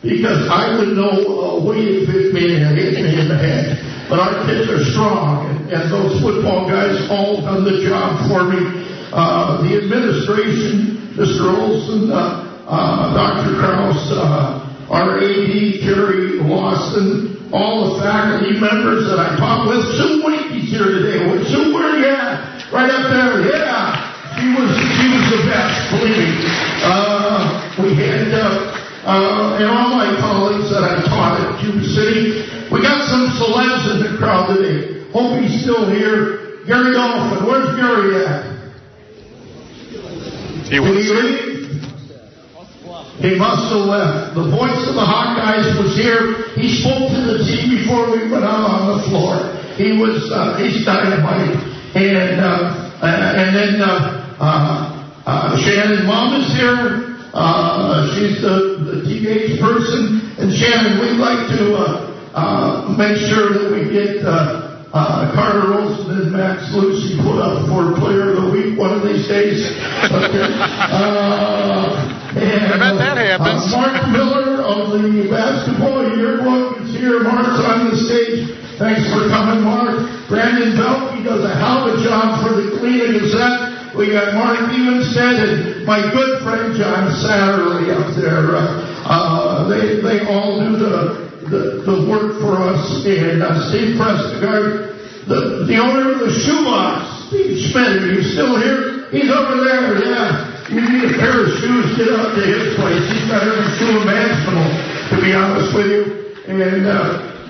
Because I would know weight hit me in the head. But our kids are strong, and those football guys all done the job for me. The administration, Mr. Olson, Dr. Krause, our AD, Jerry Lawson, all the faculty members that I taught with. Sue Winky's here today. Sue, where are you at? Right up there. Yeah, she was the best, believe me. We had. And all my colleagues that I taught at Cuba City, we got some celebs in the crowd today. Hope he's still here. Gary Dolphin, where's Gary at? Did he leave? He must have left. The voice of the Hawkeyes was here. He spoke to the team before we went out on the floor. He's dynamite. And then Shannon Mom is here. She's the TH person, and Shannon, we'd like to make sure that we get Carter Olson and Max Lucy put up for Player of the Week one of these days. Okay. I bet that happens. Mark Miller of the Basketball Yearbook is here. Mark's on the stage. Thanks for coming, Mark. Brandon Belkey does a hell of a job for the Cleveland Gazette. We got Mark Evenstad and my good friend John Satterley up there. They all do the work for us. And Steve Prestegard, the owner of the shoebox, Steve Schmidt, are you still here? He's over there, yeah. You need a pair of shoes, get out to his place. He's got every shoe imaginable, to be honest with you. And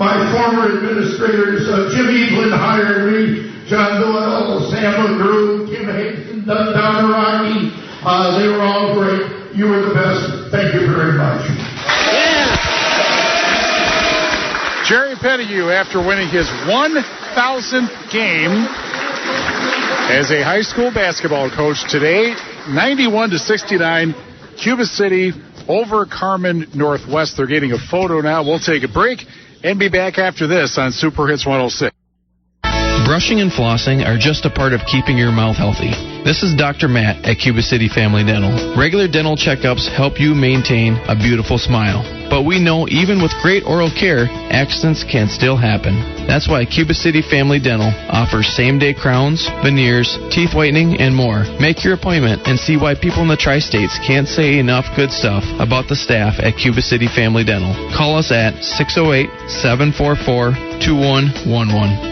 my former administrators, Jim Evelyn hired me, John Doyle, Sam McGrew, Kim Hayes, Doug Rocky. They were all great. You were the best. Thank you very much. Jerry Petitgoue, after winning his 1,000th game as a high school basketball coach today, 91-69, Cuba City over Carmen Northwest. They're getting a photo now. We'll take a break and be back after this on Super Hits 106. Brushing and flossing are just a part of keeping your mouth healthy. This is Dr. Matt at Cuba City Family Dental. Regular dental checkups help you maintain a beautiful smile. But we know even with great oral care, accidents can still happen. That's why Cuba City Family Dental offers same-day crowns, veneers, teeth whitening, and more. Make your appointment and see why people in the Tri-States can't say enough good stuff about the staff at Cuba City Family Dental. Call us at 608-744-2111.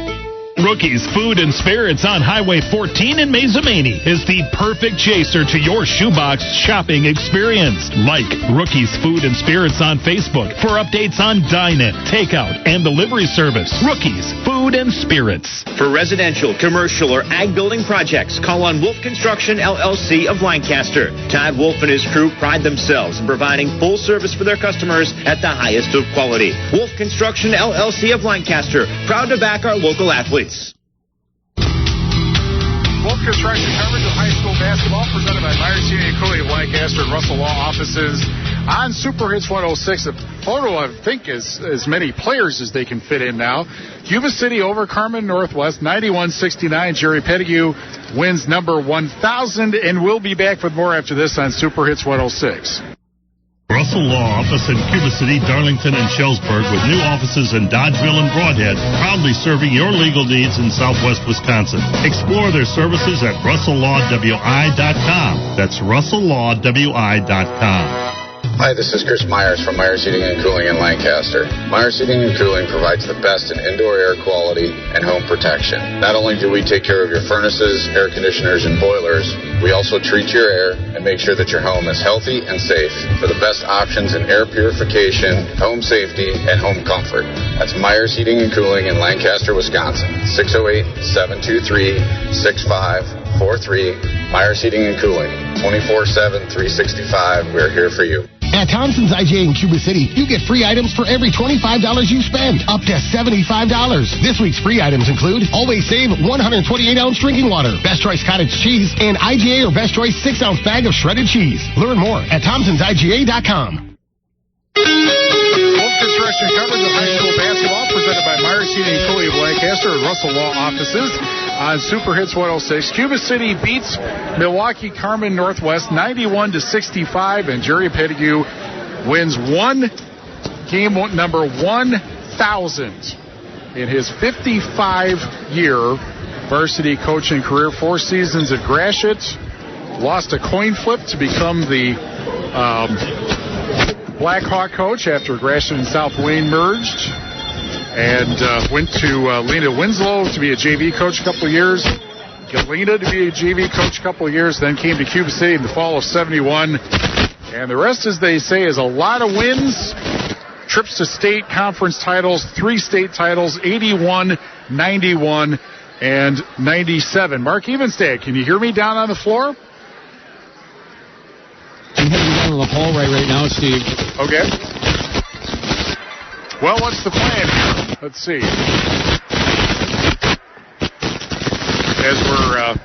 Rookie's Food and Spirits on Highway 14 in Mazomanie is the perfect chaser to your shoebox shopping experience. Like Rookie's Food and Spirits on Facebook for updates on dine-in, takeout, and delivery service. Rookie's Food and Spirits. For residential, commercial, or ag building projects, call on Wolf Construction LLC of Lancaster. Todd Wolf and his crew pride themselves in providing full service for their customers at the highest of quality. Wolf Construction LLC of Lancaster, proud to back our local athletes. Wolf Construction coverage of high school basketball presented by Myers Heating and Cooling of Lancaster and Russell Law Offices on Super Hits 106. A photo, I think, is as many players as they can fit in now. Cuba City over Carmen Northwest, 91-69. Jerry Petitgoue wins number 1,000, and we'll be back with more after this on Super Hits 106. Russell Law Office in Cuba City, Darlington, and Shellsburg with new offices in Dodgeville and Broadhead, proudly serving your legal needs in southwest Wisconsin. Explore their services at RussellLawWI.com. That's RussellLawWI.com. Hi, this is Chris Myers from Myers Heating and Cooling in Lancaster. Myers Heating and Cooling provides the best in indoor air quality and home protection. Not only do we take care of your furnaces, air conditioners, and boilers, we also treat your air and make sure that your home is healthy and safe. For the best options in air purification, home safety, and home comfort, that's Myers Heating and Cooling in Lancaster, Wisconsin. 608-723-6543. Myers Heating and Cooling. 24/7, 365. We're here for you. At Thompson's IGA in Cuba City, you get free items for every $25 you spend, up to $75. This week's free items include Always Save 128-ounce drinking water, Best Choice cottage cheese, and IGA or Best Choice 6-ounce bag of shredded cheese. Learn more at ThompsonsIGA.com. Wolf Construction coverage of high school basketball presented by Myers Heating and Cooling of Lancaster and Russell Law Offices on Super Hits 106. Cuba City beats Milwaukee Carmen Northwest 91-65, and Jerry Petitgoue wins game number 1,000 in his 55-year varsity coaching career. 4 seasons at Gratiot, lost a coin flip to become the Blackhawk coach after Gratiot and South Wayne merged, and went to Lena Winslow to be a JV coach a couple of years, Galena to be a JV coach a couple of years, then came to Cuba City in the fall of 71. And the rest, as they say, is a lot of wins, trips to state conference titles, 3 state titles, 81, 91, and 97. Mark Evenstad, can you hear me down on the floor? I'm heading down to the hall right now, Steve. Okay. Well, what's the plan here? Let's see. As we're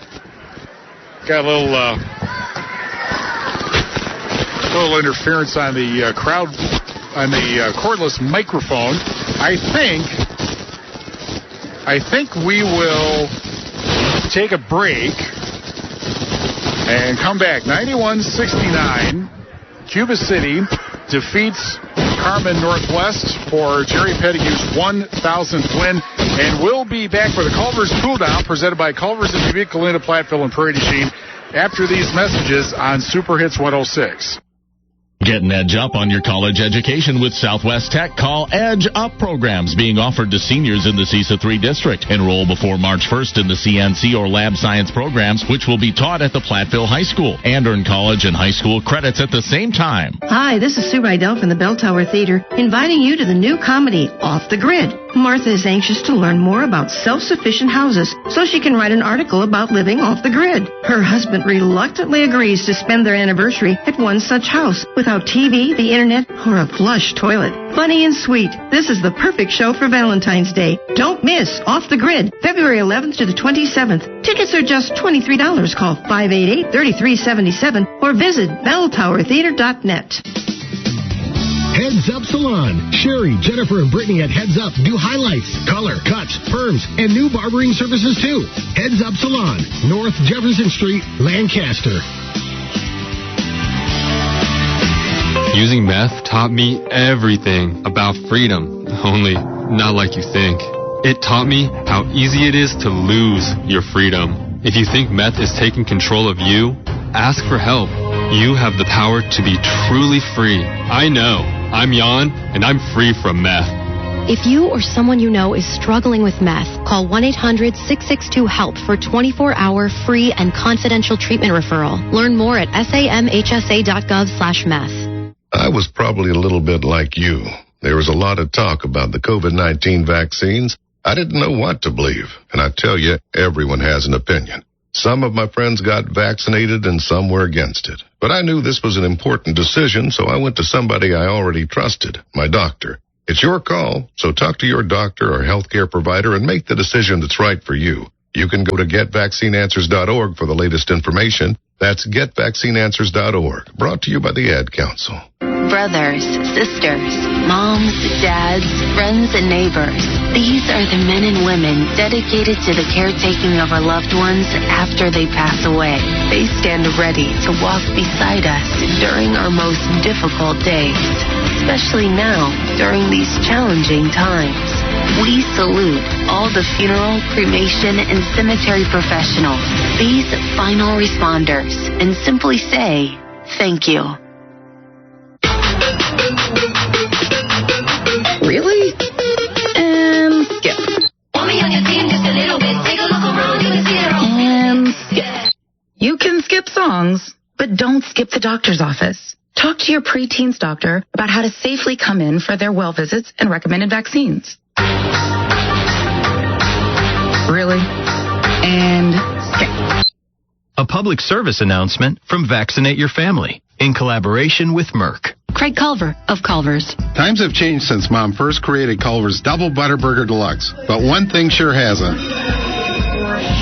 got a little interference on the crowd, on the cordless microphone. I think we will take a break and come back. 91-69, Cuba City defeats Carmen Northwest for Jerry Petitgoue's 1,000th win. And we'll be back with a Culver's Cool Down presented by Culver's in Dubuque, Galena, Platteville, and Prairie du Chien after these messages on Super Hits 106. Get an edge up on your college education with Southwest Tech. Call Edge Up programs being offered to seniors in the CISA 3 district. Enroll before March 1st in the CNC or lab science programs, which will be taught at the Platteville High School, and earn college and high school credits at the same time. Hi, this is Sue Rydell from the Bell Tower Theater, inviting you to the new comedy, Off the Grid. Martha is anxious to learn more about self-sufficient houses so she can write an article about living off the grid. Her husband reluctantly agrees to spend their anniversary at one such house without TV, the internet, or a flush toilet. Funny and sweet, this is the perfect show for Valentine's Day. Don't miss Off the Grid, February 11th to the 27th. Tickets are just $23. Call 588-3377 or visit belltowertheater.net. Heads Up Salon. Sherry, Jennifer, and Brittany at Heads Up do highlights, color, cuts, perms, and new barbering services too. Heads Up Salon, North Jefferson Street, Lancaster. Using meth taught me everything about freedom, only not like you think. It taught me how easy it is to lose your freedom. If you think meth is taking control of you, ask for help. You have the power to be truly free. I know. I'm Jan, and I'm free from meth. If you or someone you know is struggling with meth, call 1-800-662-HELP for 24-hour free and confidential treatment referral. Learn more at samhsa.gov/meth. I was probably a little bit like you. There was a lot of talk about the COVID-19 vaccines. I didn't know what to believe. And I tell you, everyone has an opinion. Some of my friends got vaccinated and some were against it. But I knew this was an important decision, so I went to somebody I already trusted, my doctor. It's your call, so talk to your doctor or healthcare provider and make the decision that's right for you. You can go to getvaccineanswers.org for the latest information. That's getvaccineanswers.org, brought to you by the Ad Council. Brothers, sisters, moms, dads, friends, and neighbors. These are the men and women dedicated to the caretaking of our loved ones after they pass away. They stand ready to walk beside us during our most difficult days, especially now during these challenging times. We salute all the funeral, cremation, and cemetery professionals, these final responders, and simply say, thank you. Really? And skip. And skip. You can skip songs, but don't skip the doctor's office. Talk to your preteen's doctor about how to safely come in for their well visits and recommended vaccines. Really? And skip. A public service announcement from Vaccinate Your Family in collaboration with Merck. Craig Culver of Culver's. Times have changed since Mom first created Culver's Double Butter Burger Deluxe, but one thing sure hasn't.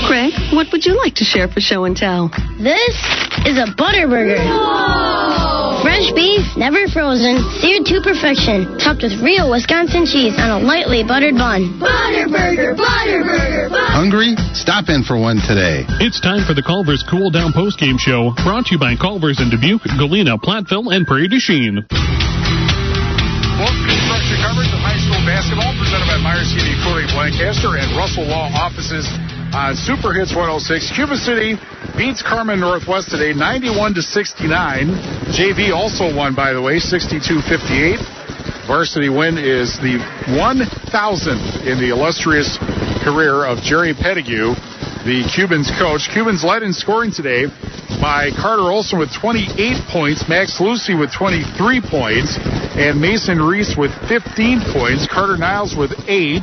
Craig, what would you like to share for show and tell? This is a butter burger. Whoa! Fresh beef, never frozen, seared to perfection, topped with real Wisconsin cheese on a lightly buttered bun. Butter burger, butter burger, butter. Hungry? Stop in for one today. It's time for the Culver's Cool Down postgame show, brought to you by Culver's in Dubuque, Galena, Platteville, and Prairie du Chien. Wolf Construction coverage of high school basketball presented by Myers Heating and Cooling Lancaster and Russell Law Offices on Super Hits 106. Cuba City beats Carmen Northwest today 91-69. JV also won, by the way, 62-58. Varsity win is the 1,000th in the illustrious career of Jerry Petitgoue, the Cubans coach. Cubans led in scoring today by Carter Olson with 28 points, Max Lucy with 23 points, and Mason Reese with 15 points, Carter Niles with 8,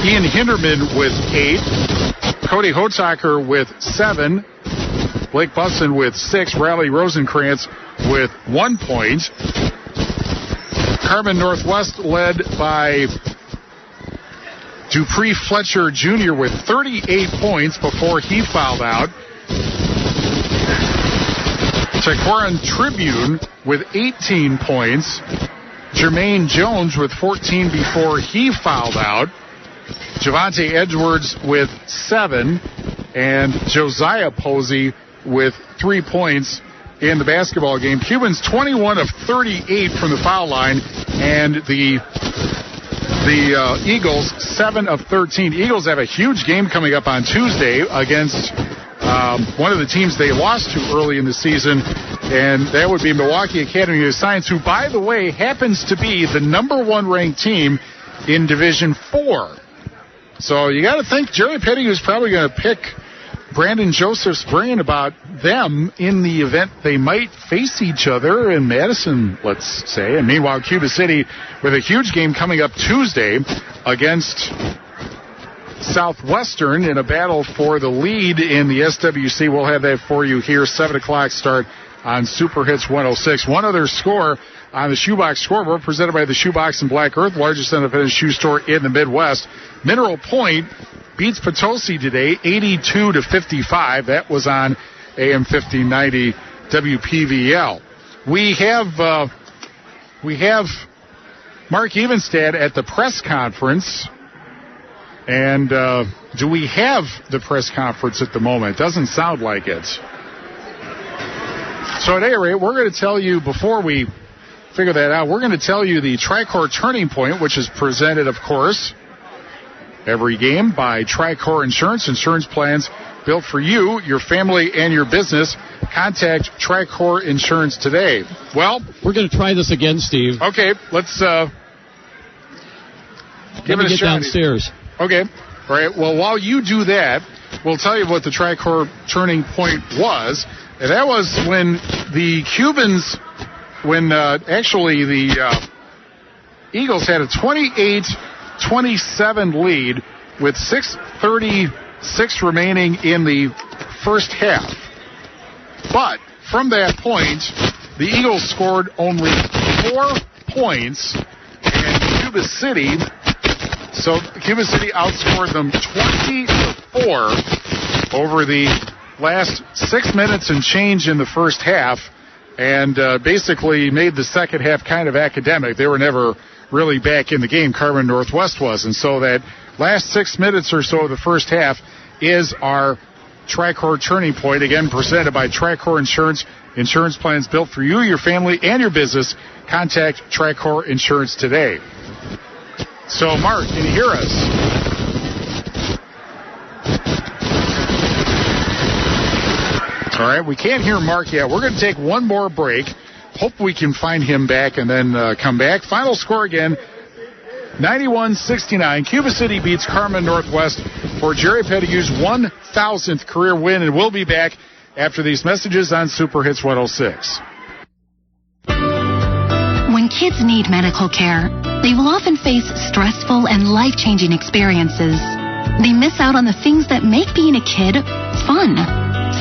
Ian Hinderman with 8, Cody Hotaker with 7, Blake Busson with 6, Riley Rosenkrantz with 1 point. Carmen Northwest led by Dupree Fletcher Jr. with 38 points before he fouled out. Taquaran Tribune with 18 points. Jermaine Jones with 14 before he fouled out. Javante Edwards with 7. And Josiah Posey with 3 points in the basketball game. Cubans 21 of 38 from the foul line. And the Eagles 7 of 13. Eagles have a huge game coming up on Tuesday against one of the teams they lost to early in the season, and that would be Milwaukee Academy of Science, who, by the way, happens to be the number 1 ranked team in Division 4. So you got to think Jerry Pettiggoue is probably going to pick Brandon Joseph's brain about them in the event they might face each other in Madison, let's say. And meanwhile, Cuba City with a huge game coming up Tuesday against Southwestern in a battle for the lead in the SWC. We'll have that for you here, 7 o'clock start on Super Hits 106. One other score on the Shoebox scoreboard, presented by the Shoebox and Black Earth, largest independent shoe store in the Midwest. Mineral Point beats Potosi today, 82-55. That was on AM 1590 WPVL. We have Mark Evenstad at the press conference. And do we have the press conference at the moment? Doesn't sound like it. So at any rate, we're going to tell you, before we figure that out, we're going to tell you the Tricor Turning Point, which is presented, of course, every game by Tricor Insurance. Insurance plans built for you, your family, and your business. Contact Tricor Insurance today. Well, we're going to try this again, Steve. Okay, let's give it a get shot. Downstairs. Okay. All right. Well, while you do that, we'll tell you what the Tricor Turning Point was. And that was when the Cubans, actually the Eagles had a 28-27 lead with 6:36 remaining in the first half. But from that point, the Eagles scored only 4 points, and Cuba City outscored them 20-4 over the last 6 minutes and change in the first half, and basically made the second half kind of academic. They were never really back in the game. Carmen Northwest was. And so that last 6 minutes or so of the first half is our Tricor Turning Point, again presented by Tricor Insurance. Insurance plans built for you, your family, and your business. Contact Tricor Insurance today. So, Mark, can you hear us? All right, we can't hear Mark yet. We're going to take one more break. Hope we can find him back and then come back. Final score again, 91-69. Cuba City beats Carmen Northwest for Jerry Pettiggoue's 1,000th career win, and we'll be back after these messages on Super Hits 106. When kids need medical care, they will often face stressful and life-changing experiences. They miss out on the things that make being a kid fun.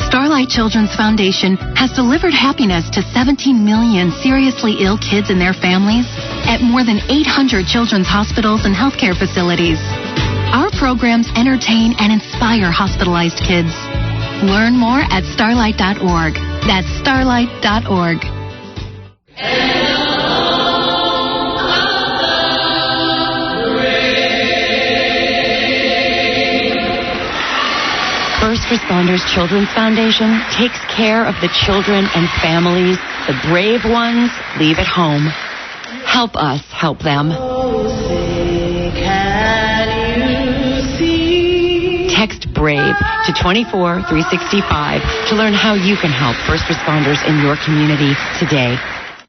Starlight Children's Foundation has delivered happiness to 17 million seriously ill kids and their families at more than 800 children's hospitals and healthcare facilities. Our programs entertain and inspire hospitalized kids. Learn more at starlight.org. That's starlight.org. First Responders Children's Foundation takes care of the children and families the brave ones leave at home. Help us help them. Text BRAVE to 24365 to learn how you can help first responders in your community today.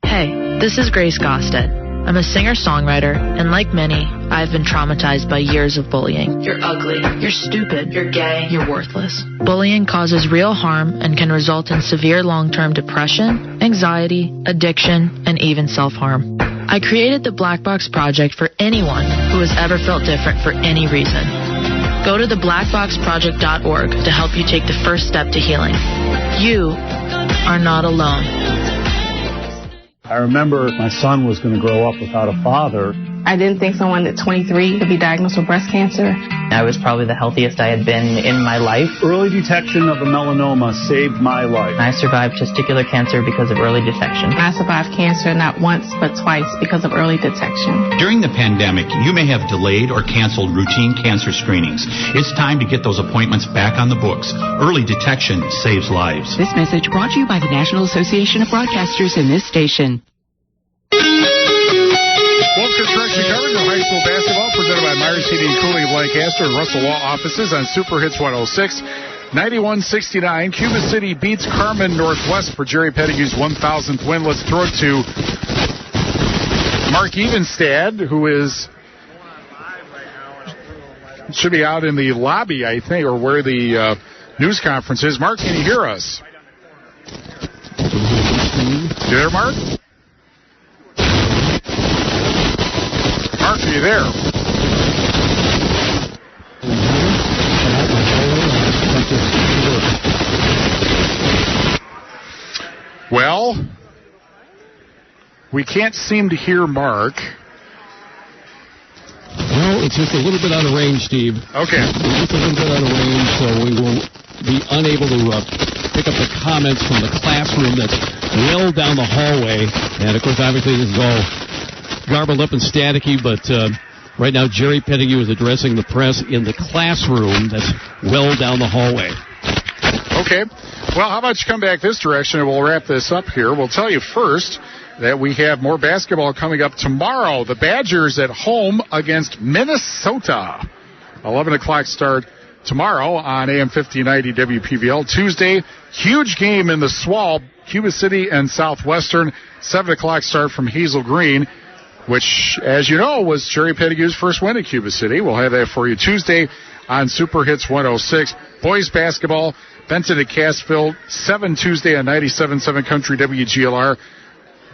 Hey, this is Grace Gosted. I'm a singer-songwriter, and like many, I've been traumatized by years of bullying. You're ugly, you're stupid, you're gay, you're worthless. Bullying causes real harm and can result in severe long-term depression, anxiety, addiction, and even self-harm. I created the Black Box Project for anyone who has ever felt different for any reason. Go to theblackboxproject.org to help you take the first step to healing. You are not alone. I remember my son was going to grow up without a father. I didn't think someone at 23 could be diagnosed with breast cancer. I was probably the healthiest I had been in my life. Early detection of a melanoma saved my life. I survived testicular cancer because of early detection. I survived cancer not once but twice because of early detection. During the pandemic, you may have delayed or canceled routine cancer screenings. It's time to get those appointments back on the books. Early detection saves lives. This message brought to you by the National Association of Broadcasters and this station. Wolf Construction coverage of high school basketball presented by Myers Heating and Cooling of Lancaster and Russell Law Offices on Super Hits 106. 91-69. Cuba City beats Carmen Northwest for Jerry Petitgoue's 1,000th win. Let's throw it to Mark Evenstad, who should be out in the lobby, I think, or where the news conference is. Mark, can you hear us? You there, Mark? Mark, are you there? Well, we can't seem to hear Mark. Well, it's just a little bit out of range, Steve. Okay. It's just a little bit out of range, so we will be unable to pick up the comments from the classroom that's well down the hallway. And, of course, obviously this is all garbled up and staticky, but right now Jerry Petitgoue is addressing the press in the classroom that's well down the hallway. Okay. Well, how about you come back this direction and we'll wrap this up here. We'll tell you first that we have more basketball coming up tomorrow. The Badgers at home against Minnesota. 11 o'clock start tomorrow on AM 1590 WPVL. Tuesday, huge game in the Swamp, Cuba City and Southwestern. 7 o'clock start from Hazel Green, which, as you know, was Jerry Petitgoue's first win at Cuba City. We'll have that for you Tuesday on Super Hits 106. Boys basketball, Benton at Cassville, 7 Tuesday on 97.7 Country WGLR.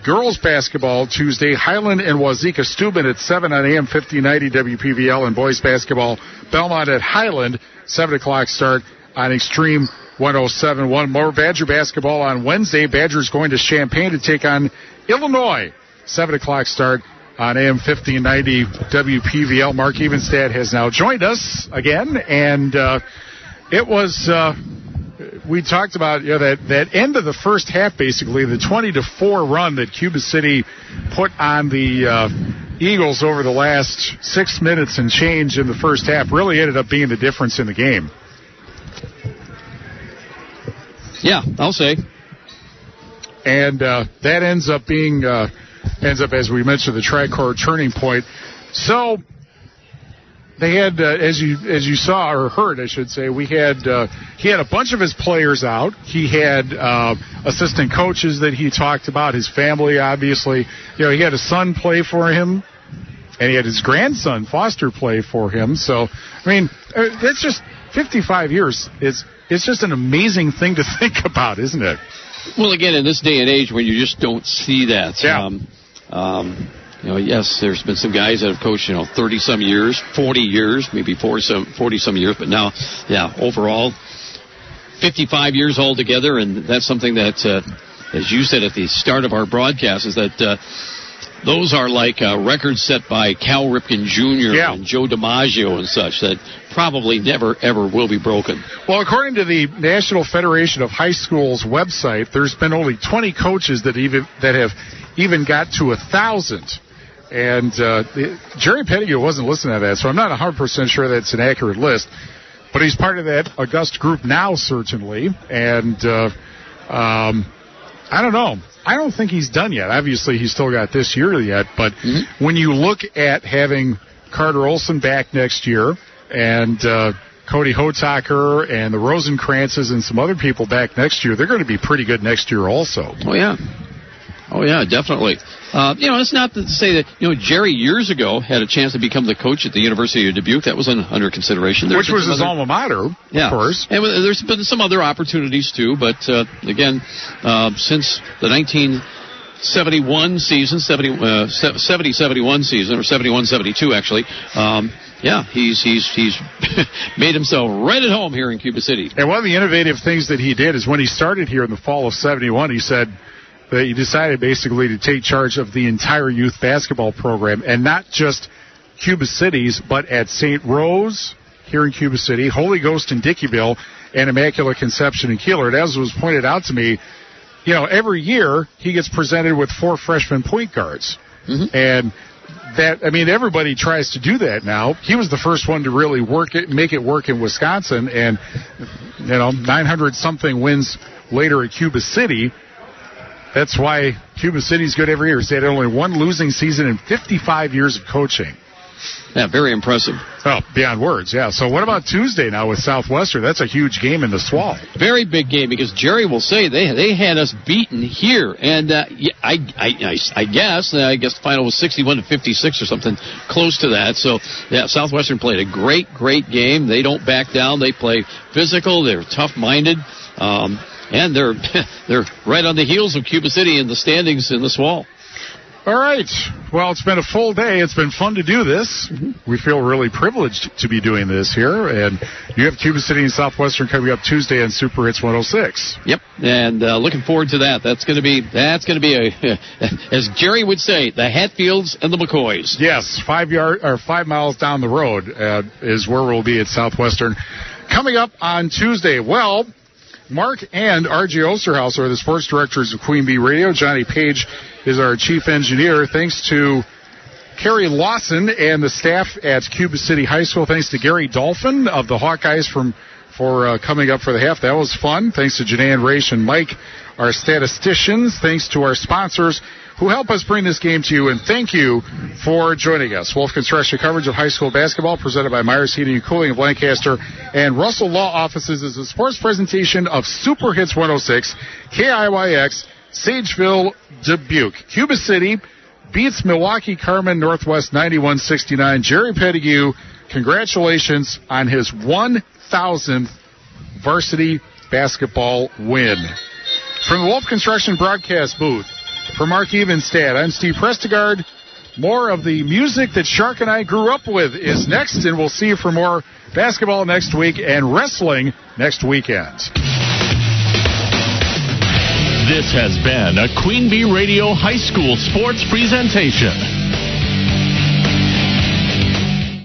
Girls basketball Tuesday, Highland and Wazeeka Steuben at 7 on AM 1590 WPVL. And boys basketball, Belmont at Highland, 7 o'clock start on Extreme 107.1. More Badger basketball on Wednesday. Badgers going to Champaign to take on Illinois. 7 o'clock start on AM 1590 WPVL. Mark Evenstad has now joined us again, and it was... we talked about that end of the first half, basically, the 20-4 run that Cuba City put on the Eagles over the last 6 minutes and change in the first half really ended up being the difference in the game. Yeah, I'll say. And that ends up, as we mentioned, the tricolor turning point. So they had, as you saw or heard, I should say, he had a bunch of his players out. He had assistant coaches that he talked about, his family, obviously. He had a son play for him, and he had his grandson, Foster, play for him. So, I mean, that's just 55 years. It's just an amazing thing to think about, isn't it? Well, again, in this day and age when you just don't see that. Yeah. Yes, there's been some guys that have coached, 30-some years, 40 years, maybe 40-some years, but now, overall, 55 years altogether, and that's something that, as you said at the start of our broadcast, is that those are like records set by Cal Ripken Jr. and Joe DiMaggio and such that probably never, ever will be broken. Well, according to the National Federation of High Schools website, there's been only 20 coaches that have even got to 1,000. And Jerry Petitgoue wasn't listening to that, so I'm not 100% sure that's an accurate list. But he's part of that august group now, certainly. And I don't know. I don't think he's done yet. Obviously, he's still got this year yet. But when you look at having Carter Olson back next year and Cody Hotaker and the Rosenkrantzes and some other people back next year, they're going to be pretty good next year also. Oh, yeah, definitely. It's not to say that, Jerry years ago had a chance to become the coach at the University of Dubuque. That was under consideration. Which was his alma mater, of course. And there's been some other opportunities, too. But, again, since the 1971 season, 70-71 season, or 71-72, actually, he's made himself right at home here in Cuba City. And one of the innovative things that he did is when he started here in the fall of 71, he said that he decided basically to take charge of the entire youth basketball program, and not just Cuba City's, but at St. Rose here in Cuba City, Holy Ghost in Dickeyville, and Immaculate Conception in Keeler. And as was pointed out to me, every year he gets presented with 4 freshman point guards. And that, everybody tries to do that now. He was the first one to really make it work in Wisconsin, and 900-something wins later at Cuba City. That's why Cuba City's good every year. They had only one losing season in 55 years of coaching. Yeah, very impressive. Oh, beyond words, yeah. So what about Tuesday now with Southwestern? That's a huge game in the Swall. Very big game because Jerry will say they had us beaten here, and I guess the final was 61-56 or something close to that. So yeah, Southwestern played a great game. They don't back down. They play physical. They're tough-minded, and they're right on the heels of Cuba City in the standings in the Swall. All right. Well, it's been a full day. It's been fun to do this. We feel really privileged to be doing this here. And you have Cuba City and Southwestern coming up Tuesday on Super Hits 106. Yep. And looking forward to that. That's going to be as Jerry would say, the Hatfields and the McCoys. Yes, 5 miles down the road is where we'll be at Southwestern. Coming up on Tuesday, well, Mark and R.J. Osterhaus are the sports directors of Queen Bee Radio. Johnny Page is our chief engineer. Thanks to Kerry Lawson and the staff at Cuba City High School. Thanks to Gary Dolphin of the Hawkeyes for coming up for the half. That was fun. Thanks to Janae and Raish and Mike, our statisticians. Thanks to our sponsors who help us bring this game to you. And thank you for joining us. Wolf Construction coverage of high school basketball presented by Myers Heating and Cooling of Lancaster and Russell Law Offices is a sports presentation of Super Hits 106, KIYX, Sageville, Dubuque. Cuba City beats Milwaukee, Carmen, Northwest 91-69. Jerry Petitgoue, congratulations on his 1,000th varsity basketball win. From the Wolf Construction broadcast booth, for Mark Evenstad, I'm Steve Prestegard. More of the music that Shark and I grew up with is next, and we'll see you for more basketball next week and wrestling next weekend. This has been a Queen Bee Radio High School sports presentation.